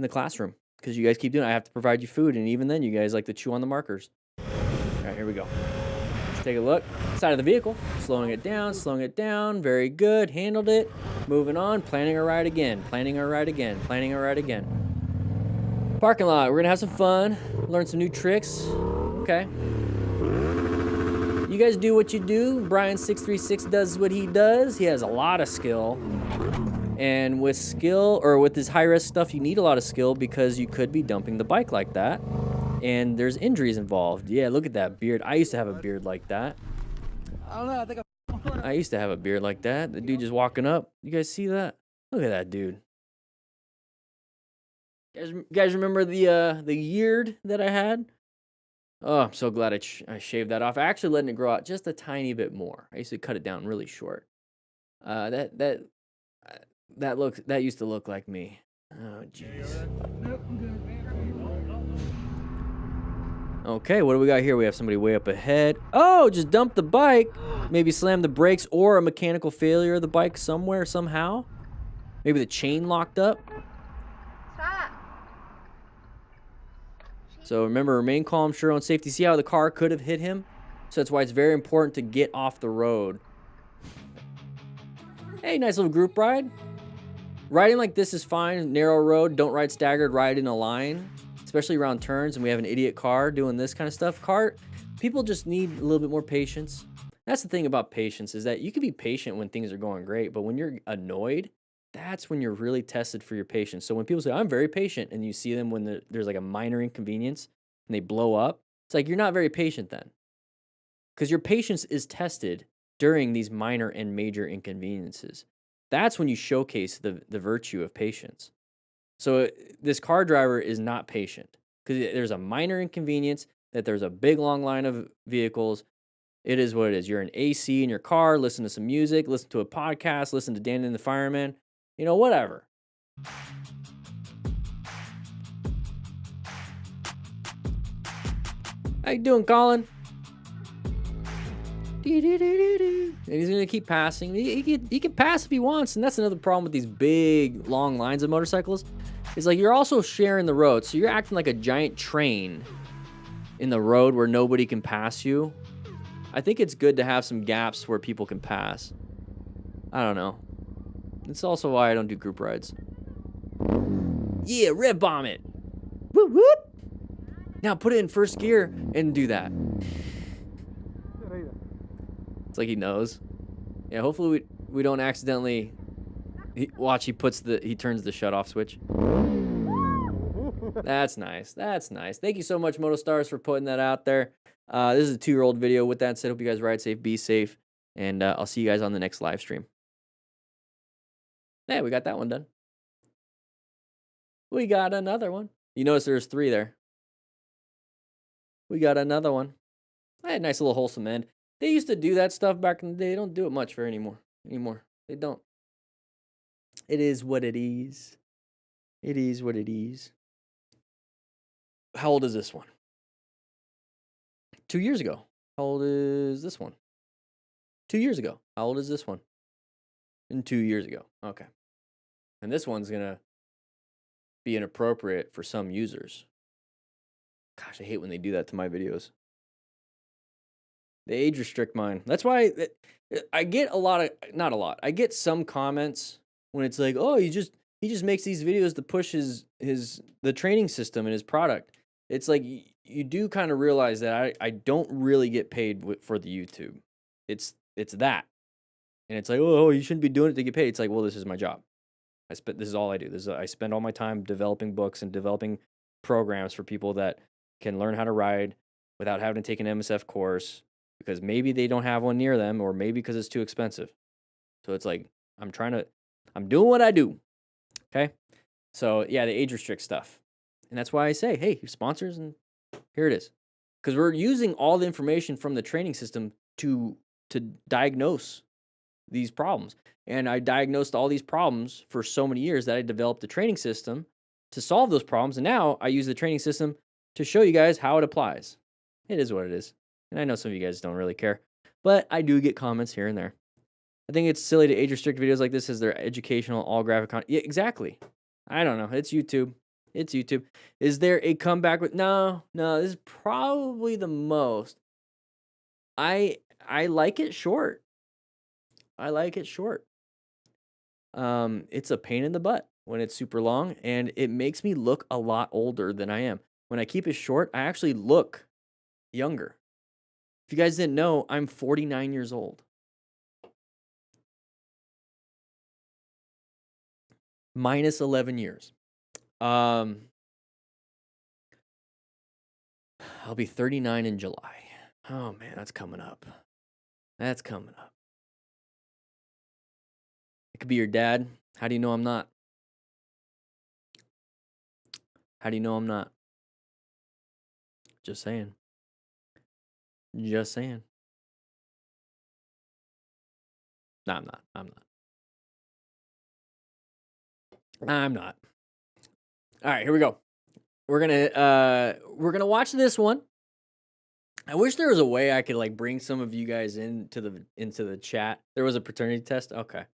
classroom, because you guys keep doing it. I have to provide you food, and even then you guys like to chew on the markers. All right, here we go. Let's take a look. Side of the vehicle. Slowing it down. Very good. Handled it. Moving on. Planning our ride again. Parking lot. We're going to have some fun. Learn some new tricks. Okay. You guys do what you do. Brian636 does what he does. He has a lot of skill. And with skill, or with this high-risk stuff, you need a lot of skill because you could be dumping the bike like that. And there's injuries involved. Yeah, look at that beard. I used to have a beard like that. I don't know. I think I used to have a beard like that. The dude just walking up. You guys see that? Look at that dude. You guys remember the beard that I had? Oh, I'm so glad I shaved that off. I actually letting it grow out just a tiny bit more. I used to cut it down really short. That used to look like me. Oh, jeez. Okay, what do we got here? We have somebody way up ahead. Oh, just dumped the bike. Maybe slammed the brakes, or a mechanical failure of the bike somewhere, somehow. Maybe the chain locked up. Stop. So remember, remain calm, sure on safety. See how the car could have hit him? So that's why it's very important to get off the road. Hey, nice little group ride. Riding like this is fine. Narrow road, don't ride staggered, ride in a line. Especially around turns, and we have an idiot car doing this kind of stuff. People just need a little bit more patience. That's the thing about patience, is that you can be patient when things are going great, but when you're annoyed, that's when you're really tested for your patience. So when people say, I'm very patient, and you see them when there's like a minor inconvenience and they blow up, it's like, you're not very patient then. Because your patience is tested during these minor and major inconveniences. That's when you showcase the virtue of patience. So this car driver is not patient because there's a minor inconvenience, that there's a big long line of vehicles. It is what it is. You're in AC in your car, listen to some music, listen to a podcast, listen to DanDanTheFireman, whatever. How you doing, Colin? And he's gonna keep passing. He can pass if he wants, and that's another problem with these big long lines of motorcycles. It's like you're also sharing the road, so you're acting like a giant train in the road where nobody can pass you. I think it's good to have some gaps where people can pass. I don't know. It's also why I don't do group rides. Yeah, red bomb it. Whoop whoop. Now put it in first gear and do that. It's like he knows. Yeah, hopefully we don't accidentally watch. He turns the shut off switch. That's nice. That's nice. Thank you so much, MotoStars, for putting that out there. This is a 2-year-old video. With that said, hope you guys ride safe, be safe, and I'll see you guys on the next live stream. Hey, we got that one done. We got another one. You notice there's 3 there. We got another one. I had a nice little wholesome end. They used to do that stuff back in the day. They don't do it much for anymore. They don't. It is what it is. It is what it is. How old is this one? 2 years ago. How old is this one? 2 years ago. How old is this one? And 2 years ago. Okay. And this one's going to be inappropriate for some users. Gosh, I hate when they do that to my videos. They age restrict mine. That's why I get not a lot. I get some comments when it's like, oh, he just makes these videos to push the training system and his product. It's like you do kind of realize that I don't really get paid for the YouTube. It's that. And it's like, oh, you shouldn't be doing it to get paid. It's like, well, this is my job. This is all I do. I spend all my time developing books and developing programs for people that can learn how to ride without having to take an MSF course because maybe they don't have one near them or maybe because it's too expensive. So it's like, I'm doing what I do. Okay. So yeah, the age restrict stuff. And that's why I say, hey, sponsors, and here it is. Because we're using all the information from the training system to diagnose these problems. And I diagnosed all these problems for so many years that I developed the training system to solve those problems. And now I use the training system to show you guys how it applies. It is what it is. And I know some of you guys don't really care, but I do get comments here and there. I think it's silly to age restrict videos like this as they're educational, all graphic content. Yeah, exactly. I don't know. It's YouTube. It's YouTube. Is there a comeback with? No, this is probably the most. I like it short. I like it short. It's a pain in the butt when it's super long, and it makes me look a lot older than I am. When I keep it short, I actually look younger. If you guys didn't know, I'm 49 years old. Minus 11 years. I'll be 39 in July. Oh man, that's coming up. That's coming up. It could be your dad. How do you know I'm not? How do you know I'm not? Just saying. Just saying. No, I'm not. I'm not. All right, here we go. We're gonna watch this one. I wish there was a way I could like bring some of you guys into the chat. There was a paternity test. Okay,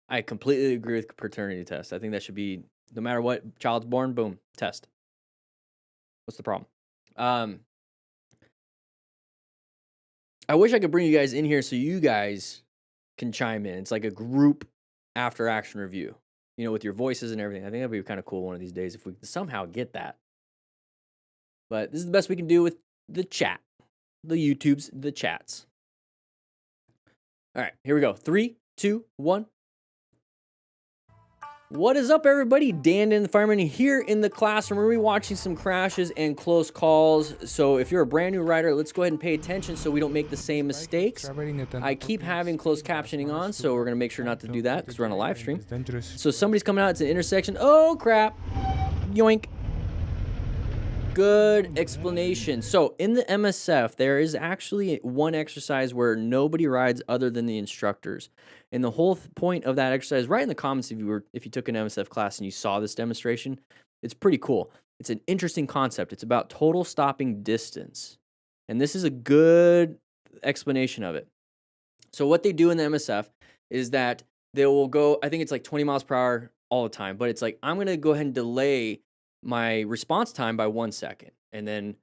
I completely agree with paternity test. I think that should be no matter what child's born, boom, test. What's the problem? I wish I could bring you guys in here so you guys can chime in. It's like a group after action review, you know, with your voices and everything. I think that'd be kind of cool one of these days if we could somehow get that. But this is the best we can do with the chat, the YouTubes, the chats. All right, here we go. 3, 2, 1. What is up, everybody? DanDanTheFireman here in the classroom. We're going to be watching some crashes and close calls. So if you're a brand new rider, let's go ahead and pay attention so we don't make the same mistakes. I keep having closed captioning on, so we're going to make sure not to do that because we're on a live stream. So somebody's coming out. It's an intersection. Oh, crap. Yoink. Good explanation. So in the MSF, there is actually one exercise where nobody rides other than the instructors. And the whole point of that exercise, right in the comments, if you took an MSF class and you saw this demonstration, it's pretty cool. It's an interesting concept. It's about total stopping distance. And this is a good explanation of it. So what they do in the MSF is that they will go, I think it's like 20 miles per hour all the time, but it's like, I'm going to go ahead and delay my response time by 1 second, and then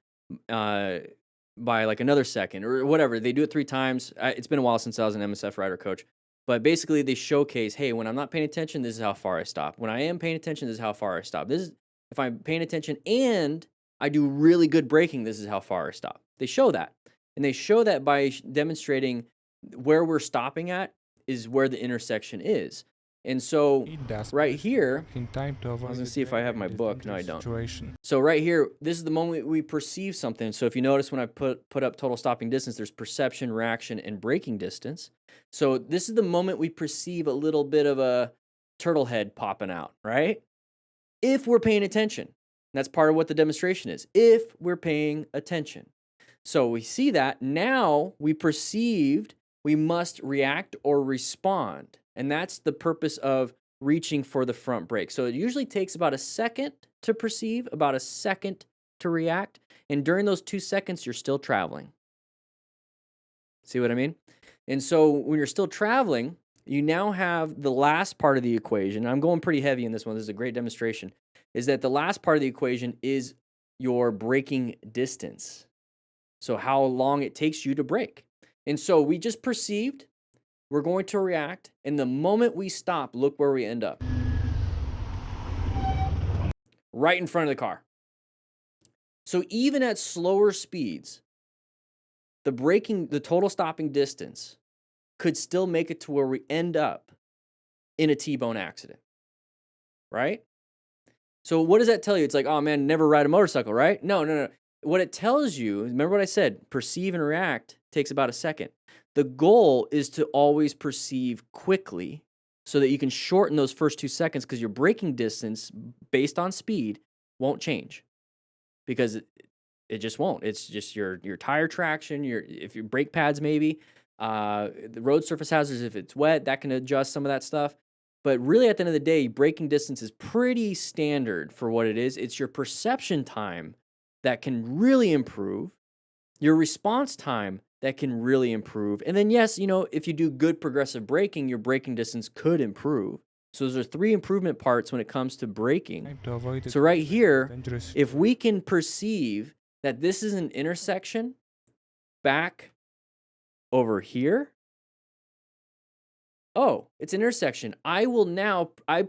by like another second or whatever. They do it 3 times. It's been a while since I was an MSF rider coach, but basically they showcase, hey, when I'm not paying attention, this is how far I stop. When I am paying attention, this is how far I stop. This is if I'm paying attention and I do really good braking, this is how far I stop. They show that, and they show that by demonstrating where we're stopping at is where the intersection is. And so right here, in time to I was avoid gonna the see if I have driver my in this book. No, I dangerous don't. situation. So right here, this is the moment we perceive something. So if you notice when I put up total stopping distance, there's perception, reaction, and braking distance. So this is the moment we perceive a little bit of a turtle head popping out, right? If we're paying attention. That's part of what the demonstration is. If we're paying attention. So we see that. Now we perceived we must react or respond. And that's the purpose of reaching for the front brake. So it usually takes about a second to perceive, about a second to react. And during those 2 seconds, you're still traveling. See what I mean? And so when you're still traveling, you now have the last part of the equation. I'm going pretty heavy in this one. This is a great demonstration. Is that the last part of the equation is your braking distance. So how long it takes you to brake. And so we just perceived we're going to react. And the moment we stop, look where we end up. Right in front of the car. So even at slower speeds, the total stopping distance could still make it to where we end up in a T-bone accident. Right? So what does that tell you? It's like, oh man, never ride a motorcycle, right? No. What it tells you, remember what I said, perceive and react takes about a second. The goal is to always perceive quickly so that you can shorten those first 2 seconds because your braking distance based on speed won't change because it just won't. It's just your tire traction, if your brake pads maybe, the road surface hazards, if it's wet, that can adjust some of that stuff. But really at the end of the day, braking distance is pretty standard for what it is. It's your perception time that can really improve, your response time that can really improve. And then yes, if you do good progressive braking, your braking distance could improve. So those are 3 improvement parts when it comes to braking. Time to avoid the So right driver in here, this dangerous if we can perceive that this is an intersection back over here, oh, it's an intersection. I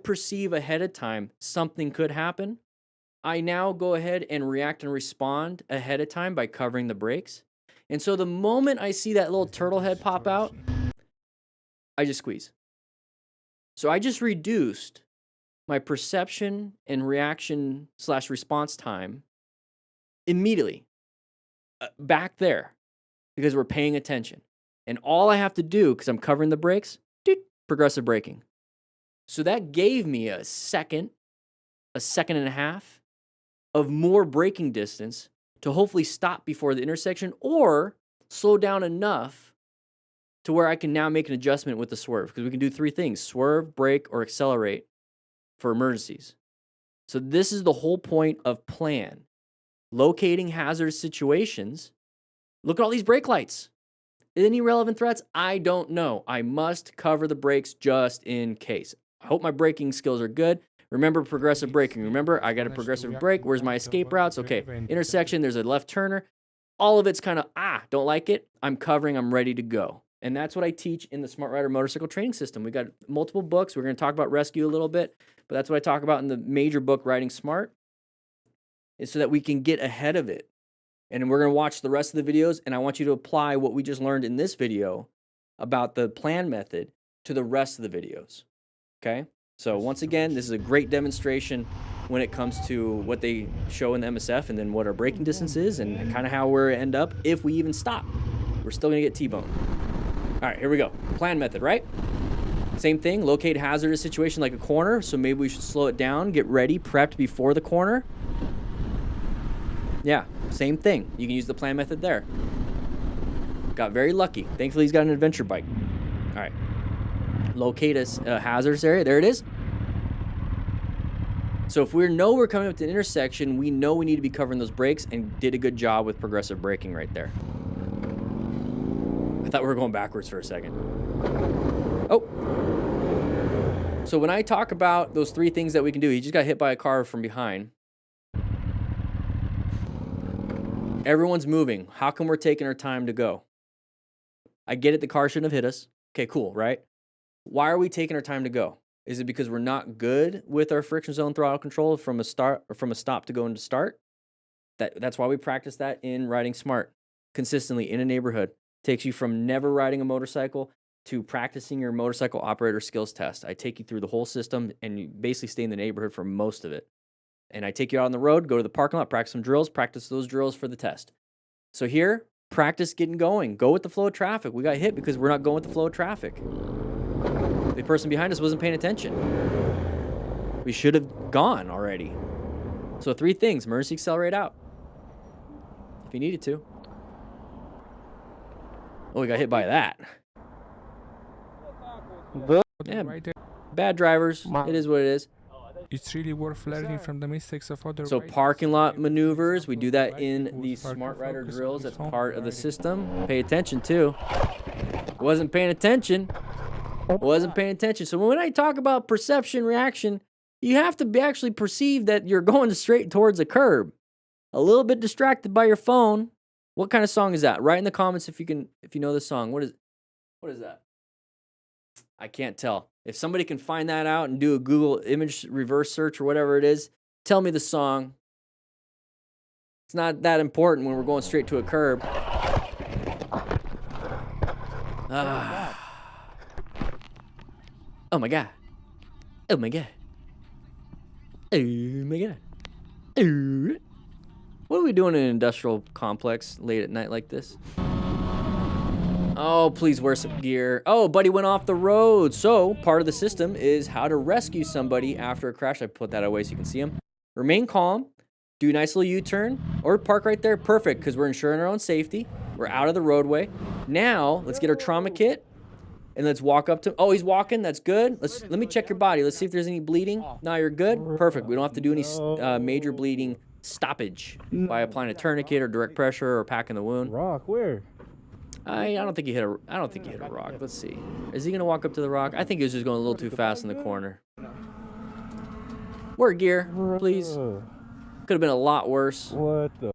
perceive ahead of time something could happen. I now go ahead and react and respond ahead of time by covering the brakes. And so the moment I see that little turtle head pop out, I just squeeze. So I just reduced my perception and reaction / response time immediately back there because we're paying attention. And all I have to do, because I'm covering the brakes, progressive braking. So that gave me a second and a half of more braking distance to hopefully stop before the intersection or slow down enough to where I can now make an adjustment with the swerve. Because we can do 3 things: swerve, brake, or accelerate for emergencies. So this is the whole point of plan. Locating hazardous situations. Look at all these brake lights. Any relevant threats? I don't know. I must cover the brakes just in case. I hope my braking skills are good. Remember progressive braking. Remember, I got a progressive brake. Where's my escape routes? Okay, intersection, there's a left turner. All of it's kind of, don't like it. I'm covering, I'm ready to go. And that's what I teach in the Smart Rider Motorcycle Training System. We got multiple books. We're going to talk about rescue a little bit, but that's what I talk about in the major book, Riding Smart, is so that we can get ahead of it. And we're going to watch the rest of the videos, and I want you to apply what we just learned in this video about the plan method to the rest of the videos, okay? So once again, this is a great demonstration when it comes to what they show in the MSF and then what our braking distance is and kind of how we end up if we even stop. We're still going to get T-boned. All right, here we go. Plan method, right? Same thing, locate hazardous situation like a corner. So maybe we should slow it down, get ready, prepped before the corner. Yeah, same thing. You can use the plan method there. Got very lucky. Thankfully, he's got an adventure bike. All right. Locate a hazardous area. There it is. So if we know we're coming up to an intersection, we know we need to be covering those brakes and did a good job with progressive braking right there. I thought we were going backwards for a second. Oh. So when I talk about those 3 things that we can do, he just got hit by a car from behind. Everyone's moving. How come we're taking our time to go? I get it, the car shouldn't have hit us. Okay, cool, right? Why are we taking our time to go? Is it because we're not good with our friction zone throttle control from a stop to go into start? That's why we practice that in riding smart consistently in a neighborhood. Takes you from never riding a motorcycle to practicing your motorcycle operator skills test. I take you through the whole system, and you basically stay in the neighborhood for most of it. And I take you out on the road, go to the parking lot, practice some drills, practice those drills for the test. So here, practice getting going. Go with the flow of traffic. We got hit because we're not going with the flow of traffic. The person behind us wasn't paying attention. We should have gone already. So 3 things. Emergency accelerate out. If you needed to. Oh, we got hit by that. Yeah, Right there. bad drivers. It is what it is. It's really worth learning from the mistakes of other So riders. parking lot maneuvers, we do that in Right, the start to Smart Rider focus on drills. his That's own part of the riding. system. Pay attention too. Wasn't paying attention. Wasn't paying attention. So when I talk about perception reaction, you have to be actually perceive that you're going straight towards a curb. A little bit distracted by your phone. What kind of song is that? Write in the comments if you know the song. What is that? I can't tell. If somebody can find that out and do a Google image reverse search or whatever it is, tell me the song. It's not that important when we're going straight to a curb. Oh my god. Oh my god. Oh my god. Oh. What are we doing in an industrial complex late at night like this? Oh, please wear some gear. Oh, buddy went off the road. So part of the system is how to rescue somebody after a crash. I put that away so you can see him. Remain calm. Do a nice little U-turn or park right there. Perfect, because we're ensuring our own safety. We're out of the roadway. Now, let's get our trauma kit and let's walk up to him. Oh, he's walking. That's good. Let me check your body. Let's see if there's any bleeding. No, you're good. Perfect. We don't have to do any major bleeding stoppage by applying a tourniquet or direct pressure or packing the wound. Rock, where? I don't think he hit a rock. Let's see. Is he gonna walk up to the rock? I think he was just going a little too fast in the corner. Wear gear, please. Could have been a lot worse. What the?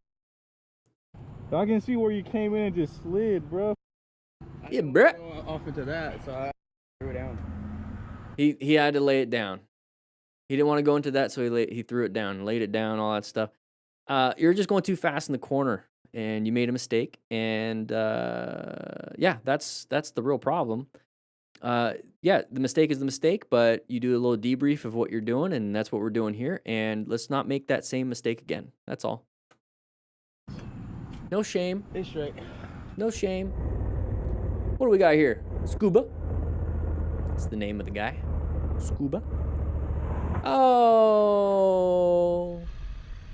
I can see where you came in and just slid, bro. Yeah, bruh. Off into that, so I threw it down. He had to lay it down. He didn't want to go into that, so he threw it down, laid it down, all that stuff. You're just going too fast in the corner, and you made a mistake. And yeah, that's the real problem. Yeah, the mistake is the mistake, but you do a little debrief of what you're doing, and that's what we're doing here. And let's not make that same mistake again. That's all. No shame. It's straight. No shame. What do we got here? Scuba. That's the name of the guy. Scuba. Oh.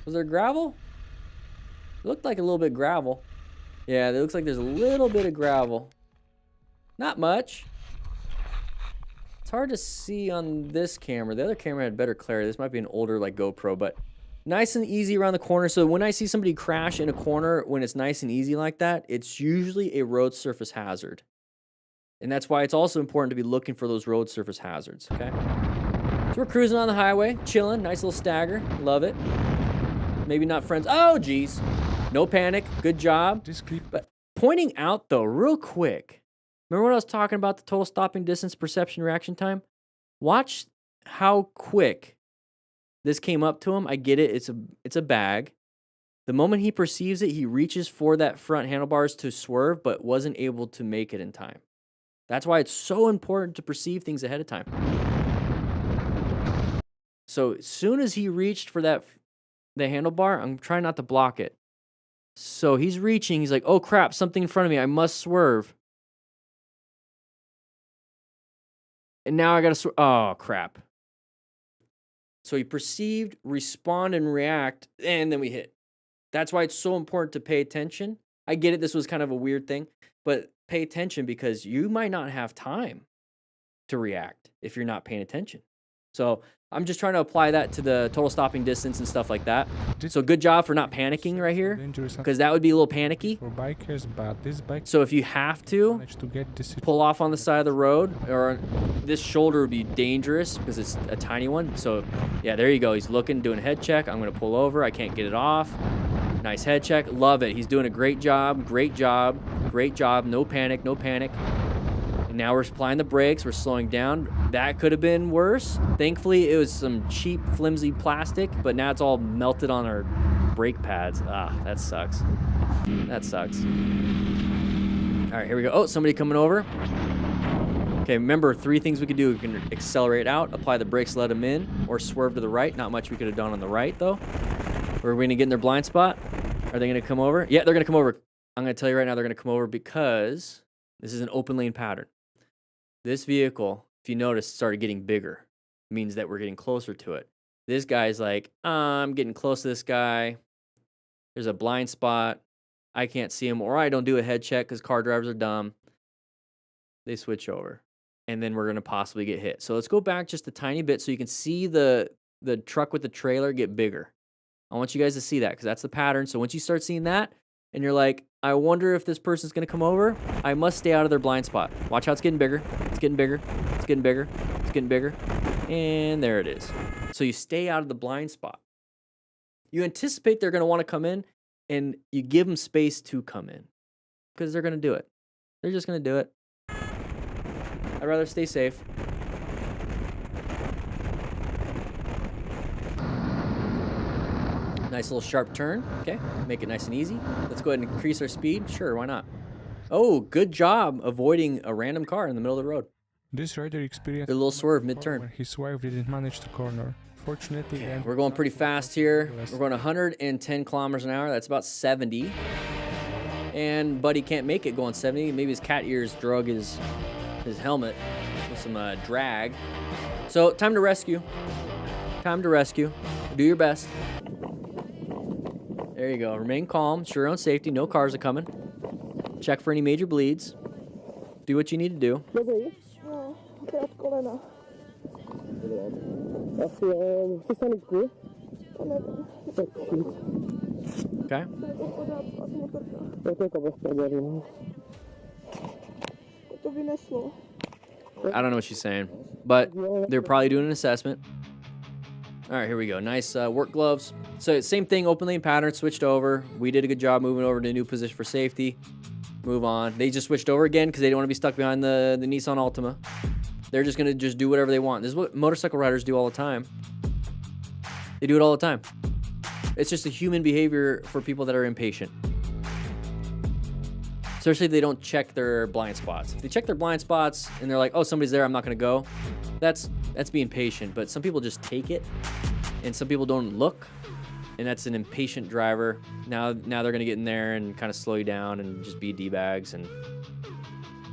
Was there gravel? It looked like a little bit of gravel. Yeah, it looks like there's a little bit of gravel. Not much. It's hard to see on this camera. The other camera had better clarity. This might be an older like GoPro, but nice and easy around the corner. So when I see somebody crash in a corner, when it's nice and easy like that, it's usually a road surface hazard. And that's why it's also important to be looking for those road surface hazards, okay? So we're cruising on the highway, chilling, nice little stagger, love it. Maybe not friends. Oh, geez. No panic, good job. But pointing out though, real quick, remember when I was talking about the total stopping distance, perception, reaction time? Watch how quick this came up to him. I get it, it's a bag. The moment he perceives it, he reaches for that front handlebars to swerve, but wasn't able to make it in time. That's why it's so important to perceive things ahead of time. So as soon as he reached for the handlebar, I'm trying not to block it. So he's reaching, he's like, oh crap, something in front of me, I must swerve. And now I gotta swerve, oh crap. So he perceived, respond, and react, and then we hit. That's why it's so important to pay attention. I get it, this was kind of a weird thing, but pay attention because you might not have time to react if you're not paying attention. So I'm just trying to apply that to the total stopping distance and stuff like that. So good job for not panicking right here, because that would be a little panicky. For bikers, but this bike So if you have to pull off on the side of the road, or this shoulder would be dangerous because it's a tiny one. So yeah, there you go. He's looking, doing a head check. I'm going to pull over. I can't get it off. Nice head check. Love it. He's doing a great job. Great job. Great job. No panic. No panic. And now we're applying the brakes. We're slowing down. That could have been worse. Thankfully, it was some cheap, flimsy plastic, but now it's all melted on our brake pads. Ah, that sucks. That sucks. All right, here we go. Oh, somebody coming over. Okay, remember 3 things we could do. We can accelerate out, apply the brakes, let them in, or swerve to the right. Not much we could have done on the right, though. We're going to get in their blind spot. Are they going to come over? Yeah, they're going to come over. I'm going to tell you right now, they're going to come over because this is an open lane pattern. This vehicle, if you notice, started getting bigger. It means that we're getting closer to it. This guy's like, I'm getting close to this guy. There's a blind spot. I can't see him, or I don't do a head check because car drivers are dumb. They switch over, and then we're going to possibly get hit. So let's go back just a tiny bit so you can see the truck with the trailer get bigger. I want you guys to see that because that's the pattern. So once you start seeing that, and you're like, I wonder if this person's going to come over, I must stay out of their blind spot. Watch how it's getting bigger. It's getting bigger. It's getting bigger. It's getting bigger. And there it is. So you stay out of the blind spot. You anticipate they're going to want to come in, and you give them space to come in because they're going to do it. They're just going to do it. I'd rather stay safe. Nice little sharp turn. Okay, make it nice and easy. Let's go ahead and increase our speed. Sure, why not? Oh, good job avoiding a random car in the middle of the road. This rider experienced A little swerve mid-turn. when his wife didn't manage to corner. Fortunately, Okay, we're going pretty fast here. We're going 110 kilometers an hour. That's about 70. And Buddy can't make it going 70. Maybe his cat ears drug his helmet with some drag. So time to rescue. Time to rescue. Do your best. There you go. Remain calm. Ensure your own safety. No cars are coming. Check for any major bleeds. Do what you need to do. Okay. I don't know what she's saying, but they're probably doing an assessment. All right, here we go. Nice work gloves. So same thing, open lane pattern, switched over. We did a good job moving over to a new position for safety. Move on. They just switched over again because they don't want to be stuck behind the Nissan Altima. They're just going to do whatever they want. This is what motorcycle riders do all the time. They do it all the time. It's just a human behavior for people that are impatient. Especially if they don't check their blind spots. If they check their blind spots and they're like, oh, somebody's there, I'm not going to go. That's being patient. But some people just take it, and some people don't look, and that's an impatient driver. Now they're going to get in there and kind of slow you down and just be D-bags, and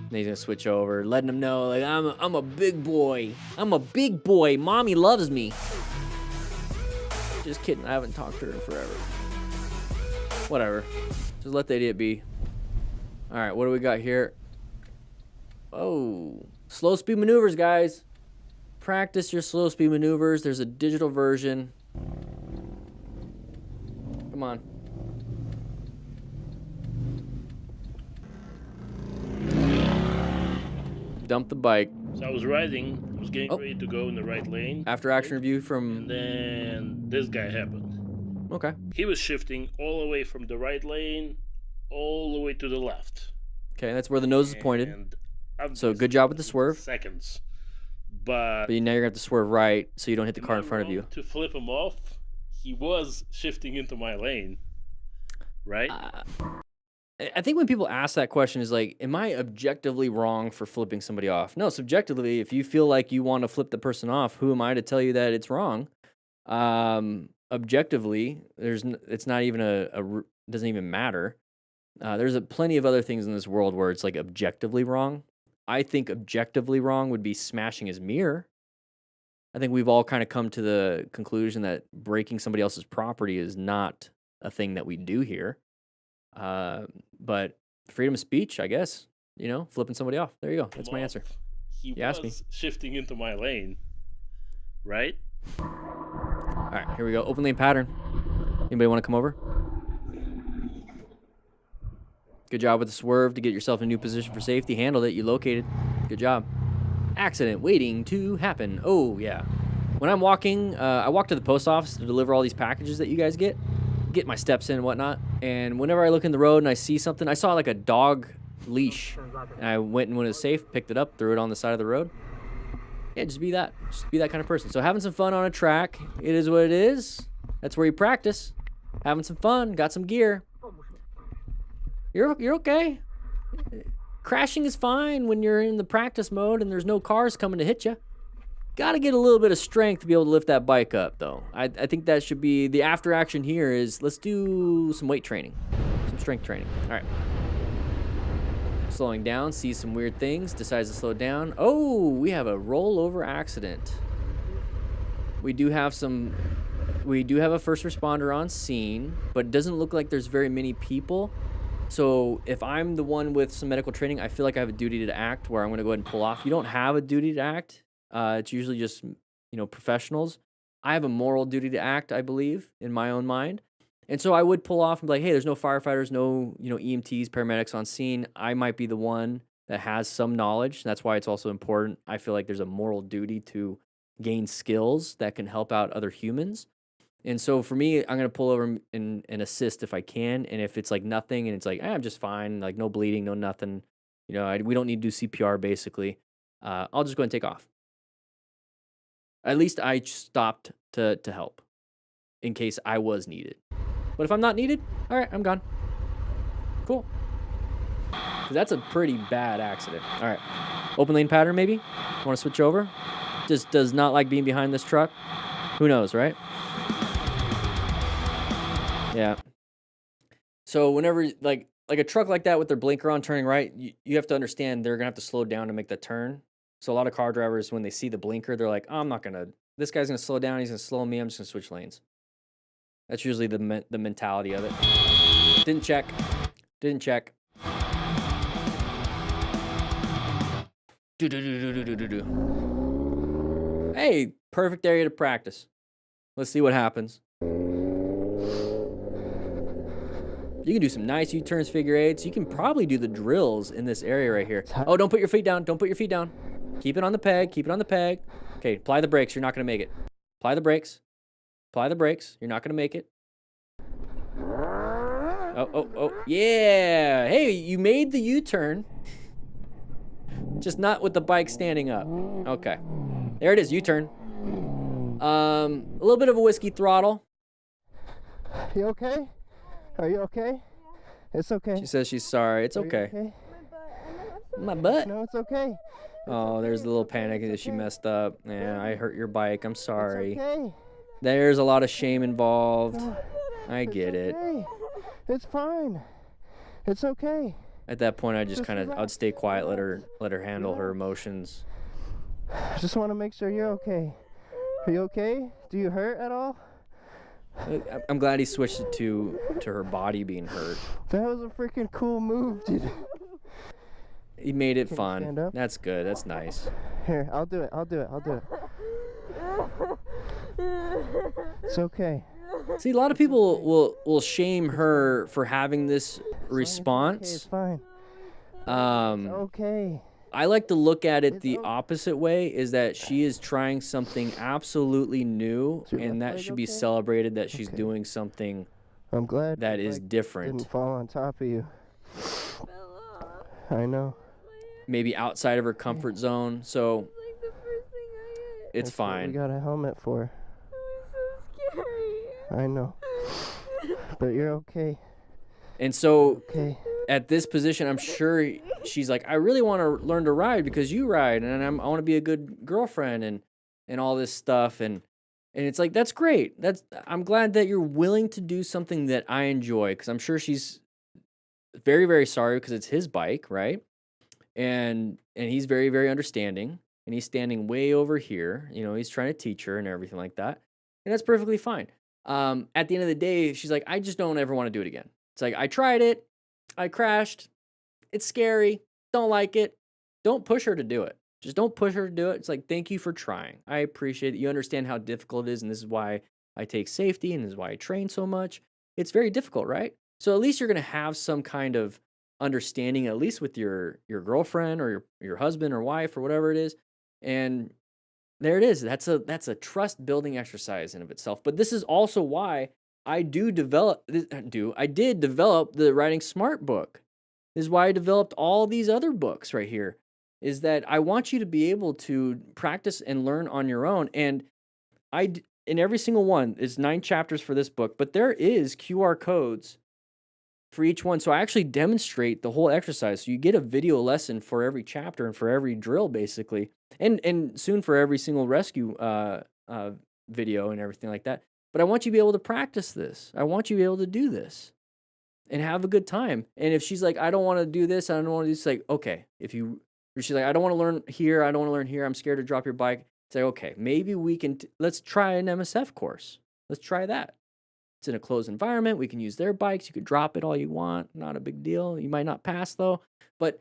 then he's going to switch over, letting them know, like, I'm a big boy. I'm a big boy. Mommy loves me. Just kidding. I haven't talked to her in forever. Whatever. Just let the idiot be. All right, what do we got here? Oh, slow speed maneuvers, guys. Practice your slow speed maneuvers. There's a digital version. Come on. Dump the bike. So I was riding, I was getting ready to go in the right lane. After action review from... And then this guy happened. Okay. He was shifting all the way from the right lane all the way to the left. Okay, that's where the nose is pointed. So good job with the swerve. Seconds. But now you're going to have to swerve right so you don't hit the car in front of you. To flip him off, he was shifting into my lane. Right? I think when people ask that question is like, am I objectively wrong for flipping somebody off? No, subjectively, if you feel like you want to flip the person off, who am I to tell you that it's wrong? Objectively, it's not even doesn't even matter. There's plenty of other things in this world where it's like objectively wrong. I think objectively wrong would be smashing his mirror. I think we've all kind of come to the conclusion that breaking somebody else's property is not a thing that we do here. But freedom of speech, I guess, flipping somebody off. There you go. That's my answer. He was shifting into my lane. Right? All right, here we go. Open lane pattern. Anybody want to come over? Good job with the swerve to get yourself in a new position for safety. Handled it. You located. Good job. Accident waiting to happen. Oh, yeah. When I'm walking, I walk to the post office to deliver all these packages that you guys get my steps in and whatnot. And whenever I look in the road and I see something, I saw like a dog leash. And I went and when it was safe, picked it up, threw it on the side of the road. Yeah, just be that. Just be that kind of person. So having some fun on a track, it is what it is. That's where you practice. Having some fun, got some gear. You're okay. crashing is fine when you're in the practice mode and there's no cars coming to hit you. Got to get a little bit of strength to be able to lift that bike up, though. I think that should be the after action here is let's do some weight training, some strength training. All right. Slowing down, sees some weird things, decides to slow down. Oh, we have a rollover accident. We do have a first responder on scene, but it doesn't look like there's very many people. So if I'm the one with some medical training, I feel like I have a duty to act where I'm going to go ahead and pull off. You don't have a duty to act. It's usually just, professionals. I have a moral duty to act, I believe, in my own mind. And so I would pull off and be like, hey, there's no firefighters, no, EMTs, paramedics on scene. I might be the one that has some knowledge. That's why it's also important. I feel like there's a moral duty to gain skills that can help out other humans. And so for me, I'm going to pull over and assist if I can. And if it's like nothing and it's like, I'm just fine, like no bleeding, no nothing, we don't need to do CPR basically. I'll just go ahead and take off. At least I stopped to help in case I was needed. But if I'm not needed, all right, I'm gone. Cool. 'Cause that's a pretty bad accident. All right. Open lane pattern, maybe? Want to switch over? Just does not like being behind this truck. Who knows, right? Yeah. So whenever, like a truck like that with their blinker on turning right, you have to understand they're going to have to slow down to make the turn. So a lot of car drivers, when they see the blinker, they're like, oh, this guy's going to slow down. He's going to slow me. I'm just going to switch lanes. That's usually the mentality of it. Didn't check. Hey, perfect area to practice. Let's see what happens. You can do some nice U-turns, figure eights. You can probably do the drills in this area right here. Oh, don't put your feet down. Keep it on the peg. Okay, apply the brakes. You're not going to make it. Apply the brakes. You're not going to make it. Oh. Yeah. Hey, you made the U-turn. Just not with the bike standing up. Okay. There it is, U-turn. A little bit of a whiskey throttle. You okay? Are you okay? It's okay. She says she's sorry. It's okay. Okay? My butt. No, it's okay. Oh, there's a little panic that she messed up. Yeah, I hurt your bike. I'm sorry. It's okay. There's a lot of shame involved. I get it. It's fine. It's okay. At that point, I'd stay quiet, let her handle her emotions. I just want to make sure you're okay. Are you okay? Do you hurt at all? I'm glad he switched it to her body being hurt. That was a freaking cool move, dude. He made it Can you fun. stand up? That's good. That's nice. Here, I'll do it. It's okay. See, a lot of people will shame her for having this response. It's fine. It's Okay. I like to look at it the opposite way, is that she is trying something absolutely new, and that should be celebrated, that she's doing something I'm glad that is different. Didn't fall on top of you. I know. Maybe outside of her comfort zone, so it's That's what fine. we got a helmet for. I know. But you're okay. And so Okay. at this position, I'm sure she's like, I really want to learn to ride because you ride, and I want to be a good girlfriend and all this stuff. And it's like, that's great. I'm glad that you're willing to do something that I enjoy, because I'm sure she's very, very sorry because it's his bike, right? And he's very, very understanding, and he's standing way over here. He's trying to teach her and everything like that. And that's perfectly fine. At the end of the day, she's like, I just don't ever want to do it again. It's like, I tried it. I crashed. It's scary. Don't like it. Don't push her to do it. Just don't push her to do it. It's like, thank you for trying. I appreciate it. You understand how difficult it is, and this is why I take safety, and this is why I train so much. It's very difficult, right? So at least you're going to have some kind of understanding, at least with your girlfriend or your husband or wife or whatever it is. And there it is. That's a trust building exercise in of itself. But this is also why I did develop the Riding Smart book. This is why I developed all these other books right here, is that I want you to be able to practice and learn on your own. And in every single one, it's 9 chapters for this book, but there is QR codes for each one. So I actually demonstrate the whole exercise. So you get a video lesson for every chapter and for every drill, basically, and soon for every single rescue video and everything like that. But I want you to be able to practice this. I want you to be able to do this and have a good time. And if she's like, I don't want to do this, I don't want to do this, like, okay. If she's like, I don't want to learn here, I don't want to learn here, I'm scared to drop your bike. Say, okay, maybe we can, let's try an MSF course. Let's try that. It's in a closed environment. We can use their bikes. You could drop it all you want. Not a big deal. You might not pass though, but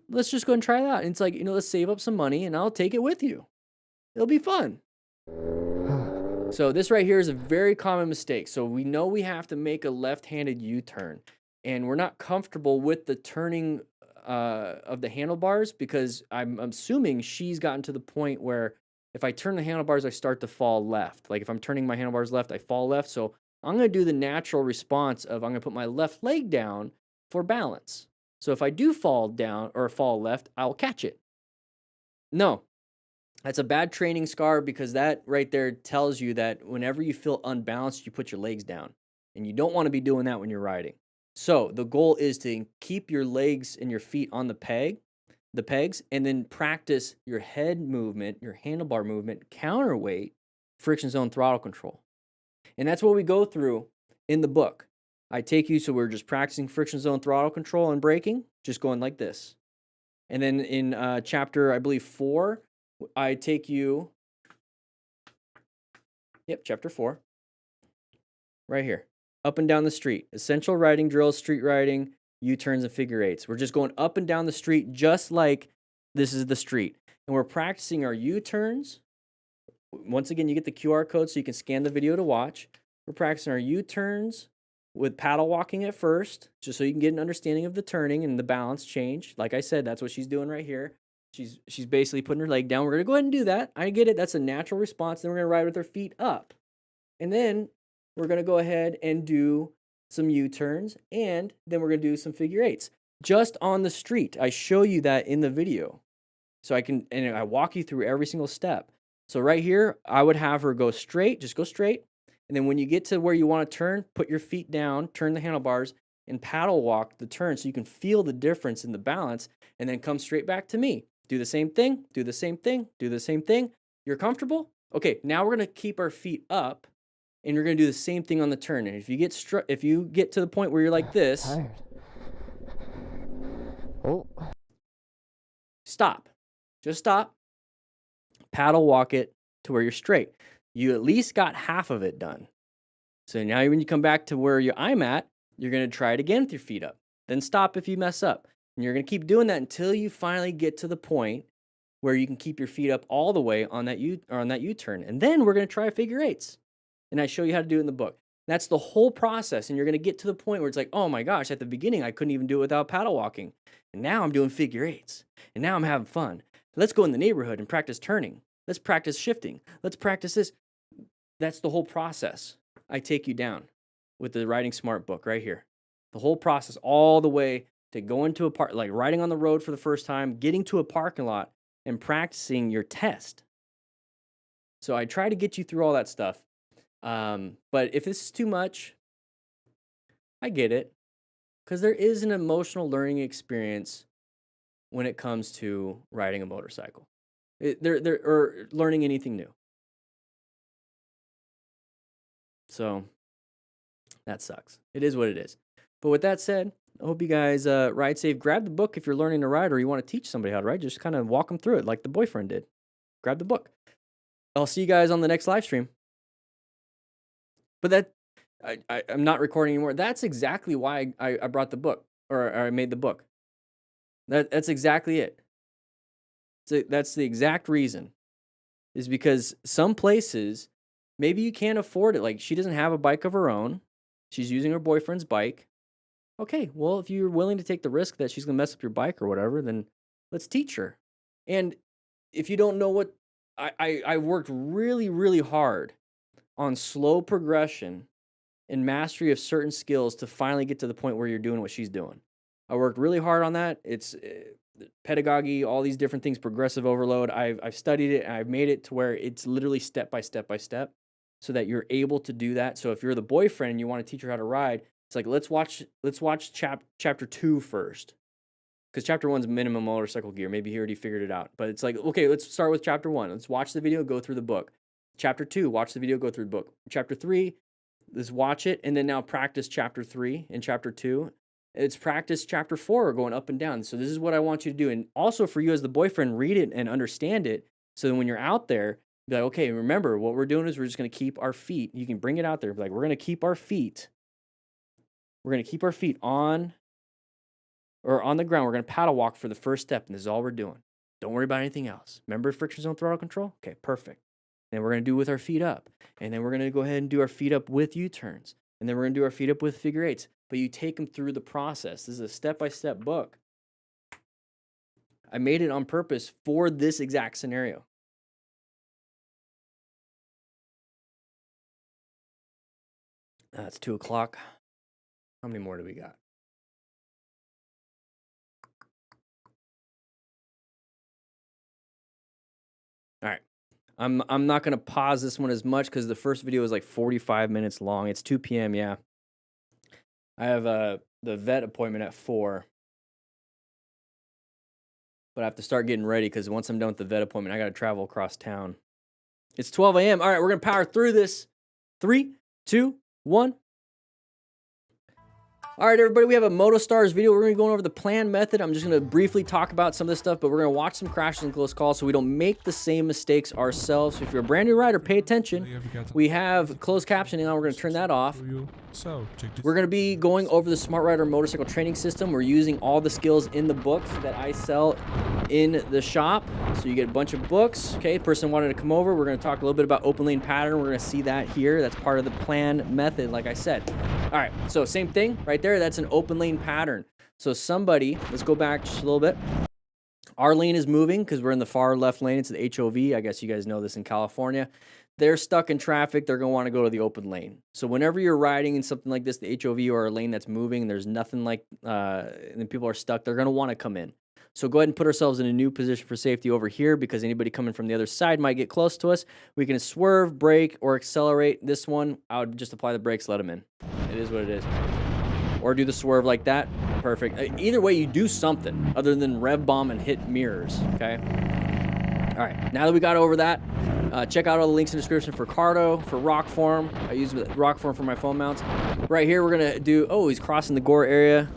let's just go and try that. And it's like, let's save up some money and I'll take it with you. It'll be fun. So this right here is a very common mistake. So we know we have to make a left-handed U-turn, and we're not comfortable with the turning of the handlebars because I'm assuming she's gotten to the point where if I turn the handlebars, I start to fall left. Like if I'm turning my handlebars left, I fall left. So I'm going to do the natural response of I'm going to put my left leg down for balance. So if I do fall down or fall left, I'll catch it. No. That's a bad training scar because that right there tells you that whenever you feel unbalanced, you put your legs down. And you don't want to be doing that when you're riding. So the goal is to keep your legs and your feet on the pegs, and then practice your head movement, your handlebar movement, counterweight, friction zone throttle control. And that's what we go through in the book. I take you, so we're just practicing friction zone throttle control and braking, just going like this. And then in chapter, I believe 4, I take you, chapter 4, right here, up and down the street. Essential riding drills, street riding, U-turns, and figure eights. We're just going up and down the street just like this is the street. And we're practicing our U-turns. Once again, you get the QR code so you can scan the video to watch. We're practicing our U-turns with paddle walking at first, just so you can get an understanding of the turning and the balance change. Like I said, that's what she's doing right here. She's basically putting her leg down. We're going to go ahead and do that. I get it. That's a natural response. Then we're going to ride with her feet up. And then we're going to go ahead and do some U-turns. And then we're going to do some figure eights. Just on the street. I show you that in the video. So I walk you through every single step. So right here, I would have her go straight. Just go straight. And then when you get to where you want to turn, put your feet down, turn the handlebars, and paddle walk the turn so you can feel the difference in the balance. And then come straight back to me. Do the same thing, do the same thing, do the same thing. You're comfortable? Okay, now we're going to keep our feet up, and you're going to do the same thing on the turn. And if you get to the point where you're like this, stop. Just stop. Paddle walk it to where you're straight. You at least got half of it done. So now when you come back to where I'm at, you're going to try it again with your feet up. Then stop if you mess up. And you're going to keep doing that until you finally get to the point where you can keep your feet up all the way on that U-turn. And then we're going to try figure eights. And I show you how to do it in the book. That's the whole process. And you're going to get to the point where it's like, oh my gosh, at the beginning, I couldn't even do it without paddle walking. And now I'm doing figure eights. And now I'm having fun. Let's go in the neighborhood and practice turning. Let's practice shifting. Let's practice this. That's the whole process. I take you down with the Riding Smart book right here. The whole process all the way to going to like riding on the road for the first time, getting to a parking lot, and practicing your test. So I try to get you through all that stuff. But if this is too much, I get it. Because there is an emotional learning experience when it comes to riding a motorcycle. Or learning anything new. So that sucks. It is what it is. But with that said, I hope you guys ride safe. Grab the book if you're learning to ride or you want to teach somebody how to ride. Just kind of walk them through it like the boyfriend did. Grab the book. I'll see you guys on the next live stream. But I'm not recording anymore. That's exactly why I brought the book, or I made the book. That's exactly it. That's the exact reason. Is because some places, maybe you can't afford it. Like she doesn't have a bike of her own. She's using her boyfriend's bike. Okay, well, if you're willing to take the risk that she's going to mess up your bike or whatever, then let's teach her. And if you don't know what, I worked really, really hard on slow progression and mastery of certain skills to finally get to the point where you're doing what she's doing. I worked really hard on that. It's pedagogy, all these different things, progressive overload. I've studied it, and I've made it to where it's literally step by step by step so that you're able to do that. So if you're the boyfriend and you want to teach her how to ride, It's like, let's watch chapter 2 first. Because chapter 1's minimum motorcycle gear. Maybe he already figured it out. But it's like, okay, let's start with chapter 1. Let's watch the video, go through the book. Chapter 2, watch the video, go through the book. Chapter 3, let's watch it, and then now practice chapter 3 and chapter 2. It's practice chapter 4, going up and down. So this is what I want you to do. And also for you as the boyfriend, read it and understand it. So then when you're out there, be like, okay, remember, what we're doing is we're just going to keep our feet. You can bring it out there. Be like, we're going to keep our feet. We're going to keep our feet on the ground. We're going to paddle walk for the first step, and this is all we're doing. Don't worry about anything else. Remember friction zone throttle control? Okay, perfect. Then we're going to do with our feet up. And then we're going to go ahead and do our feet up with U-turns. And then we're going to do our feet up with figure eights. But you take them through the process. This is a step-by-step book. I made it on purpose for this exact scenario. It's 2 o'clock. How many more do we got? All right. I'm not going to pause this one as much because the first video is like 45 minutes long. It's 2 p.m., yeah. I have the vet appointment at 4. But I have to start getting ready because once I'm done with the vet appointment, I got to travel across town. It's 12 a.m. All right, we're going to power through this. 3, 2, 1. All right, everybody, we have a MotoStars video. We're going to be going over the plan method. I'm just going to briefly talk about some of this stuff, but we're going to watch some crashes and close calls so we don't make the same mistakes ourselves. So if you're a brand new rider, pay attention. We have closed captioning on. We're going to turn that off. We're going to be going over the Smart Rider motorcycle training system. We're using all the skills in the books that I sell in the shop. So you get a bunch of books. Okay, person wanted to come over. We're going to talk a little bit about open lane pattern. We're going to see that here. That's part of the plan method, like I said. All right, so same thing right there. That's an open lane pattern. So somebody, let's go back just a little bit. Our lane is moving because we're in the far left lane. It's the HOV. I guess you guys know this in California. They're stuck in traffic. They're going to want to go to the open lane. So whenever you're riding in something like this, the HOV or a lane that's moving, there's nothing like, and people are stuck, they're going to want to come in. So go ahead and put ourselves in a new position for safety over here because anybody coming from the other side might get close to us. We can swerve, brake, or accelerate. This one, I would just apply the brakes, let them in. It is what it is. Or do the swerve like that. Perfect. Either way, you do something other than rev bomb and hit mirrors, okay? All right, now that we got over that, check out all the links in the description for Cardo, for rock form. I use rock form for my phone mounts. Right here, we're going to do, oh, he's crossing the gore area.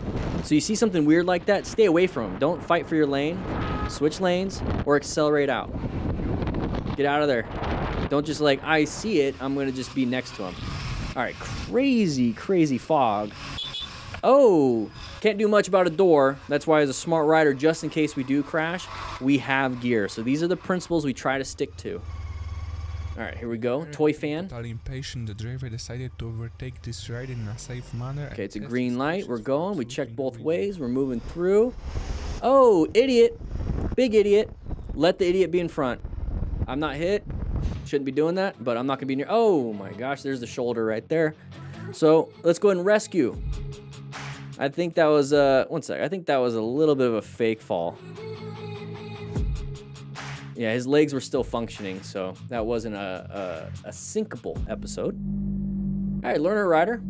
So you see something weird like that, stay away from him. Don't fight for your lane. Switch lanes or accelerate out. Get out of there. Don't just like, I see it, I'm going to just be next to him. All right, crazy, crazy fog. Oh, can't do much about a door. That's why as a smart rider, just in case we do crash, we have gear. So these are the principles we try to stick to. All right, here we go. Toy fan. Impatient, the driver decided to overtake this ride in a safe manner. Okay, it's a green light. We're going. We checked both ways. We're moving through. Oh, idiot. Big idiot. Let the idiot be in front. I'm not hit. Shouldn't be doing that, but I'm not going to be near. Oh, my gosh. There's the shoulder right there. So let's go ahead and rescue. I think that was, one sec. I think that was a little bit of a fake fall. Yeah, his legs were still functioning, so that wasn't a syncable episode. All right, learner rider.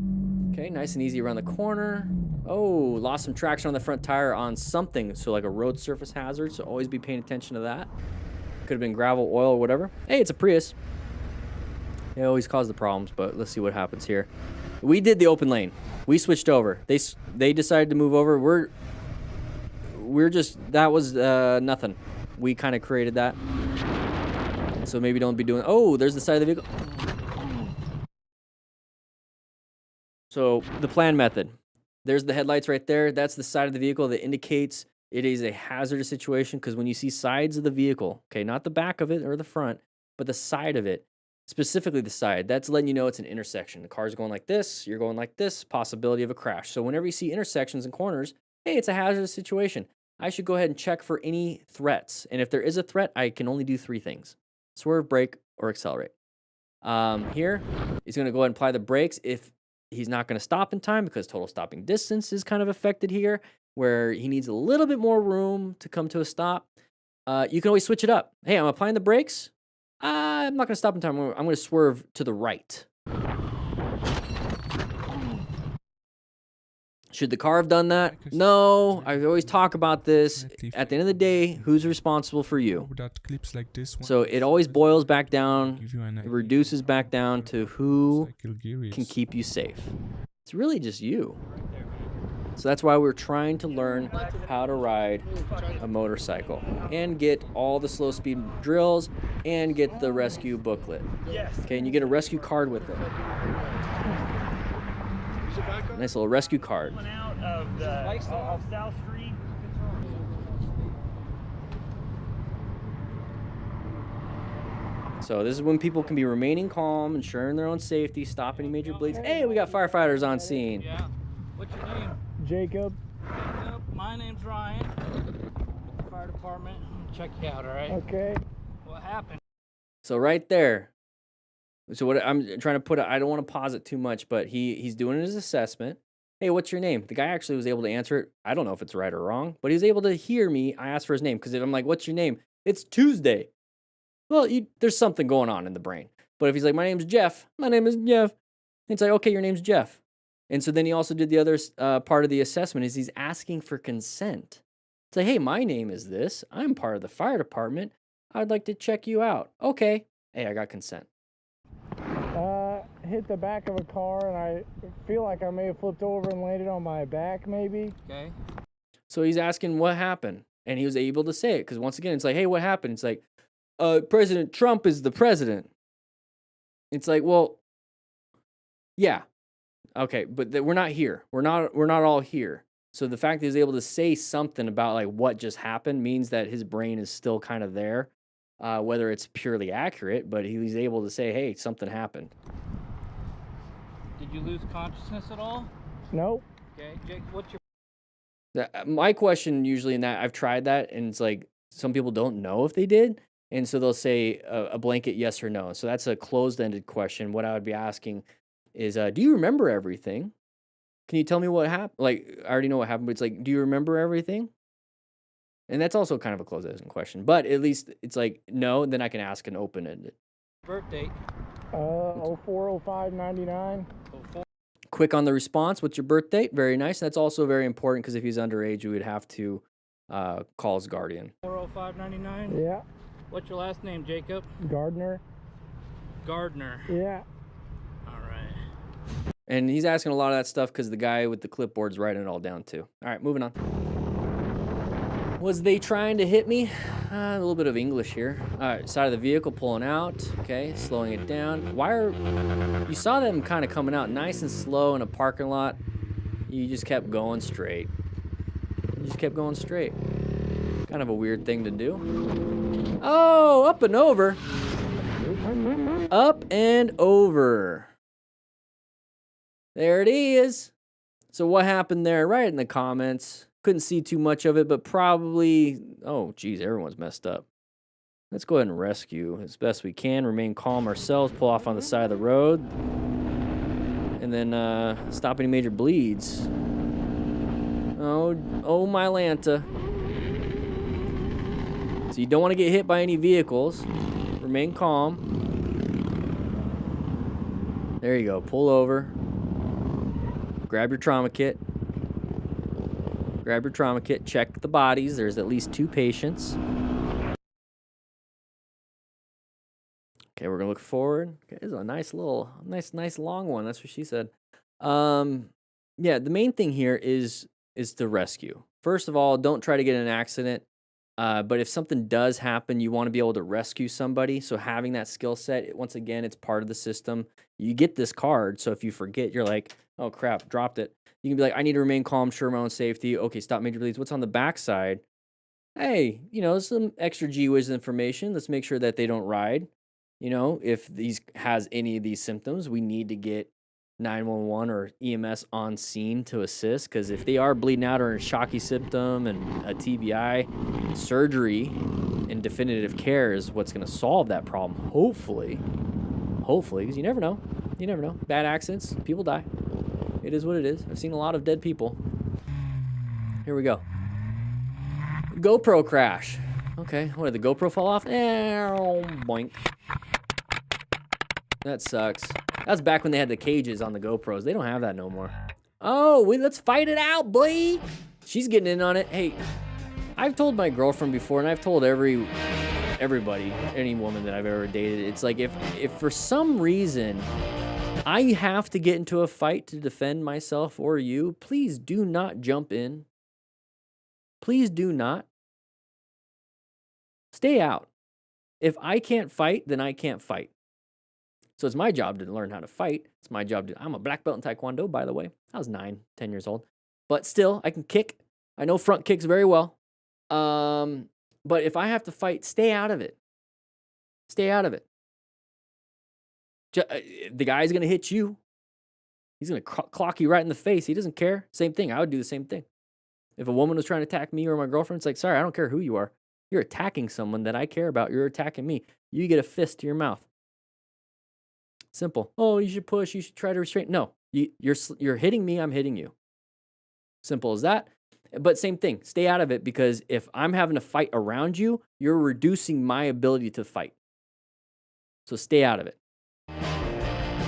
Okay, nice and easy around the corner. Oh, lost some traction on the front tire on something, so like a road surface hazard, so always be paying attention to that. Could have been gravel, oil, or whatever. Hey, it's a Prius. They always cause the problems, but let's see what happens here. We did the open lane. We switched over. They decided to move over. We're just, that was nothing. We kind of created that. So maybe don't be doing, oh, there's the side of the vehicle. So the plan method. There's the headlights right there. That's the side of the vehicle that indicates it is a hazardous situation because when you see sides of the vehicle, okay, not the back of it or the front, but the side of it, specifically the side, that's letting you know it's an intersection. The car's going like this, you're going like this, possibility of a crash. So whenever you see intersections and corners, hey, it's a hazardous situation. I should go ahead and check for any threats. And if there is a threat, I can only do 3 things. Swerve, brake, or accelerate. Here, he's going to go ahead and apply the brakes if he's not going to stop in time because total stopping distance is kind of affected here, where he needs a little bit more room to come to a stop. You can always switch it up. Hey, I'm applying the brakes. I'm not going to stop in time. I'm going to swerve to the right. Should the car have done that? No. I always talk about this. At the end of the day, who's responsible for you? Without clips like this one, So it always boils back down, give you an it idea reduces back down to who cycle gear is. can keep you safe. It's really just you. So that's why we're trying to learn how to ride a motorcycle and get all the slow speed drills and get the rescue booklet. Okay, and you get a rescue card with it. Nice little rescue card. Out of South Street. So this is when people can be remaining calm, ensuring their own safety, stop any major bleeds. Hey, we got firefighters on scene. Yeah. What's your name? Jacob. Jacob. My name's Ryan. Fire department. Check you out, all right? Okay. What happened? So right there. So what I'm trying to put, I don't want to pause it too much, but he's doing his assessment. Hey, what's your name? The guy actually was able to answer it. I don't know if it's right or wrong, but he was able to hear me. I asked for his name because if I'm like, what's your name? It's Tuesday. Well, there's something going on in the brain. But if he's like, my name's Jeff. My name is Jeff. It's like, okay, your name's Jeff. And so then he also did the other part of the assessment is he's asking for consent. It's like, hey, my name is this. I'm part of the fire department. I'd like to check you out. Okay. Hey, I got consent. Hit the back of a car and I feel like I may have flipped over and landed on my back maybe. Okay. So he's asking what happened. And he was able to say it. Because once again, it's like, hey, what happened? It's like, President Trump is the president. It's like, well, yeah. Okay, but we're not here. We're not all here. So the fact that he's able to say something about like what just happened means that his brain is still kind of there. Whether it's purely accurate, but he was able to say, hey, something happened. Did you lose consciousness at all? Nope. Okay. Jake, what's your... My question usually in that, I've tried that, and it's like some people don't know if they did. And so they'll say a blanket yes or no. So that's a closed-ended question. What I would be asking is, do you remember everything? Can you tell me what happened? Like, I already know what happened, but it's like, do you remember everything? And that's also kind of a closed-ended question. But at least it's like, no, then I can ask an open-ended. Birth date? 04/05/99. Quick on the response. What's your birth date? Very nice. That's also very important because if he's underage, we would have to call his guardian. 40599? Yeah. What's your last name, Jacob? Gardner. Gardner. Yeah. All right. And he's asking a lot of that stuff because the guy with the clipboard's writing it all down too. All right, moving on. Was they trying to hit me? A little bit of English here. All right, side of the vehicle pulling out. Okay, slowing it down. You saw them kind of coming out nice and slow in a parking lot. You just kept going straight. You just kept going straight. Kind of a weird thing to do. Oh, up and over. Up and over. There it is. So what happened there? Write it in the comments. Couldn't see too much of it, but probably... Oh, geez, everyone's messed up. Let's go ahead and rescue as best we can. Remain calm ourselves. Pull off on the side of the road. And then stop any major bleeds. Oh, my Lanta. So you don't want to get hit by any vehicles. Remain calm. There you go. Pull over. Grab your trauma kit. Grab your trauma kit. Check the bodies. There's at least 2 patients. Okay, we're gonna look forward. Okay, this is a nice little, nice long one. That's what she said. Yeah, the main thing here is to rescue. First of all, don't try to get in an accident. But if something does happen, you want to be able to rescue somebody. So having that skill set, once again, it's part of the system. You get this card, so if you forget, you're like, oh crap, dropped it. You can be like, I need to remain calm, ensure my own safety. Okay, stop major bleeds. What's on the backside? Hey, some extra G-Whiz information. Let's make sure that they don't ride. If these has any of these symptoms, we need to get 911 or EMS on scene to assist, because if they are bleeding out or a shocky symptom and a TBI, surgery and definitive care is what's going to solve that problem. Hopefully, because you never know. Bad accidents, people die. It is what it is. I've seen a lot of dead people. Here we go. GoPro crash. Okay, what, did the GoPro fall off? Boink. That sucks. That's back when they had the cages on the GoPros. They don't have that no more. Oh, let's fight it out, boy. She's getting in on it. Hey, I've told my girlfriend before, and I've told everybody, any woman that I've ever dated, it's like if for some reason I have to get into a fight to defend myself or you, please do not jump in. Please do not. Stay out. If I can't fight, then I can't fight. So it's my job to learn how to fight. It's my job to, I'm a black belt in Taekwondo, by the way. I was 9, 10 years old. But still, I can kick. I know front kicks very well. But if I have to fight, stay out of it. Stay out of it. The guy's going to hit you. He's going to clock you right in the face. He doesn't care. Same thing. I would do the same thing. If a woman was trying to attack me or my girlfriend, it's like, sorry, I don't care who you are. You're attacking someone that I care about. You're attacking me. You get a fist to your mouth. Simple. Oh, you should push. You should try to restrain. No, you're hitting me. I'm hitting you. Simple as that. But same thing. Stay out of it, because if I'm having to fight around you, you're reducing my ability to fight. So stay out of it.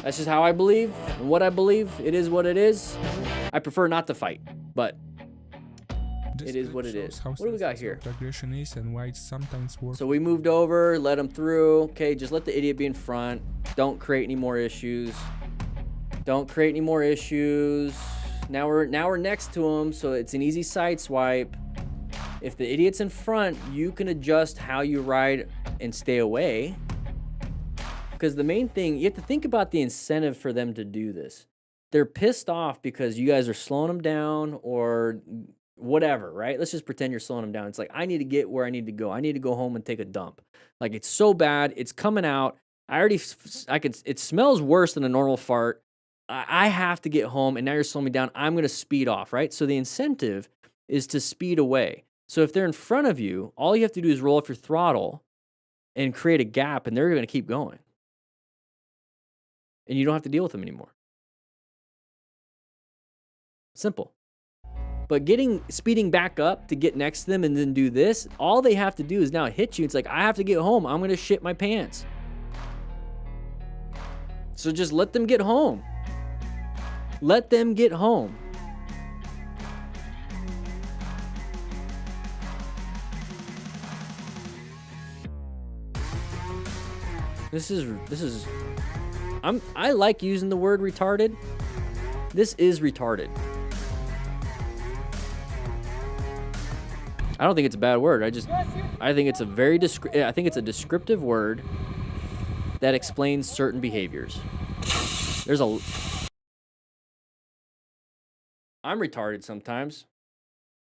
That's just how I believe and what I believe. It is what it is. I prefer not to fight, but it is what it is. What do we got here? Aggression is and why it's sometimes worse. So we moved over, let him through. Okay, just let the idiot be in front. Don't create any more issues. Don't create any more issues. Now we're next to him, so it's an easy side swipe. If the idiot's in front, you can adjust how you ride and stay away. Because the main thing, you have to think about the incentive for them to do this. They're pissed off because you guys are slowing them down or whatever, right? Let's just pretend you're slowing them down. It's like, I need to get where I need to go. I need to go home and take a dump. Like, it's so bad. It's coming out. It smells worse than a normal fart. I have to get home, and now you're slowing me down. I'm going to speed off, right? So the incentive is to speed away. So if they're in front of you, all you have to do is roll off your throttle and create a gap, and they're going to keep going. And you don't have to deal with them anymore. Simple. But speeding back up to get next to them and then do this, all they have to do is now hit you. It's like, I have to get home. I'm going to shit my pants. So just let them get home. Let them get home. I like using the word retarded. This is retarded. I don't think it's a bad word. I think it's a I think it's a descriptive word that explains certain behaviors. I'm retarded sometimes.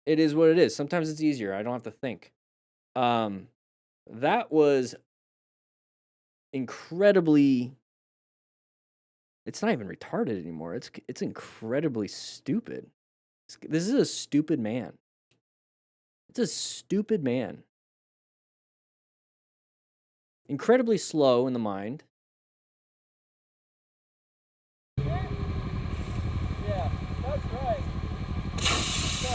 It is what it is. Sometimes it's easier. I don't have to think. That was incredibly... It's not even retarded anymore. It's incredibly stupid. This is a stupid man. It's a stupid man. Incredibly slow in the mind. Yeah, that's right. So.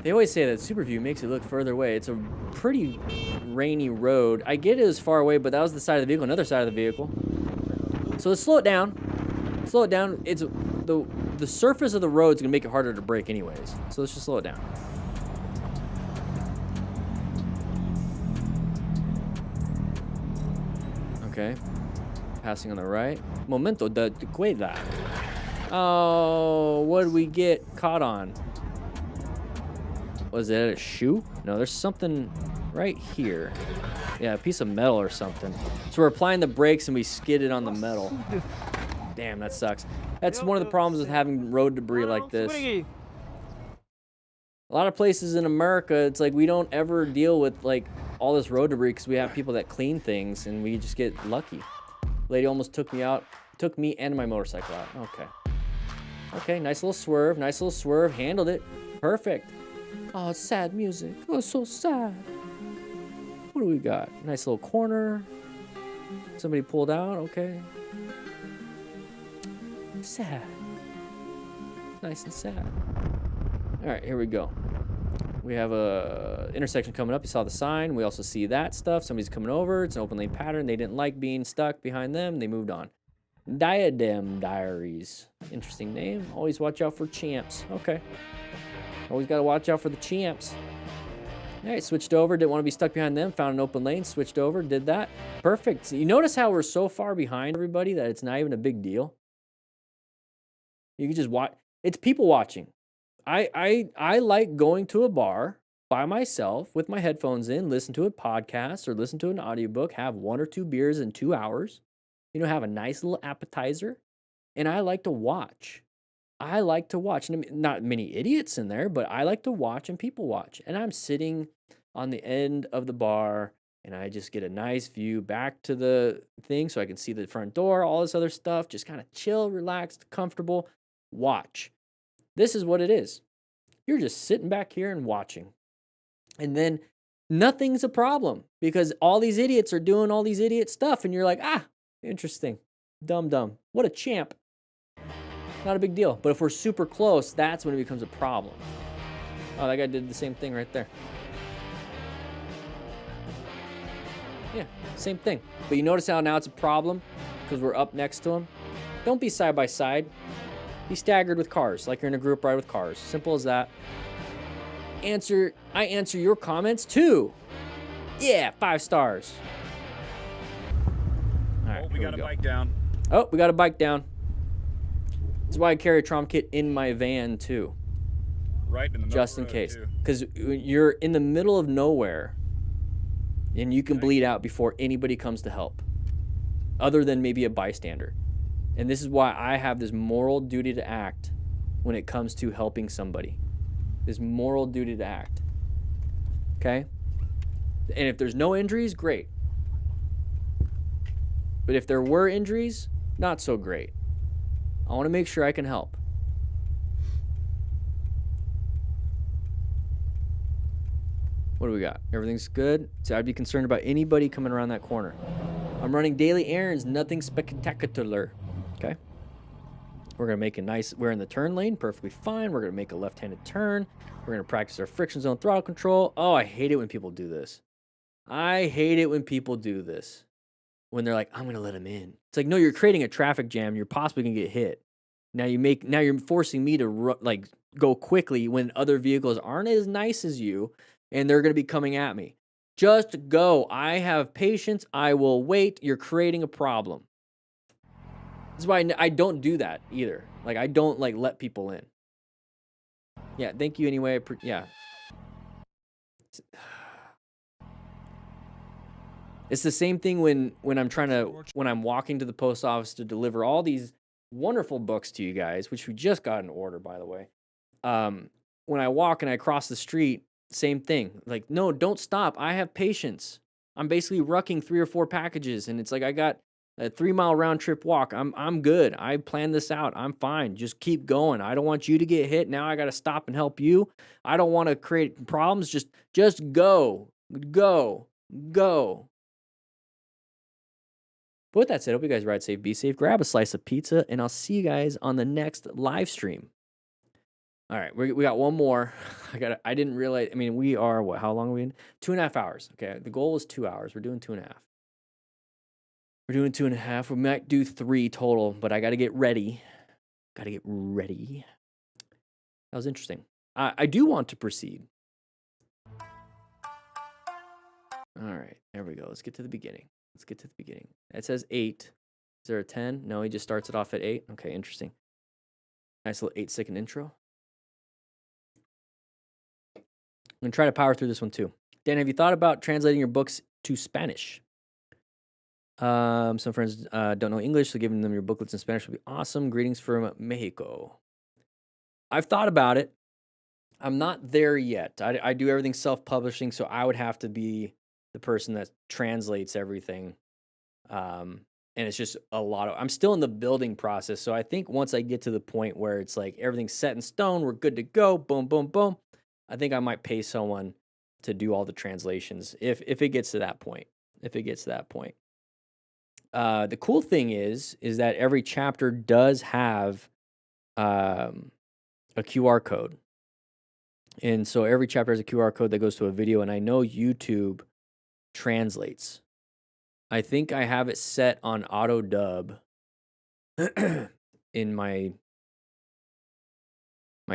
They always say that super view makes it look further away. It's a pretty rainy road. I get it was far away, but that was the side of the vehicle, another side of the vehicle. So let's slow it down. Slow it down. It's the surface of the road is gonna make it harder to brake anyways. So let's just slow it down. Okay. Passing on the right. Momento de cuida. Oh, what did we get caught on? Was it a shoe? No, there's something right here. Yeah, a piece of metal or something. So we're applying the brakes and we skidded on the metal. Damn, that sucks. That's one of the problems with having road debris like this. A lot of places in America, it's like we don't ever deal with like all this road debris because we have people that clean things and we just get lucky. Lady almost took me and my motorcycle out. Okay. Okay, nice little swerve, handled it. Perfect. Oh, it's sad music. Oh, it's so sad. What do we got? Nice little corner. Somebody pulled out. Okay. Sad. Nice and sad. All right, here we go. We have a intersection coming up. You saw the sign. We also see that stuff. Somebody's coming over. It's an open lane pattern. They didn't like being stuck behind them. They moved on. Diadem Diaries. Interesting name. Always watch out for champs. Okay. Always got to watch out for the champs. All right, switched over. Didn't want to be stuck behind them. Found an open lane. Switched over. Did that. Perfect. So you notice how we're so far behind everybody that it's not even a big deal? You can just watch. It's people watching. I like going to a bar by myself with my headphones in, listen to a podcast or listen to an audiobook, have 1 or 2 beers in 2 hours, you know, have a nice little appetizer. And I like to watch. I like to watch. And I mean, not many idiots in there, but I like to watch and people watch. And I'm sitting on the end of the bar and I just get a nice view back to the thing so I can see the front door, all this other stuff, just kind of chill, relaxed, comfortable, watch. This is what it is. You're just sitting back here and watching. And then nothing's a problem because all these idiots are doing all these idiot stuff. And you're like, ah, interesting. Dumb. What a champ. Not a big deal. But if we're super close, that's when it becomes a problem. Oh, that guy did the same thing right there. Yeah, same thing. But you notice how now it's a problem because we're up next to him? Don't be side by side. Be staggered with cars, like you're in a group ride with cars. Simple as that. I answer your comments too. Yeah, 5 stars. All right, we got a bike down. Oh, we got a bike down. This is why I carry a trauma kit in my van too. Right in the middle just in case. Because you're in the middle of nowhere and you can bleed out before anybody comes to help. Other than maybe a bystander. And this is why I have this moral duty to act when it comes to helping somebody. This moral duty to act. Okay? And if there's no injuries, great. But if there were injuries, not so great. I want to make sure I can help. What do we got? Everything's good? So I'd be concerned about anybody coming around that corner. I'm running daily errands, nothing spectacular. Okay. We're going to make a nice, we're in the turn lane, perfectly fine. We're going to make a left-handed turn. We're going to practice our friction zone throttle control. Oh, I hate it when people do this. I hate it when people do this. When they're like, I'm going to let him in. It's like, no, you're creating a traffic jam. You're possibly going to get hit. Now you're forcing me to go quickly when other vehicles aren't as nice as you and they're going to be coming at me. Just go. I have patience. I will wait. You're creating a problem. This is why I don't do that either. Like, I don't, let people in. Yeah, thank you anyway. Yeah. It's the same thing when I'm walking to the post office to deliver all these wonderful books to you guys, which we just got in order, by the way. When I walk and I cross the street, same thing. Like, no, don't stop. I have patience. I'm basically rucking 3 or 4 packages, and it's like I got a 3-mile round trip walk. I'm good. I planned this out. I'm fine. Just keep going. I don't want you to get hit. Now I got to stop and help you. I don't want to create problems. Just go. Go. Go. But with that said, I hope you guys ride safe, be safe, grab a slice of pizza, and I'll see you guys on the next live stream. All right, we got one more. I didn't realize, we are, how long are we in? 2.5 hours. Okay, the goal was 2 hours. We're doing 2.5. We're doing 2.5. We might do 3 total, but I got to get ready. That was interesting. I do want to proceed. All right, there we go. Let's get to the beginning. It says 8. Is there a 10? No, he just starts it off at 8. Okay, interesting. Nice little 8-second intro. I'm going to try to power through this one too. Dan, have you thought about translating your books to Spanish? Some friends don't know English, so giving them your booklets in Spanish would be awesome. Greetings from Mexico. I've thought about it. I'm not there yet. I do everything self-publishing, so I would have to be the person that translates everything. And it's just a lot of, I'm still in the building process. So I think once I get to the point where it's like everything's set in stone, we're good to go, boom, boom, boom, I think I might pay someone to do all the translations if it gets to that point. The cool thing is that every chapter does have a QR code. And so every chapter has a QR code that goes to a video, and I know YouTube translates. I think I have it set on auto dub in my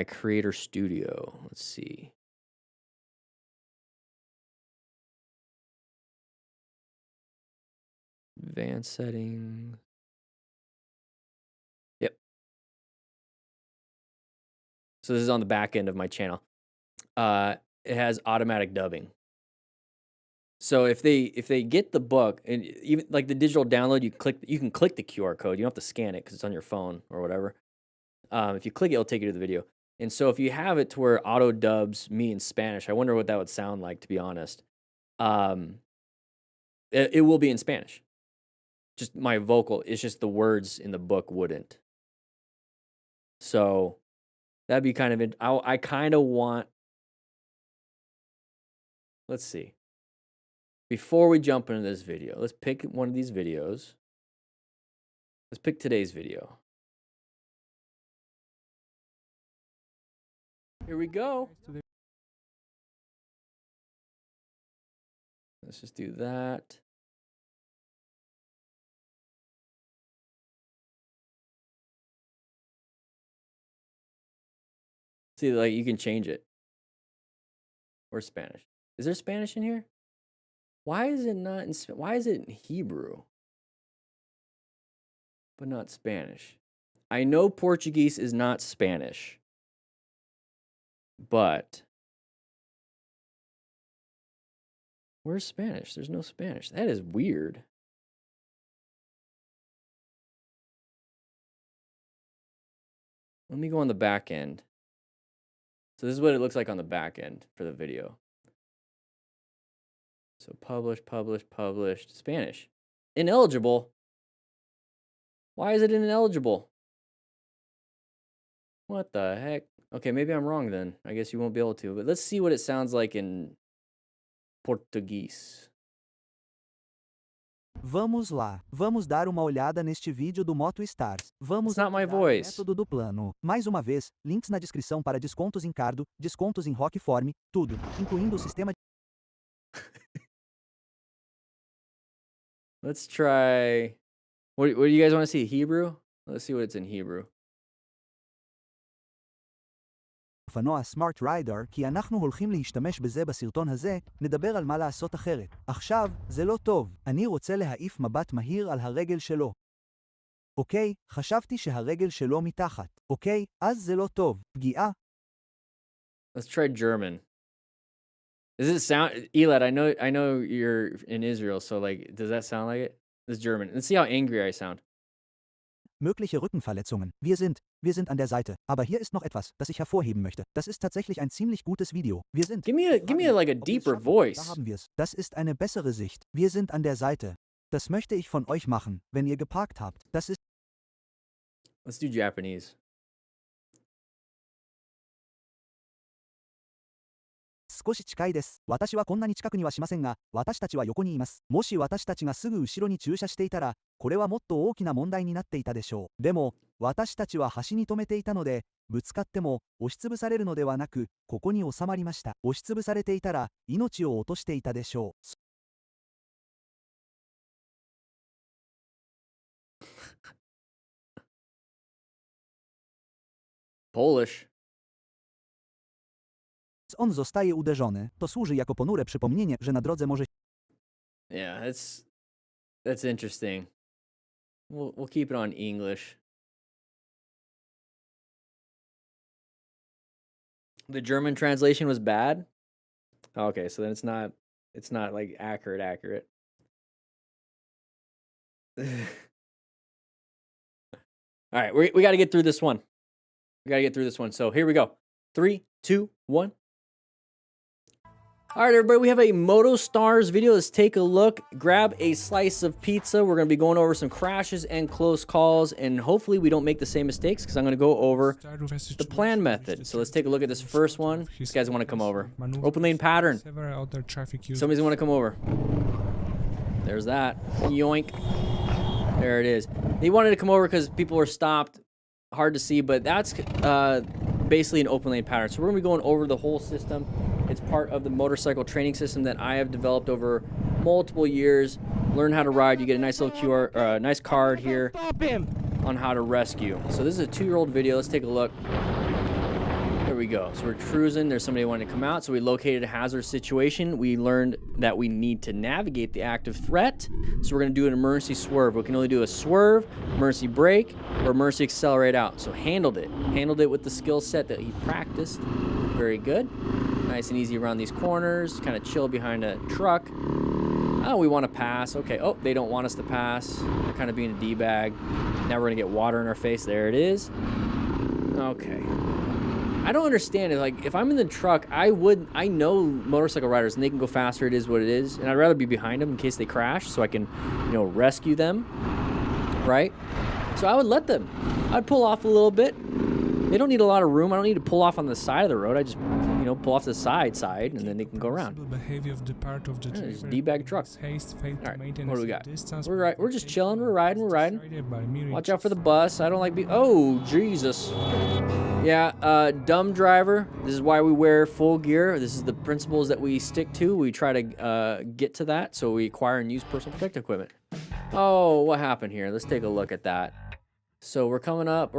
creator studio. Let's see. Advanced settings. Yep. So this is on the back end of my channel. It has automatic dubbing. So if they get the book, and even like the digital download, you can click the QR code. You don't have to scan it because it's on your phone or whatever. If you click it, it'll take you to the video. And so if you have it to where auto dubs me in Spanish, I wonder what that would sound like, to be honest. It will be in Spanish. Just my vocal, it's just the words in the book wouldn't. So that'd be kind of, I kind of want, let's see. Before we jump into this video, let's pick one of these videos. Let's pick today's video. Here we go. Let's just do that. See, like, you can change it. Or Spanish. Is there Spanish in here? Why is it not in why is it in Hebrew? But not Spanish. I know Portuguese is not Spanish. But where's Spanish? There's no Spanish. That is weird. Let me go on the back end. So this is what it looks like on the back end for the video. So published. Spanish. Ineligible. Why is it ineligible? What the heck? Okay, maybe I'm wrong then. I guess you won't be able to. But let's see what it sounds like in Portuguese. Vamos lá. Vamos dar uma olhada neste vídeo do Moto Stars. Vamos It's not my ativar o voice. método do plano. Mais uma vez, links na descrição para descontos em Cardo, descontos em Rockform, tudo, incluindo o sistema de... Let's try. What do you guys want to see? Hebrew? Let's see what it's in Hebrew. אופנוע סמארט ריידר, כי אנחנו הולכים להשתמש בזה בסרטון הזה, נדבר על מה לעשות אחרת. עכשיו, זה לא טוב. אני רוצה להעיף מבט מהיר על הרגל שלו. אוקיי, חשבתי שהרגל שלו מתחת. אוקיי, אז זה לא טוב. פגיעה. Let's try German. Does it sound, Elad, I know you're in Israel, so like, does that sound like it? It's German. Let's see how angry I sound. Mögliche Rückenverletzungen. Wir sind an der Seite. Aber hier ist noch etwas, das ich hervorheben möchte. Das ist tatsächlich ein ziemlich gutes Video. Wir sind. Give me like a deeper voice. Da haben wir's. Das ist eine bessere Sicht. Wir sind an der Seite. Das möchte ich von euch machen, wenn ihr geparkt habt. Das ist. Let's do Japanese. 少し近いです。私はこんなに近くにはしませんが、私たちは横にいます。もし私たちがすぐ後ろに駐車していたら、これはもっと大きな問題になっていたでしょう。でも、私たちは端に止めていたので、ぶつかっても押しつぶされるのではなく、ここに収まりました。押しつぶされていたら、命を落としていたでしょう。Polish. On zostaje uderzony, to służy jako ponure przypomnienie, że na drodze może... Yeah, that's interesting. We'll keep it on English. The German translation was bad? Okay, so then it's not like accurate. All right, we got to get through this one. So here we go. 3, 2, 1. All right, everybody, we have a Moto Stars video. Let's take a look. Grab a slice of pizza. We're going to be going over some crashes and close calls, and hopefully we don't make the same mistakes because I'm going to go over the plan method. So let's take a look at this first one. These guys want to come over. Open lane pattern. Somebody's want to come over. There's that. Yoink. There it is. They wanted to come over because people were stopped. Hard to see, but that's basically an open lane pattern. So we're gonna be going over the whole system. It's part of the motorcycle training system that I have developed over multiple years. Learn how to ride. You get a nice little QR, nice card here on how to rescue. So this is a 2-year-old video. Let's take a look. There we go. So we're cruising. There's somebody wanting to come out. So we located a hazard situation. We learned that we need to navigate the active threat. So we're going to do an emergency swerve. We can only do a swerve, emergency brake, or emergency accelerate out. So handled it. Handled it with the skill set that he practiced. Very good. Nice and easy around these corners. Kind of chill behind a truck. Oh, we want to pass. Okay. Oh, they don't want us to pass. They're kind of being a D-bag. Now we're going to get water in our face. There it is. Okay. I don't understand it. Like, if I'm in the truck, I know motorcycle riders and they can go faster. It is what it is. And I'd rather be behind them in case they crash so I can, you know, rescue them. Right? So I would let them. I'd pull off a little bit. They don't need a lot of room. I don't need to pull off on the side of the road. I just, you know, pull off the side, and then they can go around. Behavior of the part of the driver. D-bag truck. Haste, failed All right, to what do we got? distance We're just chilling. We're riding. riding. Watch out for the bus. I don't like oh, Jesus. Yeah, dumb driver. This is why we wear full gear. This is the principles that we stick to. We try to get to that, so we acquire and use personal protective equipment. Oh, what happened here? Let's take a look at that. So we're coming up.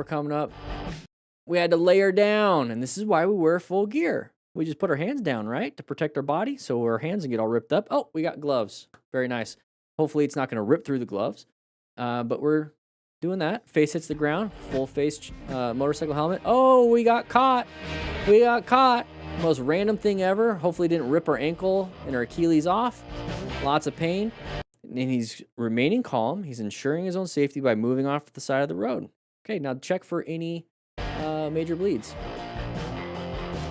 We had to layer down, and this is why we wear full gear. We just put our hands down, right, to protect our body, so our hands don't get all ripped up. Oh, we got gloves. Very nice. Hopefully it's not going to rip through the gloves, but we're doing that. Face hits the ground. Full face motorcycle helmet. Oh, we got caught. Most random thing ever. Hopefully didn't rip our ankle and our Achilles off. Lots of pain. And he's remaining calm. He's ensuring his own safety by moving off the side of the road. Okay, now check for any major bleeds.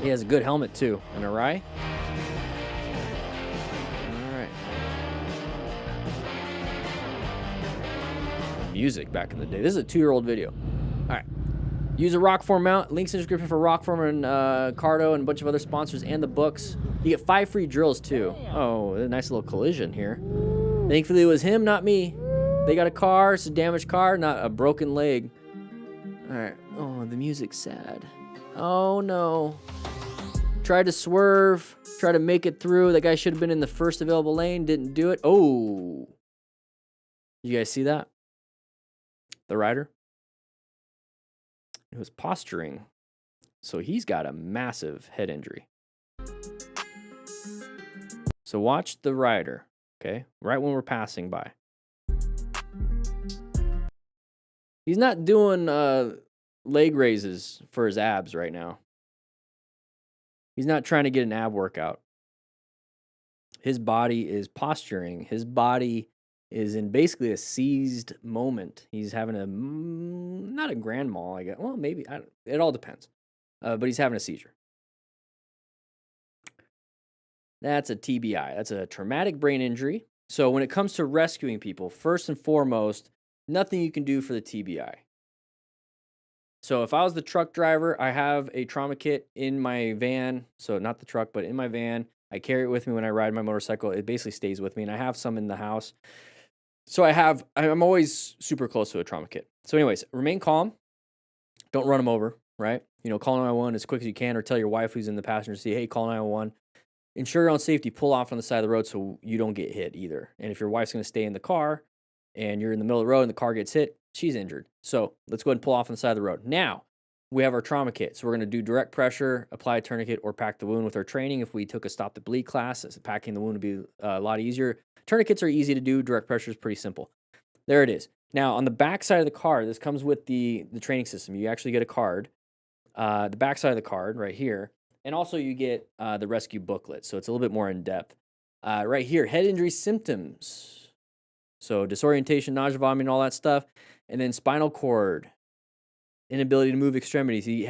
He has a good helmet too. An awry. All right. Music back in the day. This is a 2-year-old video. All right. Use a rock form mount. Links in the description for rock form and Cardo and a bunch of other sponsors and the books. You get 5 free drills too. Oh, a nice little collision here. Thankfully it was him, not me. They got a car. It's a damaged car, not a broken leg. All right. Oh, the music's sad. Oh no. Tried to swerve. Tried to make it through. That guy should have been in the first available lane. Didn't do it. Oh. You guys see that? The rider? It was posturing. So he's got a massive head injury. So watch the rider. Okay? Right when we're passing by. He's not doing leg raises for his abs right now. He's not trying to get an ab workout. His body is posturing. His body is in basically a seized moment. He's having a, not a grand mal, I guess. Well, maybe. It all depends. But he's having a seizure. That's a TBI. That's a traumatic brain injury. So when it comes to rescuing people, first and foremost, nothing you can do for the TBI. So if I was the truck driver, I have a trauma kit in my van. So not the truck, but in my van. I carry it with me when I ride my motorcycle. It basically stays with me, and I have some in the house. So I'm always super close to a trauma kit. So anyways, remain calm. Don't run them over, right? You know, call 911 as quick as you can, or tell your wife who's in the passenger seat, hey, call 911. Ensure your own safety. Pull off on the side of the road so you don't get hit either. And if your wife's going to stay in the car and you're in the middle of the road and the car gets hit, she's injured. So let's go ahead and pull off on the side of the road. Now, we have our trauma kit. So we're going to do direct pressure, apply a tourniquet, or pack the wound with our training. If we took a stop the bleed class, packing the wound would be a lot easier. Tourniquets are easy to do. Direct pressure is pretty simple. There it is. Now, on the back side of the card, this comes with the training system. You actually get a card. The back side of the card right here. And also you get the rescue booklet. So it's a little bit more in depth. Right here, head injury symptoms. So disorientation, nausea, vomiting, all that stuff. And then spinal cord. Inability to move extremities. He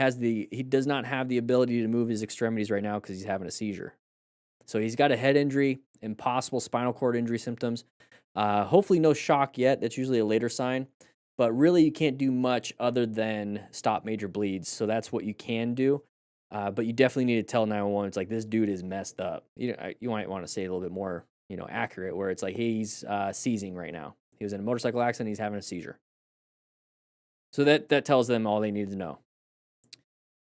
does not have the ability to move his extremities right now because he's having a seizure. So he's got a head injury and possible spinal cord injury symptoms. Hopefully no shock yet. That's usually a later sign. But really you can't do much other than stop major bleeds. So that's what you can do. But you definitely need to tell 911. It's like, this dude is messed up. You might want to say it a little bit more, accurate, where it's like, hey, he's seizing right now. He was in a motorcycle accident. He's having a seizure. So that tells them all they need to know.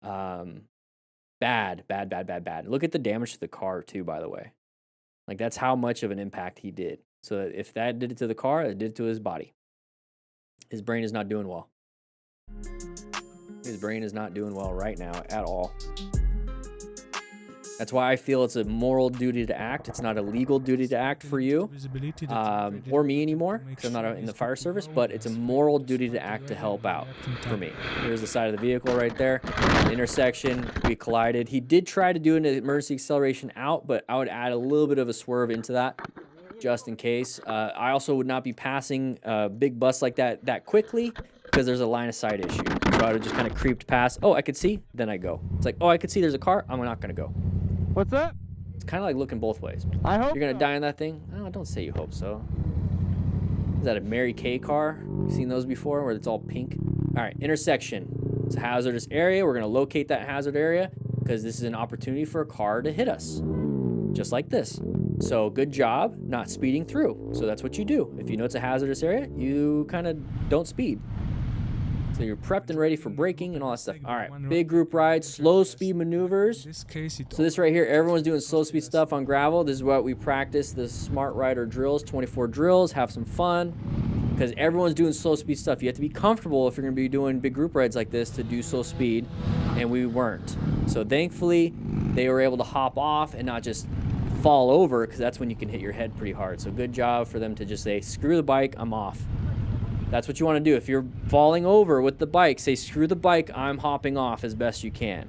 Bad. Look at the damage to the car too, by the way. Like, that's how much of an impact he did. So if that did it to the car, it did it to his body. His brain is not doing well. His brain is not doing well right now at all. That's why I feel it's a moral duty to act. It's not a legal duty to act for you or me anymore, because I'm not in the fire service, but it's a moral duty to act to help out for me. Here's the side of the vehicle right there. Intersection, we collided. He did try to do an emergency acceleration out, but I would add a little bit of a swerve into that just in case. I also would not be passing a big bus like that quickly, because there's a line of sight issue. So I would have just kind of creeped past. Oh, I could see, then I go. It's like, oh, I could see there's a car. I'm not going to go. What's that? It's kind of like looking both ways. I hope you're going to die in that thing. Oh, don't say you hope so. Is that a Mary Kay car? You seen those before where it's all pink? All right, intersection. It's a hazardous area. We're going to locate that hazard area because this is an opportunity for a car to hit us. Just like this. So good job not speeding through. So that's what you do. If you know it's a hazardous area, you kind of don't speed. So you're prepped and ready for braking and all that stuff. All right, big group rides, slow speed maneuvers. So this right here, everyone's doing slow speed stuff on gravel. This is what we practice, the Smart Rider drills, 24 drills, have some fun. Because everyone's doing slow speed stuff. You have to be comfortable if you're gonna be doing big group rides like this to do slow speed, and we weren't. So thankfully, they were able to hop off and not just fall over, because that's when you can hit your head pretty hard. So good job for them to just say, screw the bike, I'm off. That's what you want to do. If you're falling over with the bike, say, screw the bike, I'm hopping off as best you can.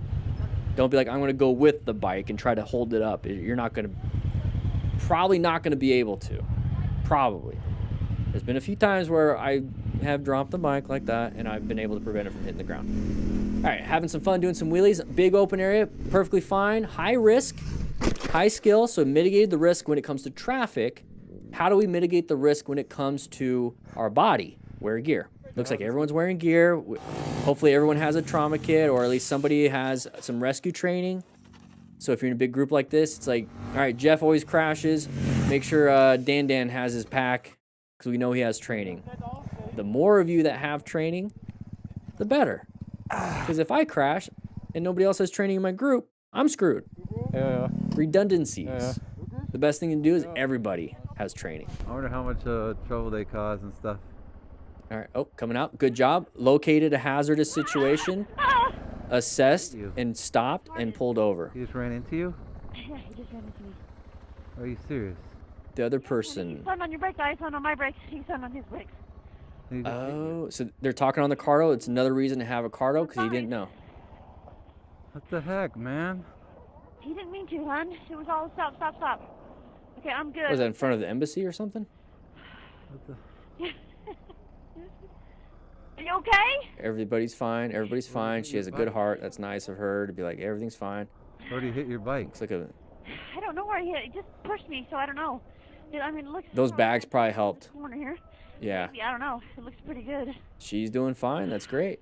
Don't be like, I'm going to go with the bike and try to hold it up. You're not going to, probably not going to be able to. Probably. There's been a few times where I have dropped the bike like that, and I've been able to prevent it from hitting the ground. All right, having some fun doing some wheelies. Big open area, perfectly fine. High risk, high skill, so mitigated the risk when it comes to traffic. How do we mitigate the risk when it comes to our body? Wear gear. Looks like everyone's wearing gear. Hopefully everyone has a trauma kit, or at least somebody has some rescue training. So if you're in a big group like this, it's like, all right, Jeff always crashes. Make sure Dan has his pack, because we know he has training. The more of you that have training, the better. Because if I crash and nobody else has training in my group, I'm screwed. Yeah. Redundancies. Yeah. The best thing to do is everybody has training. I wonder how much trouble they cause and stuff. All right. Oh, coming out. Good job. Located a hazardous situation, assessed, and stopped and pulled over. He just ran into you? Yeah, he just ran into me. Are you serious? The other person. You slammed on your brakes, I slammed on my brakes. He slammed on his brakes. Oh, so they're talking on the cardo. It's another reason to have a cardo, because he didn't know. What the heck, man? He didn't mean to, hon. It was all stop. Okay, I'm good. Was that in front of the embassy or something? What the... Are you okay? Everybody's fine. Everybody's fine. She has a good heart. That's nice of her to be like, everything's fine. Where do you hit your bike? Looks like a... I don't know where he hit. He just pushed me, so I don't know. I mean, it looks... Those bags probably helped. Corner here. Yeah. Maybe, I don't know. It looks pretty good. She's doing fine. That's great.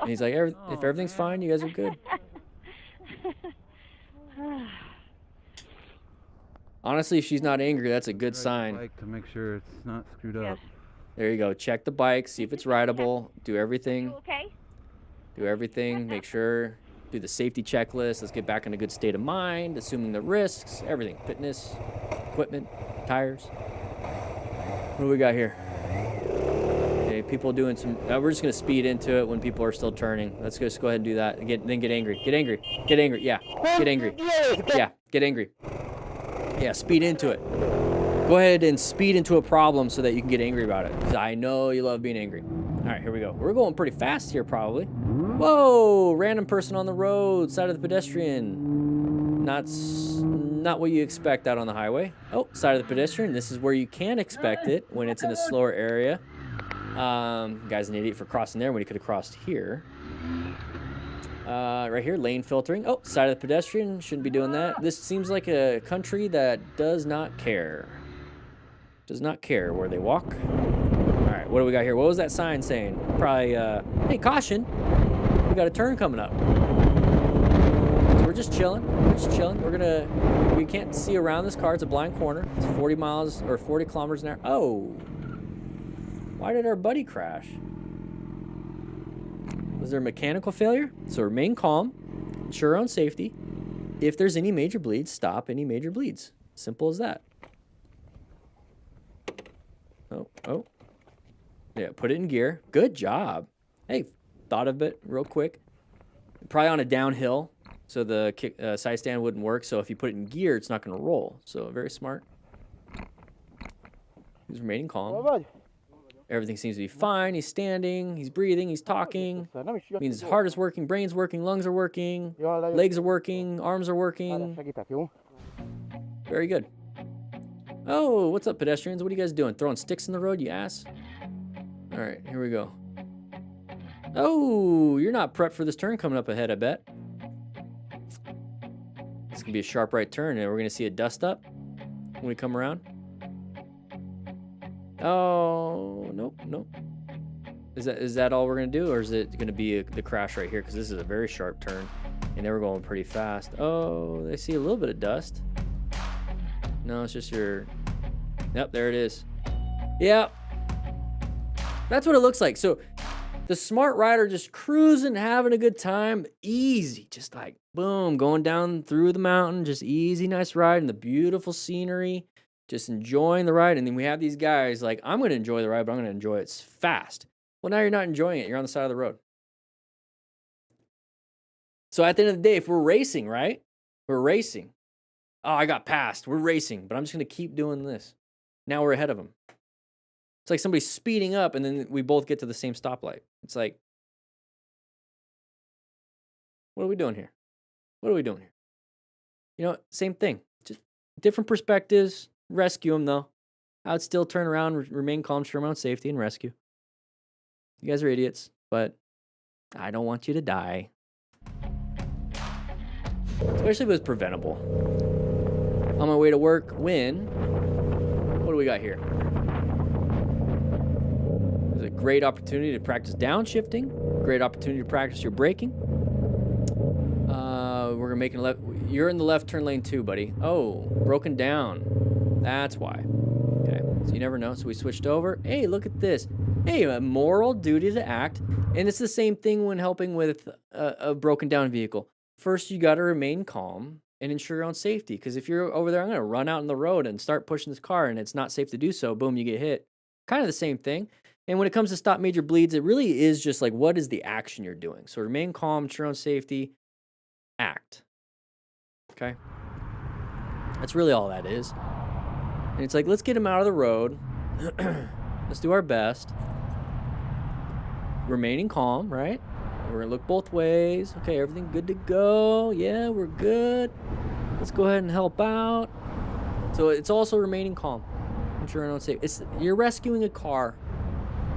And he's like, if everything's fine, you guys are good. Honestly, if she's not angry, that's a good sign. Bike to make sure it's not screwed up. There you go. Check the bike, see if it's rideable. Do everything. Okay. Do everything. Make sure. Do the safety checklist. Let's get back in a good state of mind, assuming the risks, everything. Fitness, equipment, tires. What do we got here? Okay, people doing some... we're just going to speed into it when people are still turning. Let's just go ahead and do that. Then get angry. Get angry. Get angry. Yeah. Get angry. Yeah. Get angry. Yeah, speed into it. Go ahead and speed into a problem so that you can get angry about it. Because I know you love being angry. All right, here we go. We're going pretty fast here, probably. Whoa! Random person on the road, side of the pedestrian. Not what you expect out on the highway. Oh, side of the pedestrian. This is where you can expect it when it's in a slower area. Guy's an idiot for crossing there when he could have crossed here. Right here, lane filtering. Oh, side of the pedestrian. Shouldn't be doing that. This seems like a country that does not care. Does not care where they walk. All right, what do we got here? What was that sign saying? Probably, hey, caution. We got a turn coming up. So we're just chilling. We can't see around this car. It's a blind corner. It's 40 miles or 40 kilometers an hour. Oh. Why did our buddy crash? Is there a mechanical failure? So remain calm, ensure your own safety. If there's any major bleeds, stop any major bleeds. Simple as that. Oh. Yeah, put it in gear. Good job. Hey, thought of it real quick. Probably on a downhill, so the side stand wouldn't work. So if you put it in gear, it's not going to roll. So very smart. He's remaining calm. Everything seems to be fine. He's standing. He's breathing. He's talking. Means his heart is working, brain's working, lungs are working, legs are working, arms are working. Very good. Oh, what's up, pedestrians? What are you guys doing? Throwing sticks in the road, you ass? All right, here we go. Oh, you're not prepped for this turn coming up ahead, I bet. It's gonna be a sharp right turn, and we're gonna see a dust up when we come around. Oh, nope. Is that all we're gonna do, or is it gonna be the crash right here? Because this is a very sharp turn, and they were going pretty fast. Oh, I see a little bit of dust. No, it's just your... Yep, there it is. Yep. That's what it looks like. So the smart rider just cruising, having a good time. Easy. Just like, boom, going down through the mountain. Just easy, nice ride and the beautiful scenery. Just enjoying the ride. And then we have these guys like, I'm going to enjoy the ride, but I'm going to enjoy it fast. Well, now you're not enjoying it. You're on the side of the road. So at the end of the day, if we're racing, right? We're racing. Oh, I got passed. We're racing, but I'm just going to keep doing this. Now we're ahead of them. It's like somebody speeding up and then we both get to the same stoplight. It's like, what are we doing here? What are we doing here? You know, same thing. Just different perspectives. Rescue them, though. I would still turn around, remain calm, ensure my own safety, and rescue. You guys are idiots, but I don't want you to die. Especially if it was preventable. On my way to work, what do we got here? There's a great opportunity to practice downshifting. Great opportunity to practice your braking. We're gonna make a left. You're in the left turn lane too, buddy. Oh, broken down. That's why. Okay, so you never know. So we switched over. Hey, look at this. Hey, a moral duty to act. And it's the same thing when helping with a broken down vehicle. First, you got to remain calm and ensure your own safety. Because if you're over there, I'm going to run out in the road and start pushing this car and it's not safe to do so. Boom, you get hit. Kind of the same thing. And when it comes to stop major bleeds, it really is just like, what is the action you're doing? So remain calm, ensure your own safety, act. Okay? That's really all that is. And it's like, let's get him out of the road. Let's do our best. Remaining calm, right? We're gonna look both ways. Okay, everything good to go. Yeah, we're good. Let's go ahead and help out. So it's also remaining calm. Ensure I don't say you're rescuing a car.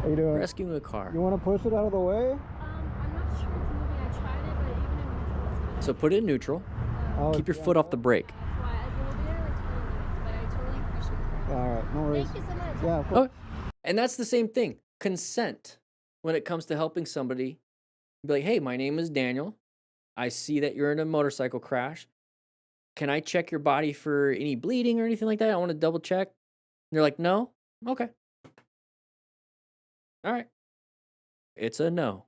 How you doing? Rescuing a car. You want to push it out of the way? I'm not sure it's moving. I tried it, but even in neutral, it's kind of... So put it in neutral. Keep your foot off the brake. That's why I will be there like 20 minutes, but I totally appreciate it. All right, no worries. Thank you so much. Yeah. Oh, and that's the same thing. Consent when it comes to helping somebody. Be like, hey, my name is Daniel. I see that you're in a motorcycle crash. Can I check your body for any bleeding or anything like that? I want to double check. And they're like, no? Okay. All right. It's a no.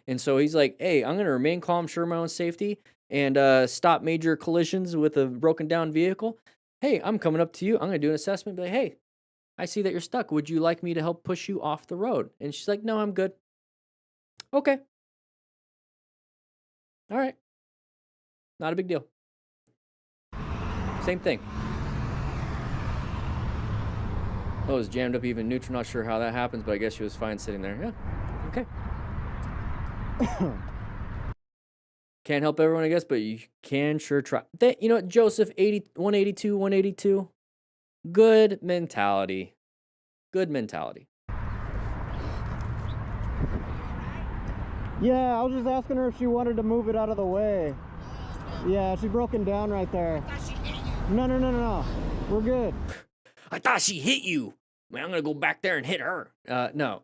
And so he's like, hey, I'm going to remain calm, ensure my own safety, and stop major collisions with a broken down vehicle. Hey, I'm coming up to you. I'm going to do an assessment. Be like, hey, I see that you're stuck. Would you like me to help push you off the road? And she's like, no, I'm good. Okay. All right. Not a big deal. Same thing. Oh, it was jammed up even neutral. Not sure how that happens, but I guess she was fine sitting there. Yeah. Okay. Can't help everyone, I guess, but you can sure try. You know what, Joseph, 182. Good mentality. Good mentality. Yeah, I was just asking her if she wanted to move it out of the way. Yeah, she's broken down right there. No. We're good. I thought she hit you. Man, I'm going to go back there and hit her. No.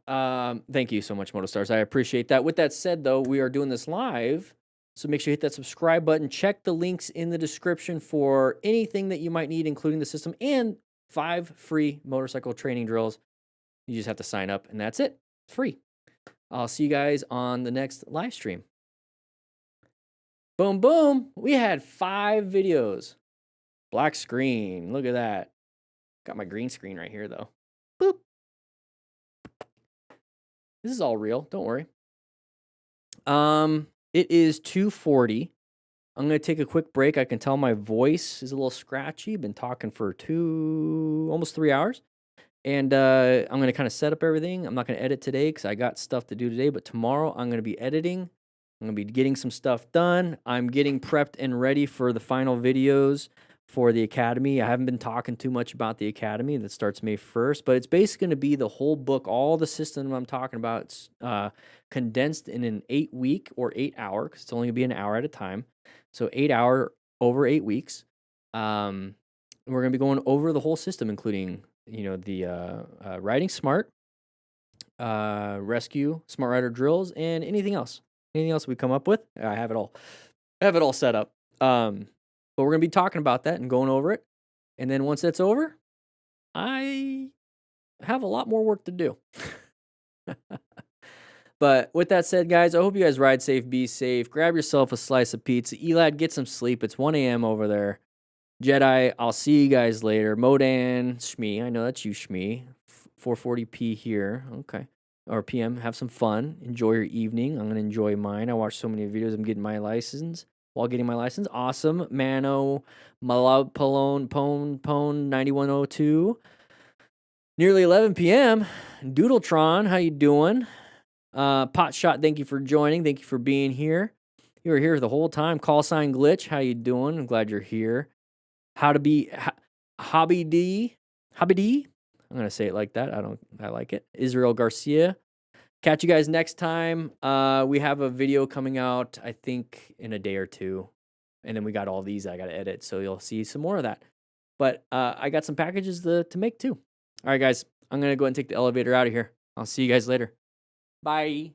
Thank you so much, MotoStars. I appreciate that. With that said, though, we are doing this live. So make sure you hit that subscribe button. Check the links in the description for anything that you might need, including the system, and 5 free motorcycle training drills. You just have to sign up, and that's it. It's free. I'll see you guys on the next live stream. Boom, boom. We had 5 videos. Black screen. Look at that. Got my green screen right here, though. Boop. This is all real. Don't worry. It is 2:40. I'm going to take a quick break. I can tell my voice is a little scratchy. Been talking for almost 3 hours. And I'm going to kind of set up everything. I'm not going to edit today because I got stuff to do today. But tomorrow I'm going to be editing. I'm going to be getting some stuff done. I'm getting prepped and ready for the final videos for the Academy. I haven't been talking too much about the Academy. That starts May 1st. But it's basically going to be the whole book, all the system I'm talking about. It's condensed in an 8-week or 8-hour, because it's only going to be an hour at a time. So 8 hour over 8 weeks. We're going to be going over the whole system, including, the riding smart, rescue, smart rider drills, and anything else. Anything else we come up with. I have it all. Set up. But we're going to be talking about that and going over it. And then once that's over, I have a lot more work to do. But with that said, guys, I hope you guys ride safe, be safe. Grab yourself a slice of pizza. Elad, get some sleep. It's 1 a.m. over there. Jedi, I'll see you guys later. Modan, Shmi, I know that's you, Shmi. 4:40p here. Okay. Or PM. Have some fun. Enjoy your evening. I'm going to enjoy mine. I watched so many videos. I'm getting my license. While getting my license. Awesome. Mano, Malab, Pone, 9102. Nearly 11 p.m. Doodletron, how you doing? Potshot, thank you for joining. Thank you for being here. You were here the whole time. Call sign glitch, how you doing? I'm glad you're here. How to be Hobby D. I'm gonna say it like that. I like it. Israel Garcia. Catch you guys next time. We have a video coming out, I think, in a day or two. And then we got all these I gotta edit, so you'll see some more of that. But I got some packages to make too. All right, guys. I'm gonna go ahead and take the elevator out of here. I'll see you guys later. Bye.